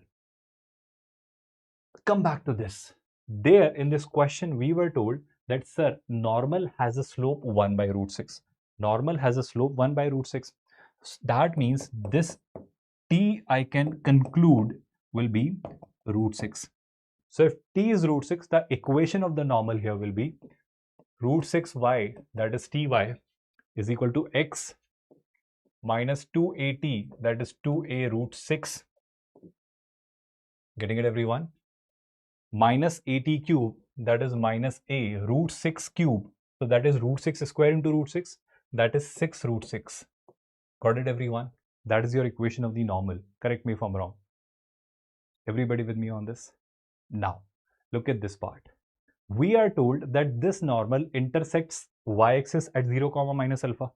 Come back to this. There in this question, we were told that, sir, normal has a slope 1 by root 6. Normal has a slope 1 by root 6. That means this T I can conclude will be root 6. So if T is root 6, the equation of the normal here will be root 6y, that is Ty, is equal to x minus 2at, that is 2a root 6. Getting it, everyone? Minus 80 cube, that is minus a root 6 cube. So that is root 6 square into root 6, that is 6 root 6. Got it, everyone? That is your equation of the normal. Correct me if I'm wrong. Everybody with me on this? Now, look at this part. We are told that this normal intersects y-axis at 0 comma minus alpha.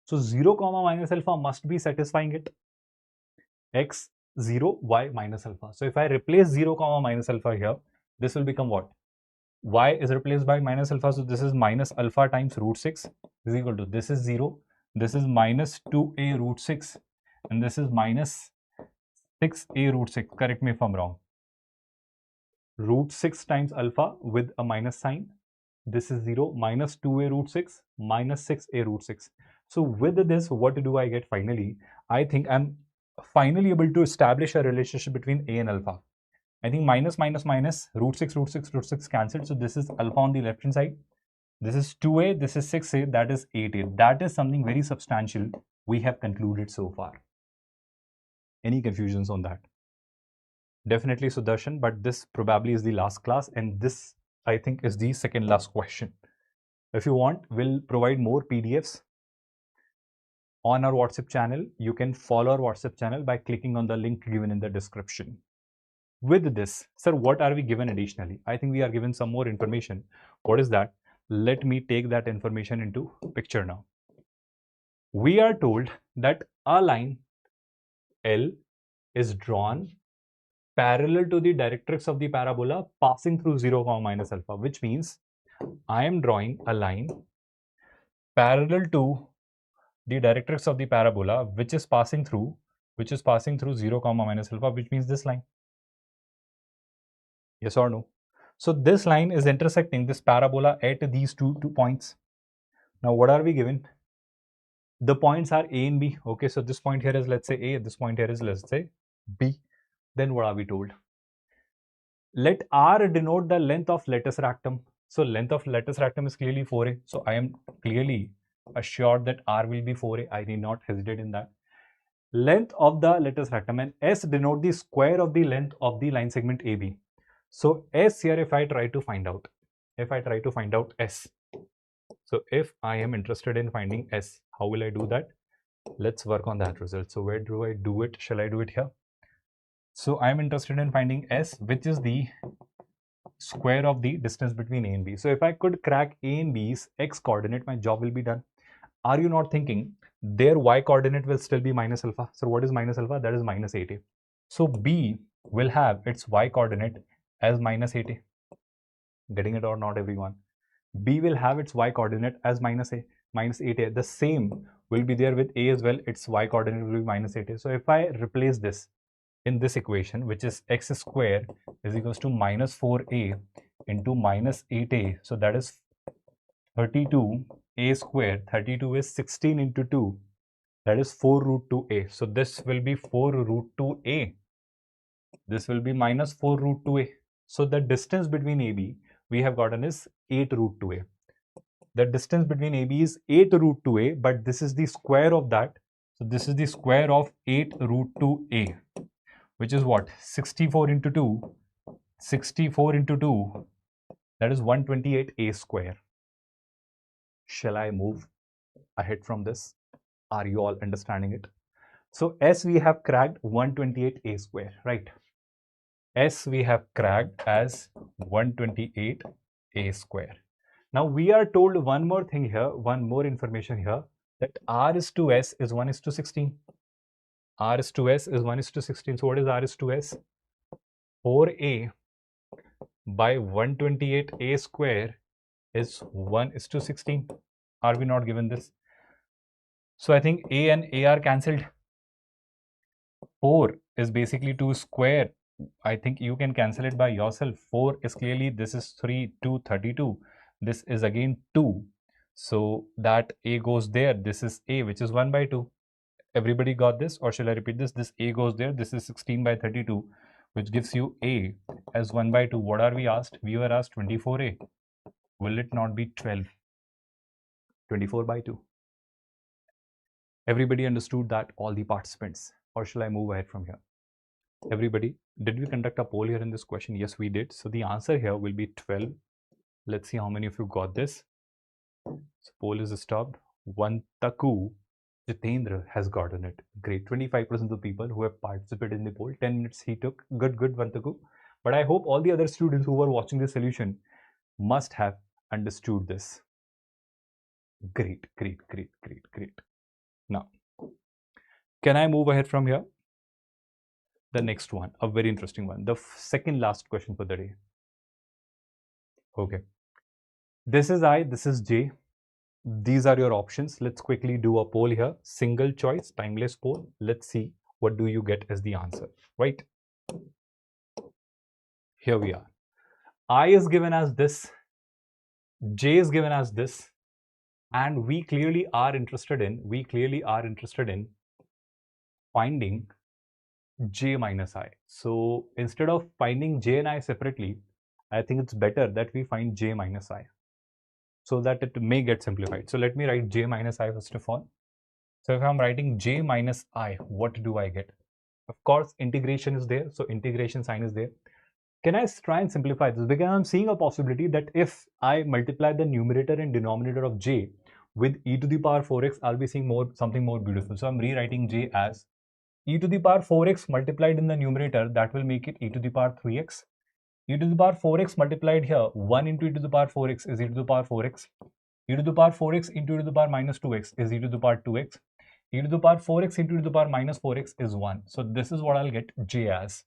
So 0 comma minus alpha must be satisfying it. X 0 y minus alpha. So if I replace 0 comma minus alpha here, this will become what? Y is replaced by minus alpha. So this is minus alpha times root 6 is equal to, this is 0. This is minus 2a root 6. And this is minus 6a root 6. Correct me if I'm wrong. Root 6 times alpha with a minus sign. This is 0 minus 2a root 6 minus 6a root 6. So with this, what do I get finally? I think I'm finally able to establish a relationship between a and alpha. I think minus minus minus root 6 root 6 root 6 cancelled. So this is alpha on the left hand side. This is 2a, this is 6a, that is 8a. That is something very substantial we have concluded so far. Any confusions on that? Definitely Sudarshan, but this probably is the last class and this I think is the second last question. If you want, we'll provide more PDFs on our WhatsApp channel. You can follow our WhatsApp channel by clicking on the link given in the description. With this, sir, what are we given additionally? I think we are given some more information. What is that? Let me take that information into picture now. We are told that a line L is drawn parallel to the directrix of the parabola passing through 0, minus alpha, which means I am drawing a line parallel to the directrix of the parabola which is passing through 0, minus alpha, which means this line. Yes or no? So this line is intersecting this parabola at these two points. Now what are we given? The points are A and B. Okay, so this point here is, let's say, A, this point here is, let's say, B. Then what are we told? Let R denote the length of latus rectum. So length of latus rectum is clearly 4A. So I am clearly assured that R will be 4A. I need not hesitate in that. Length of the latus rectum, and S denote the square of the length of the line segment AB. So S here, if I try to find out S. So if I am interested in finding S, how will I do that? Let's work on that result. So where do I do it? Shall I do it here? So I am interested in finding S, which is the square of the distance between A and B. So if I could crack A and B's X coordinate, my job will be done. Are you not thinking their Y coordinate will still be minus alpha? So what is minus alpha? That is minus 8A. So B will have its Y coordinate as minus 8A. Getting it or not, everyone? B will have its Y coordinate as minus 8A. The same will be there with A as well. Its Y coordinate will be minus 8A. So if I replace this in this equation, which is x square is equals to minus 4A into minus 8A. So that is 32A square. 32 is 16 into 2. That is 4 root 2A. So this will be 4 root 2A. This will be minus 4 root 2A. So the distance between AB we have gotten is 8 root 2A. The distance between AB is 8 root 2A, but this is the square of that. So this is the square of 8 root 2A, which is what? 64 into 2. 64 into 2. That is 128A square. Shall I move ahead from this? Are you all understanding it? So S we have cracked 128A square, right? S we have cracked as 128A square. Now we are told one more thing here, one more information here, that R is to S is 1 is to 16. R is to S is 1 is to 16. So what is R is to S? 4A by 128A square is 1 is to 16. Are we not given this? So I think A and A are cancelled. 4 is basically 2 square. I think you can cancel it by yourself. 4 is clearly, this is 3, 2, 32. This is again 2. So that A goes there. This is A, which is 1 by 2. Everybody got this, or shall I repeat this? This A goes there. This is 16 by 32, which gives you A as 1 by 2. What are we asked? We were asked 24A. Will it not be 12? 24 by 2. Everybody understood that, all the participants, or shall I move ahead from here? Everybody, did we conduct a poll here in this question? Yes, we did. So the answer here will be 12. Let's see how many of you got this. So poll is stopped. Vantaku Jitendra has gotten it. Great. 25% of the people who have participated in the poll. 10 minutes he took. Good, Vantaku. But I hope all the other students who were watching the solution must have understood this. Great. Now, can I move ahead from here? The next one, a very interesting one. The second last question for the day. Okay. This is I, this is J. These are your options. Let's quickly do a poll here. Single choice, timeless poll. Let's see what do you get as the answer, right? Here we are. I is given as this. J is given as this. And we clearly are interested in finding J minus I. So instead of finding J and I separately, I think it's better that we find J minus I, so that it may get simplified. So let me write J minus I first of all. So if I'm writing J minus I, what do I get? Of course, integration is there. So integration sign is there. Can I try and simplify this? Because I'm seeing a possibility that if I multiply the numerator and denominator of J with e to the power 4x, I'll be seeing something more beautiful. So I'm rewriting j as e to the power 4x multiplied in the numerator, that will make it e to the power 3x. E to the power 4x multiplied here, 1 into e to the power 4x is e to the power 4x. E to the power 4x into e to the power minus 2x is e to the power 2x. E to the power 4x into e to the power minus 4x is 1. So this is what I'll get j as.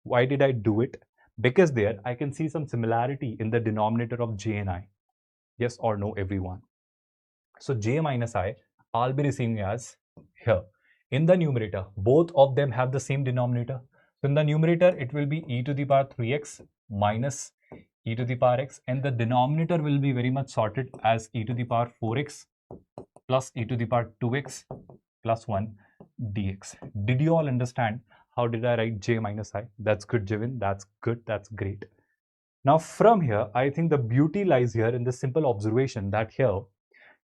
Why did I do it? Because there I can see some similarity in the denominator of j and I. Yes or no, everyone? So j minus I, I'll be receiving as here. In the numerator, both of them have the same denominator. So in the numerator, it will be e to the power 3x minus e to the power x, and the denominator will be very much sorted as e to the power 4x plus e to the power 2x plus 1 dx. Did you all understand how did I write j minus I? That's good, Jivin. That's good. That's great. Now from here, I think the beauty lies here in the simple observation that here,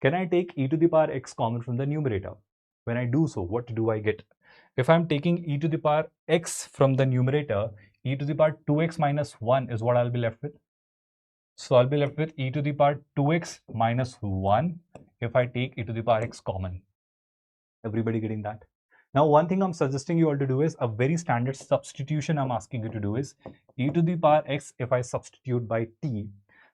can I take e to the power x common from the numerator? When I do so, what do I get? If I'm taking e to the power x from the numerator, e to the power 2x minus 1 is what I'll be left with. So I'll be left with e to the power 2x minus 1 if I take e to the power x common. Everybody getting that? Now, one thing I'm suggesting you all to do is a very standard substitution I'm asking you to do is e to the power x, if I substitute by t,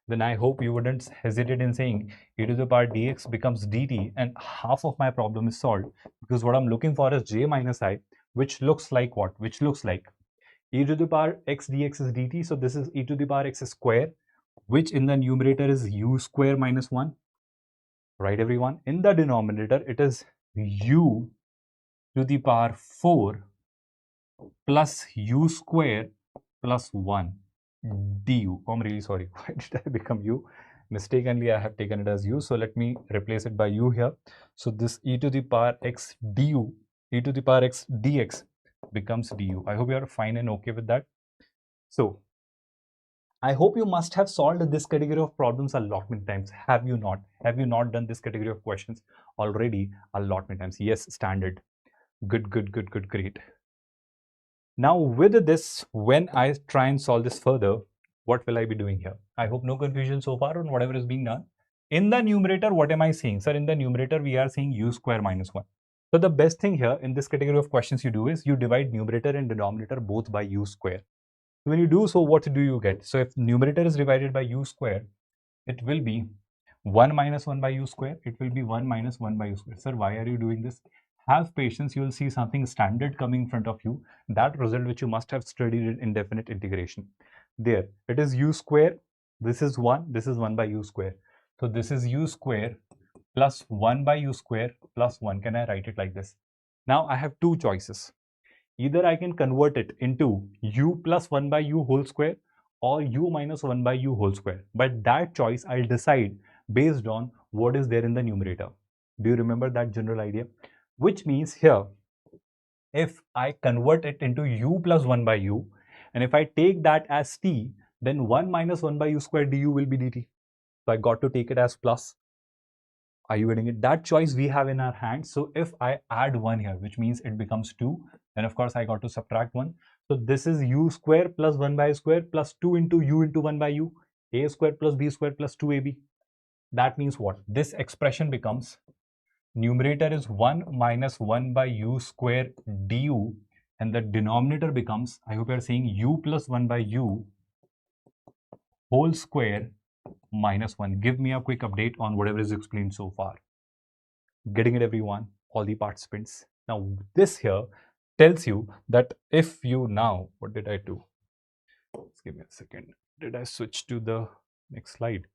then I hope you wouldn't hesitate in saying e to the power dx becomes dt, and half of my problem is solved, because what I'm looking for is j minus I, which looks like what? Which looks like e to the power x dx is dt. So this is e to the power x square, which in the numerator is u square minus 1. Right, everyone? In the denominator, it is u to the power 4 plus u square plus 1 du. I'm really sorry. Why did I become u? Mistakenly, I have taken it as u. So let me replace it by u here. So this e to the power x du, e to the power x dx becomes du. I hope you are fine and okay with that. So I hope you must have solved this category of problems a lot many times. Have you not? Have you not done this category of questions already a lot many times? Yes, standard. Good, good, good, good, great. Now with this, when I try and solve this further, what will I be doing here? I hope no confusion so far on whatever is being done. In the numerator, what am I seeing? Sir, in the numerator, we are seeing u square minus 1. So the best thing here in this category of questions you do is you divide numerator and denominator both by u square. When you do so, what do you get? So if numerator is divided by u square, it will be 1 minus 1 by u square. It will be 1 minus 1 by u square. Sir, why are you doing this? Have patience. You will see something standard coming in front of you. That result which you must have studied in indefinite integration. There, it is u square. This is 1. This is 1 by u square. So this is u square plus 1 by u square plus 1. Can I write it like this? Now I have two choices. Either I can convert it into u plus 1 by u whole square or u minus 1 by u whole square. But that choice I'll decide based on what is there in the numerator. Do you remember that general idea? Which means here, if I convert it into u plus 1 by u, and if I take that as t, then 1 minus 1 by u square du will be dt. So I got to take it as plus. Are you getting it? That choice we have in our hands. So if I add 1 here, which means it becomes 2, then of course I got to subtract 1. So this is u square plus 1 by square plus 2 into u into 1 by u, a square plus b square plus 2ab. That means what? This expression becomes numerator is 1 minus 1 by u square du, and the denominator becomes, I hope you are saying, u plus 1 by u whole square minus 1. Give me a quick update on whatever is explained so far. Getting it, everyone? All the participants. Now this here tells you that if you now, what did I do? Just give me a second. Did I switch to the next slide?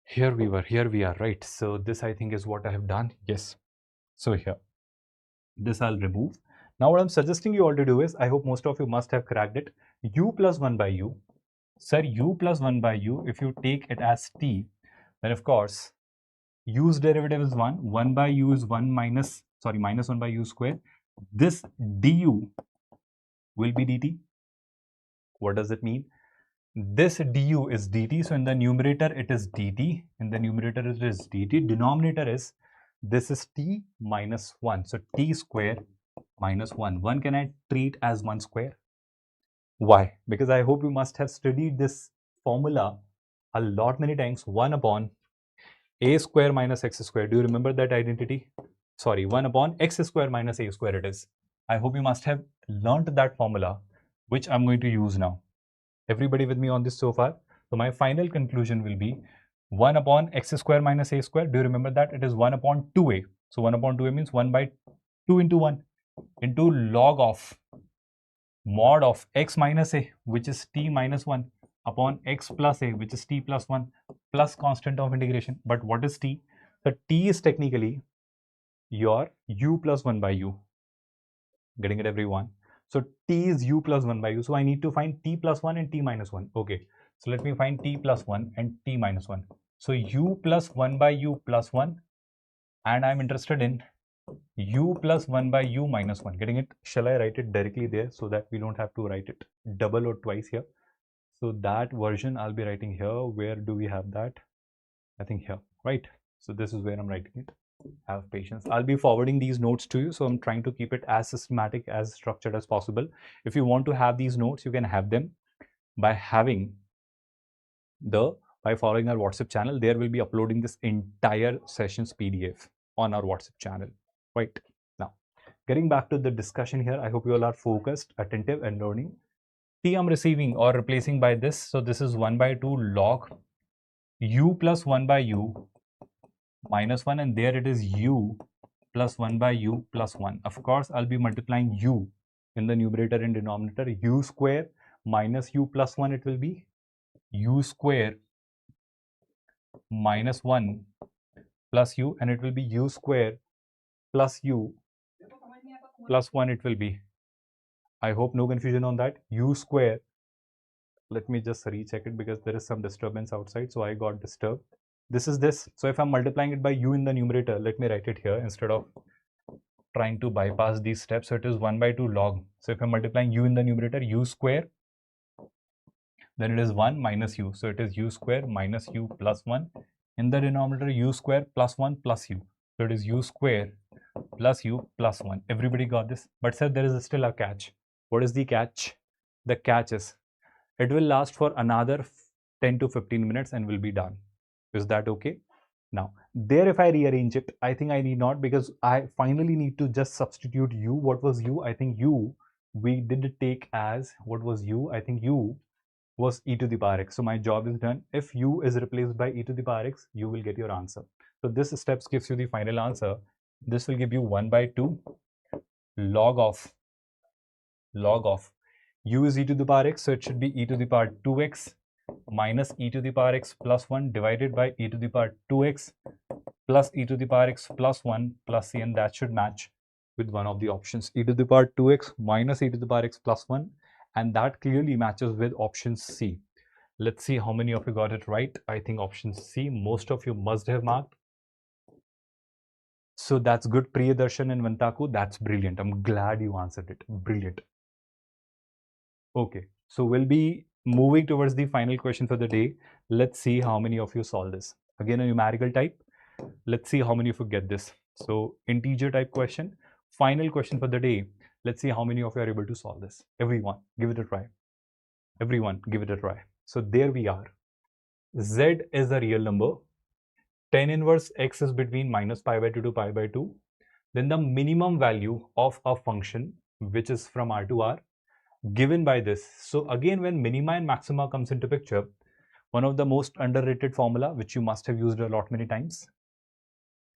Here we are, right? So this I think is what I have done. Yes. So here, this I'll remove. Now what I'm suggesting you all to do is, I hope most of you must have cracked it. U plus 1 by u. Sir, u plus 1 by u, if you take it as t, then of course, u's derivative is 1. 1 by u is minus 1 by u square. This du will be dt. What does it mean? This du is dt. So in the numerator, it is dt. In the numerator, it is dt. Denominator is, this is t minus 1. So t square minus 1. 1 can I treat as 1 square? Why? Because I hope you must have studied this formula a lot many times. 1 upon a square minus x square. Do you remember that identity? Sorry, 1 upon x square minus a square it is. I hope you must have learned that formula, which I'm going to use now. Everybody with me on this so far? So my final conclusion will be 1 upon x square minus a square. Do you remember that? It is 1 upon 2a. So 1 upon 2a means 1 by 2 into 1 into log of mod of x minus a, which is t minus 1, upon x plus a, which is t plus 1, plus constant of integration. But what is t? So t is technically your u plus 1 by u. Getting it, everyone? So t is u plus 1 by u. So I need to find t plus 1 and t minus 1. Okay. So let me find t plus 1 and t minus 1. So u plus 1 by u plus 1, and I'm interested in u plus 1 by u minus 1. Getting it? Shall I write it directly there so that we don't have to write it double or twice here? So that version I'll be writing here. Where do we have that? I think here, right? So this is where I'm writing it. Have patience. I'll be forwarding these notes to you. So I'm trying to keep it as systematic, as structured as possible. If you want to have these notes, you can have them by following our WhatsApp channel. There will be uploading this entire sessions PDF on our WhatsApp channel. Right now, getting back to the discussion here, I hope you all are focused, attentive, and learning. T I'm receiving or replacing by this. So this is 1 by 2 log u plus 1 by u minus 1, and there it is u plus 1 by u plus 1. Of course, I'll be multiplying u in the numerator and denominator. U square minus u plus 1, it will be u square minus 1 plus u, and it will be u square plus u plus 1 it will be. I hope no confusion on that. U square, let me just recheck it because there is some disturbance outside, so I got disturbed. This is this. So if I'm multiplying it by u in the numerator, let me write it here instead of trying to bypass these steps. So it is 1 by 2 log. So if I'm multiplying u in the numerator, u square, then it is 1 minus u. So it is u square minus u plus 1. In the denominator, u square plus 1 plus u. So it is u square plus u plus 1. Everybody got this? But sir, there is still a catch. What is the catch? The catch is it will last for another 10 to 15 minutes and will be done. Is that okay? Now, there if I rearrange it, I think I need not, because I finally need to just substitute u. What was u? I think u, we did take as, what was u? I think u was e to the power x. So my job is done. If u is replaced by e to the power x, you will get your answer. So this steps gives you the final answer. This will give you 1 by 2 log of u is e to the power x. So it should be e to the power 2x minus e to the power x plus 1 divided by e to the power 2x plus e to the power x plus 1 plus c, and that should match with one of the options, e to the power 2x minus e to the power x plus 1, and that clearly matches with option C. Let's see how many of you got it right. I think option C, most of you must have marked. So that's good, Priyadarshan and Vantaku. That's brilliant. I'm glad you answered it. Brilliant. Okay, so we'll be moving towards the final question for the day. Let's see how many of you solve this. Again, a numerical type. Let's see how many of you get this. So integer type question. Final question for the day. Let's see how many of you are able to solve this. Everyone, give it a try. Everyone, give it a try. So there we are. Z is a real number. Tan inverse x is between minus pi by 2 to pi by 2. Then the minimum value of a function, which is from R to R, given by this. So again, when minima and maxima comes into picture, one of the most underrated formula, which you must have used a lot many times,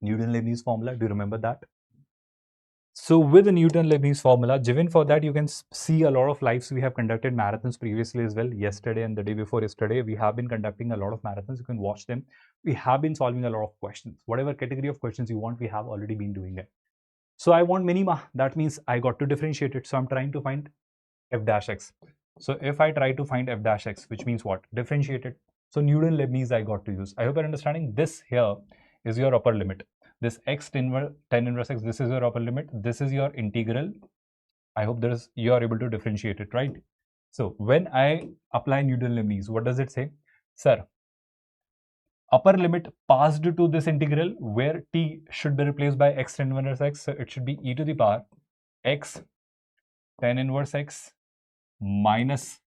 Newton-Leibniz formula. Do you remember that? So with the Newton-Leibniz formula, given for that, you can see a lot of lives. We have conducted marathons previously as well. Yesterday and the day before yesterday, we have been conducting a lot of marathons. You can watch them. We have been solving a lot of questions. Whatever category of questions you want, we have already been doing it. So I want minima. That means I got to differentiate it. So I'm trying to find f dash x. So if I try to find f dash x, which means what? Differentiate it. So Newton-Leibniz I got to use. I hope you're understanding. This here is your upper limit. This x tan inverse x, this is your upper limit. This is your integral. I hope you are able to differentiate it, right? So when I apply Newton-Leibniz, what does it say? Sir, upper limit passed to this integral where t should be replaced by x tan inverse x. So it should be e to the power x tan inverse x minus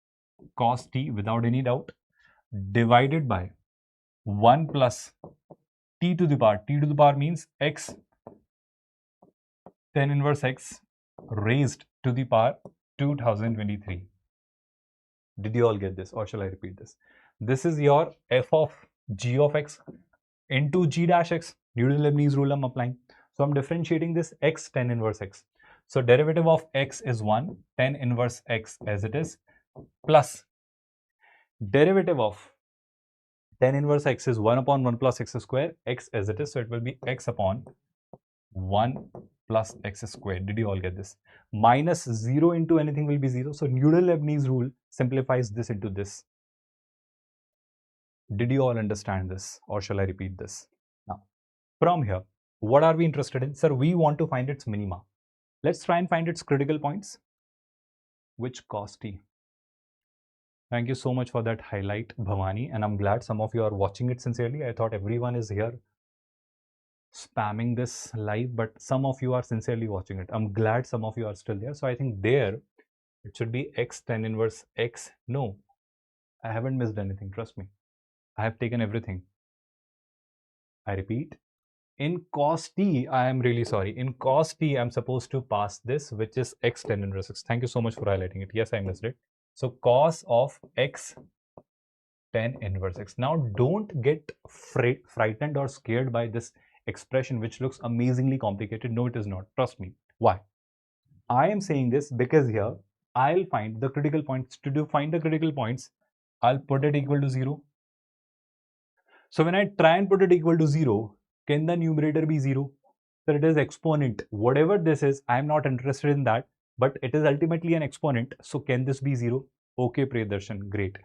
cos t, without any doubt, divided by 1 plus t to the power means x tan inverse x raised to the power 2023. Did you all get this, or shall I repeat this? This is your f of g of x into g dash x. Newton-Leibniz rule I'm applying. So I'm differentiating this x tan inverse x. So derivative of x is 1, tan inverse x as it is, plus derivative of tan inverse x is 1 upon 1 plus x square, x as it is. So it will be x upon 1 plus x squared. Did you all get this? Minus 0 into anything will be 0. So Newton-Leibniz rule simplifies this into this. Did you all understand this, or shall I repeat this? Now, from here, what are we interested in? Sir, we want to find its minima. Let's try and find its critical points. Which cos t? Thank you so much for that highlight, Bhavani. And I'm glad some of you are watching it sincerely. I thought everyone is here spamming this live, but some of you are sincerely watching it. I'm glad some of you are still there. So I think there it should be x tan inverse x. No, I haven't missed anything. Trust me. I have taken everything. I repeat, in cos t, I am really sorry. In cos t, I'm supposed to pass this, which is x tan inverse x. Thank you so much for highlighting it. Yes, I missed it. So cos of x tan inverse x. Now, don't get frightened or scared by this expression, which looks amazingly complicated. No, it is not. Trust me. Why? I am saying this because here I'll find the critical points. To find the critical points, I'll put it equal to 0. So when I try and put it equal to 0, can the numerator be 0? So it is exponent. Whatever this is, I'm not interested in that, but it is ultimately an exponent. So can this be 0? Okay, Priyadarshan, great.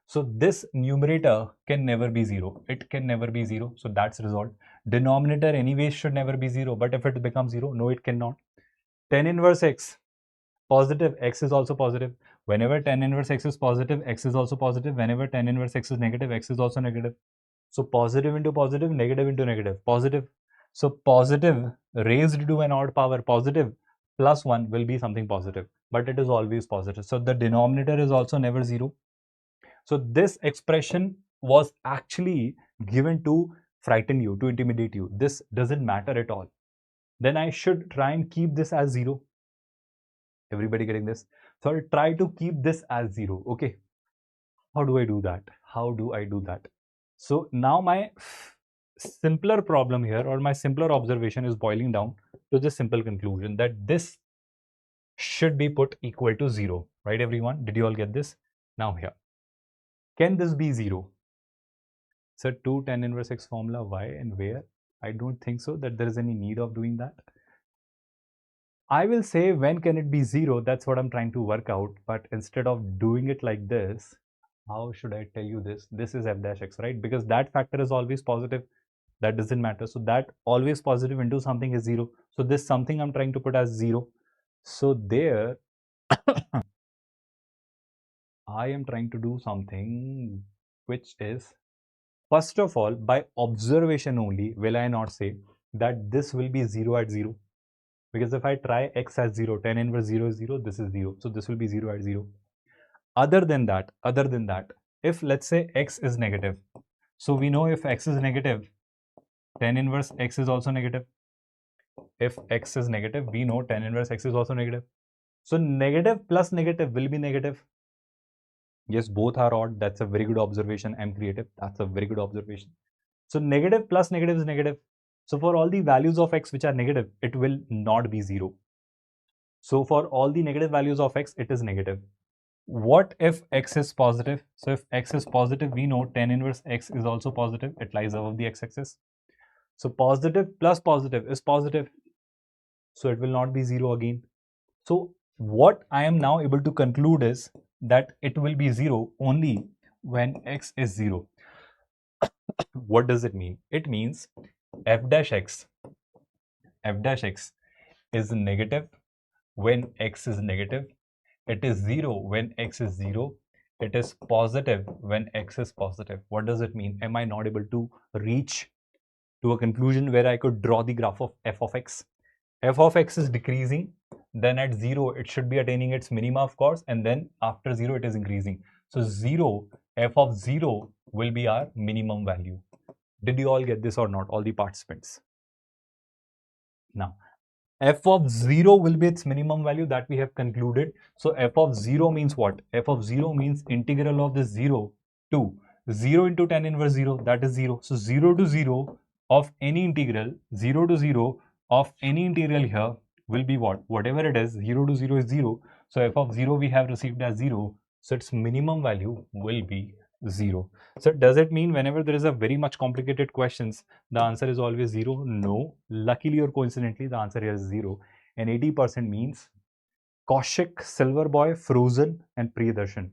So this numerator can never be 0. It can never be 0. So that's resolved. Denominator anyways should never be 0. But if it becomes 0, no, it cannot. Tan inverse x, positive, x is also positive. Whenever tan inverse x is positive, x is also positive. Whenever tan inverse x is negative, x is also negative. So positive into positive, negative into negative, positive. So positive raised to an odd power, positive plus 1 will be something positive, but it is always positive. So the denominator is also never 0. So this expression was actually given to frighten you, to intimidate you. This doesn't matter at all. Then I should try and keep this as 0. Everybody getting this? So I'll try to keep this as 0. Okay. How do I do that? How do I do that? So now my simpler problem here, or my simpler observation, is boiling down to the simple conclusion that this should be put equal to 0. Right, everyone? Did you all get this? Now here. Can this be 0? So 2 tan inverse x formula, why and where? I don't think so that there is any need of doing that. I will say when can it be 0? That's what I'm trying to work out. But instead of doing it like this, how should I tell you this? This is f dash x, right? Because that factor is always positive. That doesn't matter. So that always positive into something is 0. So this something I'm trying to put as 0. So there, I am trying to do something which is, first of all, by observation only, will I not say that this will be 0 at 0? Because if I try x as 0, tan inverse 0 is 0, this is 0. So this will be 0 at 0. Other than that, if let's say x is negative, so we know if x is negative, tan inverse x is also negative. If x is negative, we know tan inverse x is also negative. So negative plus negative will be negative. Yes, both are odd. That's a very good observation. I'm creative. That's a very good observation. So negative plus negative is negative. So for all the values of x which are negative, it will not be 0. So for all the negative values of x, it is negative. What if x is positive? So if x is positive, we know tan inverse x is also positive. It lies above the x-axis. So positive plus positive is positive. So it will not be 0 again. So what I am now able to conclude is that it will be 0 only when x is 0. What does it mean? It means f dash x is negative when x is negative. It is 0 when x is 0. It is positive when x is positive. What does it mean? Am I not able to reach to a conclusion where I could draw the graph of f of x? F of x is decreasing. Then at 0, it should be attaining its minima, of course. And then after 0, it is increasing. So 0, f of 0 will be our minimum value. Did you all get this or not, all the participants? Now, f of 0 will be its minimum value, that we have concluded. So f of 0 means what? F of 0 means integral of this 0 to 0 into tan inverse 0, that is 0. So 0 to 0 of any integral, 0 to 0 of any integral here will be what? Whatever it is, 0 to 0 is 0. So f of 0 we have received as 0. So its minimum value will be 0. So does it mean whenever there is a very much complicated questions, the answer is always 0? No. Luckily or coincidentally, the answer here is 0. And 80% means Kaushik, Silver Boy, Frozen, and Priyadarshan.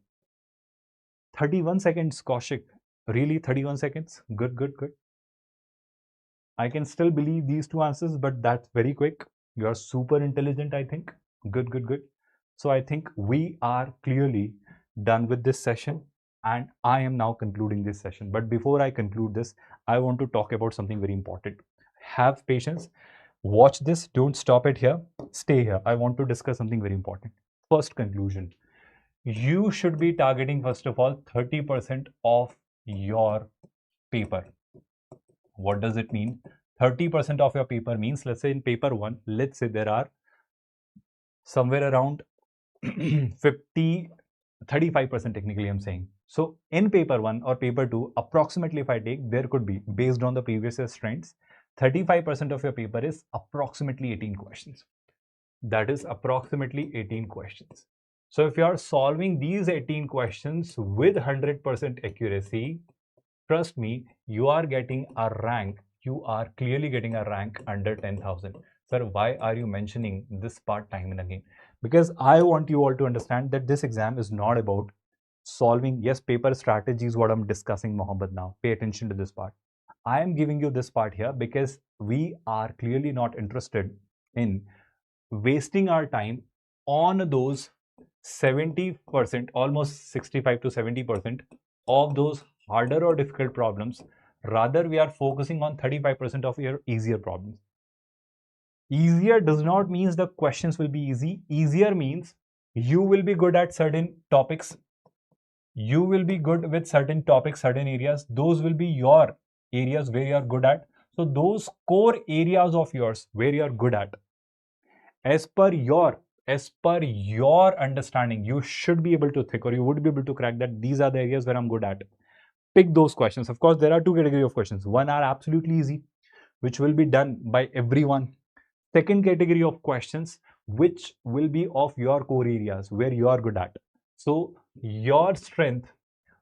31 seconds, Kaushik. Really, 31 seconds? Good, good, good. I can still believe these two answers, but that's very quick. You are super intelligent, I think. Good, good, good. So I think we are clearly done with this session, and I am now concluding this session. But before I conclude this, I want to talk about something very important. Have patience. Watch this. Don't stop it here. Stay here. I want to discuss something very important. First conclusion. You should be targeting, first of all, 30% of your paper. What does it mean? 30% of your paper means, let's say in paper 1, let's say there are somewhere around 50, 35% technically I'm saying. So in paper 1 or paper 2, approximately if I take, there could be, based on the previous year's trends, 35% of your paper is approximately 18 questions. That is approximately 18 questions. So if you are solving these 18 questions with 100% accuracy, trust me, you are getting a rank. You are clearly getting a rank under 10,000. Sir, why are you mentioning this part time and again? Because I want you all to understand that this exam is not about solving, yes, paper strategy is what I'm discussing, Mohammed, now. Pay attention to this part. I am giving you this part here because we are clearly not interested in wasting our time on those 70%, almost 65 to 70% of those harder or difficult problems. Rather, we are focusing on 35% of your easier problems. Easier does not mean the questions will be easy. Easier means you will be good at certain topics. You will be good with certain topics, certain areas. Those will be your areas where you are good at. So those core areas of yours where you are good at, as per your understanding, you should be able to think, or you would be able to crack that these are the areas where I'm good at. Pick those questions. Of course, there are two categories of questions. One are absolutely easy, which will be done by everyone. Second category of questions, which will be of your core areas where you are good at. So your strength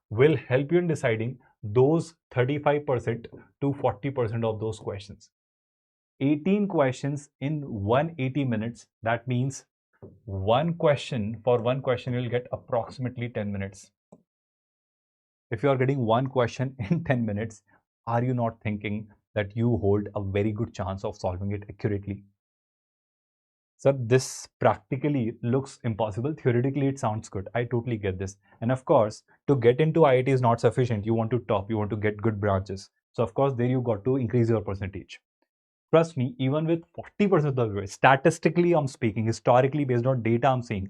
will help you in deciding those 35% to 40% of those questions. 18 questions in 180 minutes. That means one question, for one question you'll get approximately 10 minutes. If you are getting one question in 10 minutes, are you not thinking that you hold a very good chance of solving it accurately? Sir, this practically looks impossible. Theoretically, it sounds good. I totally get this. And of course, to get into IIT is not sufficient. You want to top, you want to get good branches. So of course, there you got to increase your percentage. Trust me, even with 40% of the way, statistically I'm speaking, historically based on data I'm saying,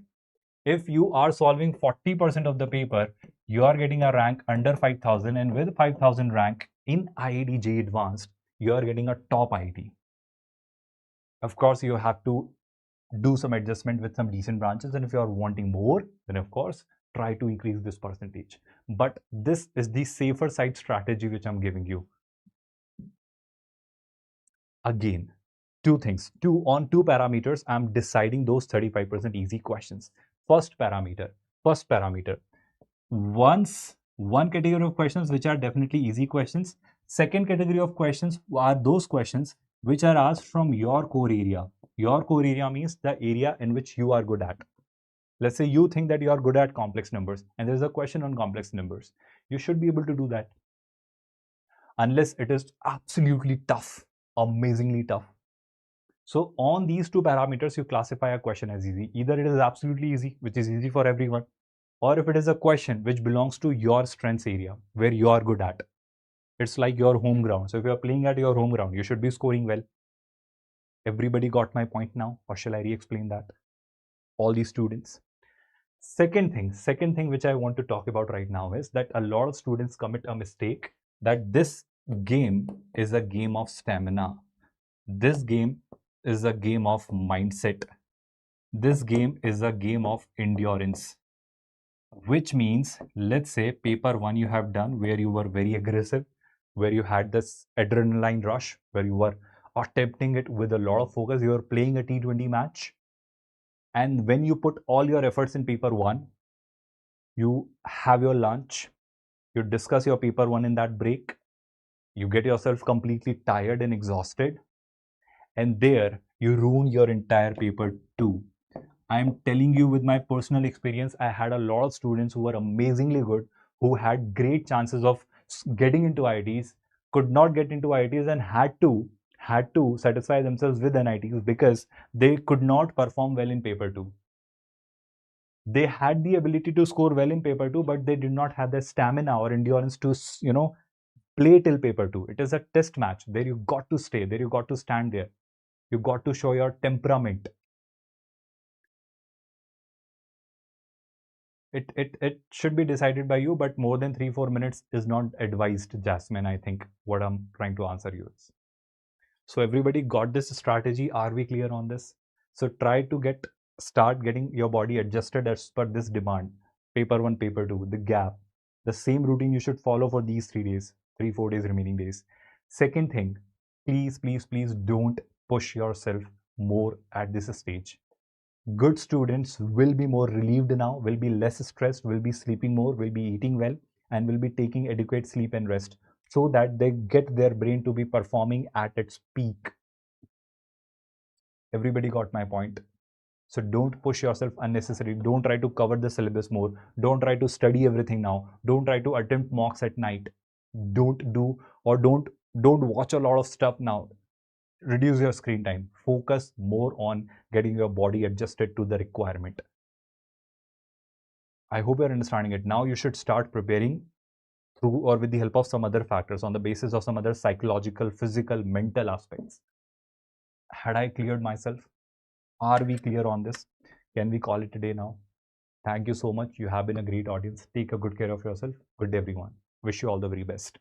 if you are solving 40% of the paper, you are getting a rank under 5,000, and with 5,000 rank in IIT JEE Advanced, you are getting a top IIT. Of course, you have to do some adjustment with some decent branches, and if you are wanting more, then of course, try to increase this percentage. But this is the safer side strategy which I'm giving you. Again, two things, on two parameters, I'm deciding those 35% easy questions. First parameter, once one category of questions which are definitely easy questions. Second category of questions are those questions which are asked from your core area. Your core area means the area in which you are good at. Let's say you think that you are good at complex numbers and there's a question on complex numbers. You should be able to do that. Unless it is absolutely tough, amazingly tough. So on these two parameters, you classify a question as easy. Either it is absolutely easy, which is easy for everyone, or if it is a question which belongs to your strengths area, where you are good at. It's like your home ground. So if you are playing at your home ground, you should be scoring well. Everybody got my point now, or shall I re-explain that? All these students. Second thing which I want to talk about right now is that a lot of students commit a mistake that this game is a game of stamina. This game is a game of mindset. This game is a game of endurance. Which means, let's say paper one you have done where you were very aggressive, where you had this adrenaline rush, where you were attempting it with a lot of focus, you were playing a T20 match. And when you put all your efforts in paper one, you have your lunch, you discuss your paper one in that break, you get yourself completely tired and exhausted, and there you ruin your entire paper two. I'm telling you with my personal experience, I had a lot of students who were amazingly good, who had great chances of getting into IITs, could not get into IITs and had to satisfy themselves with NITs because they could not perform well in paper 2. They had the ability to score well in paper 2, but they did not have the stamina or endurance to play till paper 2. It is a test match. There you got to stay, there you got to stand there, you got to show your temperament. It should be decided by you, but more than 3-4 minutes is not advised, Jasmine. I think what I'm trying to answer you is. So everybody got this strategy. Are we clear on this? So try to start getting your body adjusted as per this demand. Paper one, paper two, the gap. The same routine you should follow for these 3 days, 4 days remaining days. Second thing, please, please, please don't push yourself more at this stage. Good students will be more relieved now, will be less stressed, will be sleeping more, will be eating well, and will be taking adequate sleep and rest so that they get their brain to be performing at its peak. Everybody got my point? So don't push yourself unnecessarily. Don't try to cover the syllabus more. Don't try to study everything now. Don't try to attempt mocks at night. Don't do or don't watch a lot of stuff now. Reduce your screen time. Focus more on getting your body adjusted to the requirement. I hope you're understanding it. Now you should start preparing through or with the help of some other factors on the basis of some other psychological, physical, mental aspects. Had I cleared myself? Are we clear on this? Can we call it a day now? Thank you so much. You have been a great audience. Take a good care of yourself. Good day, everyone. Wish you all the very best.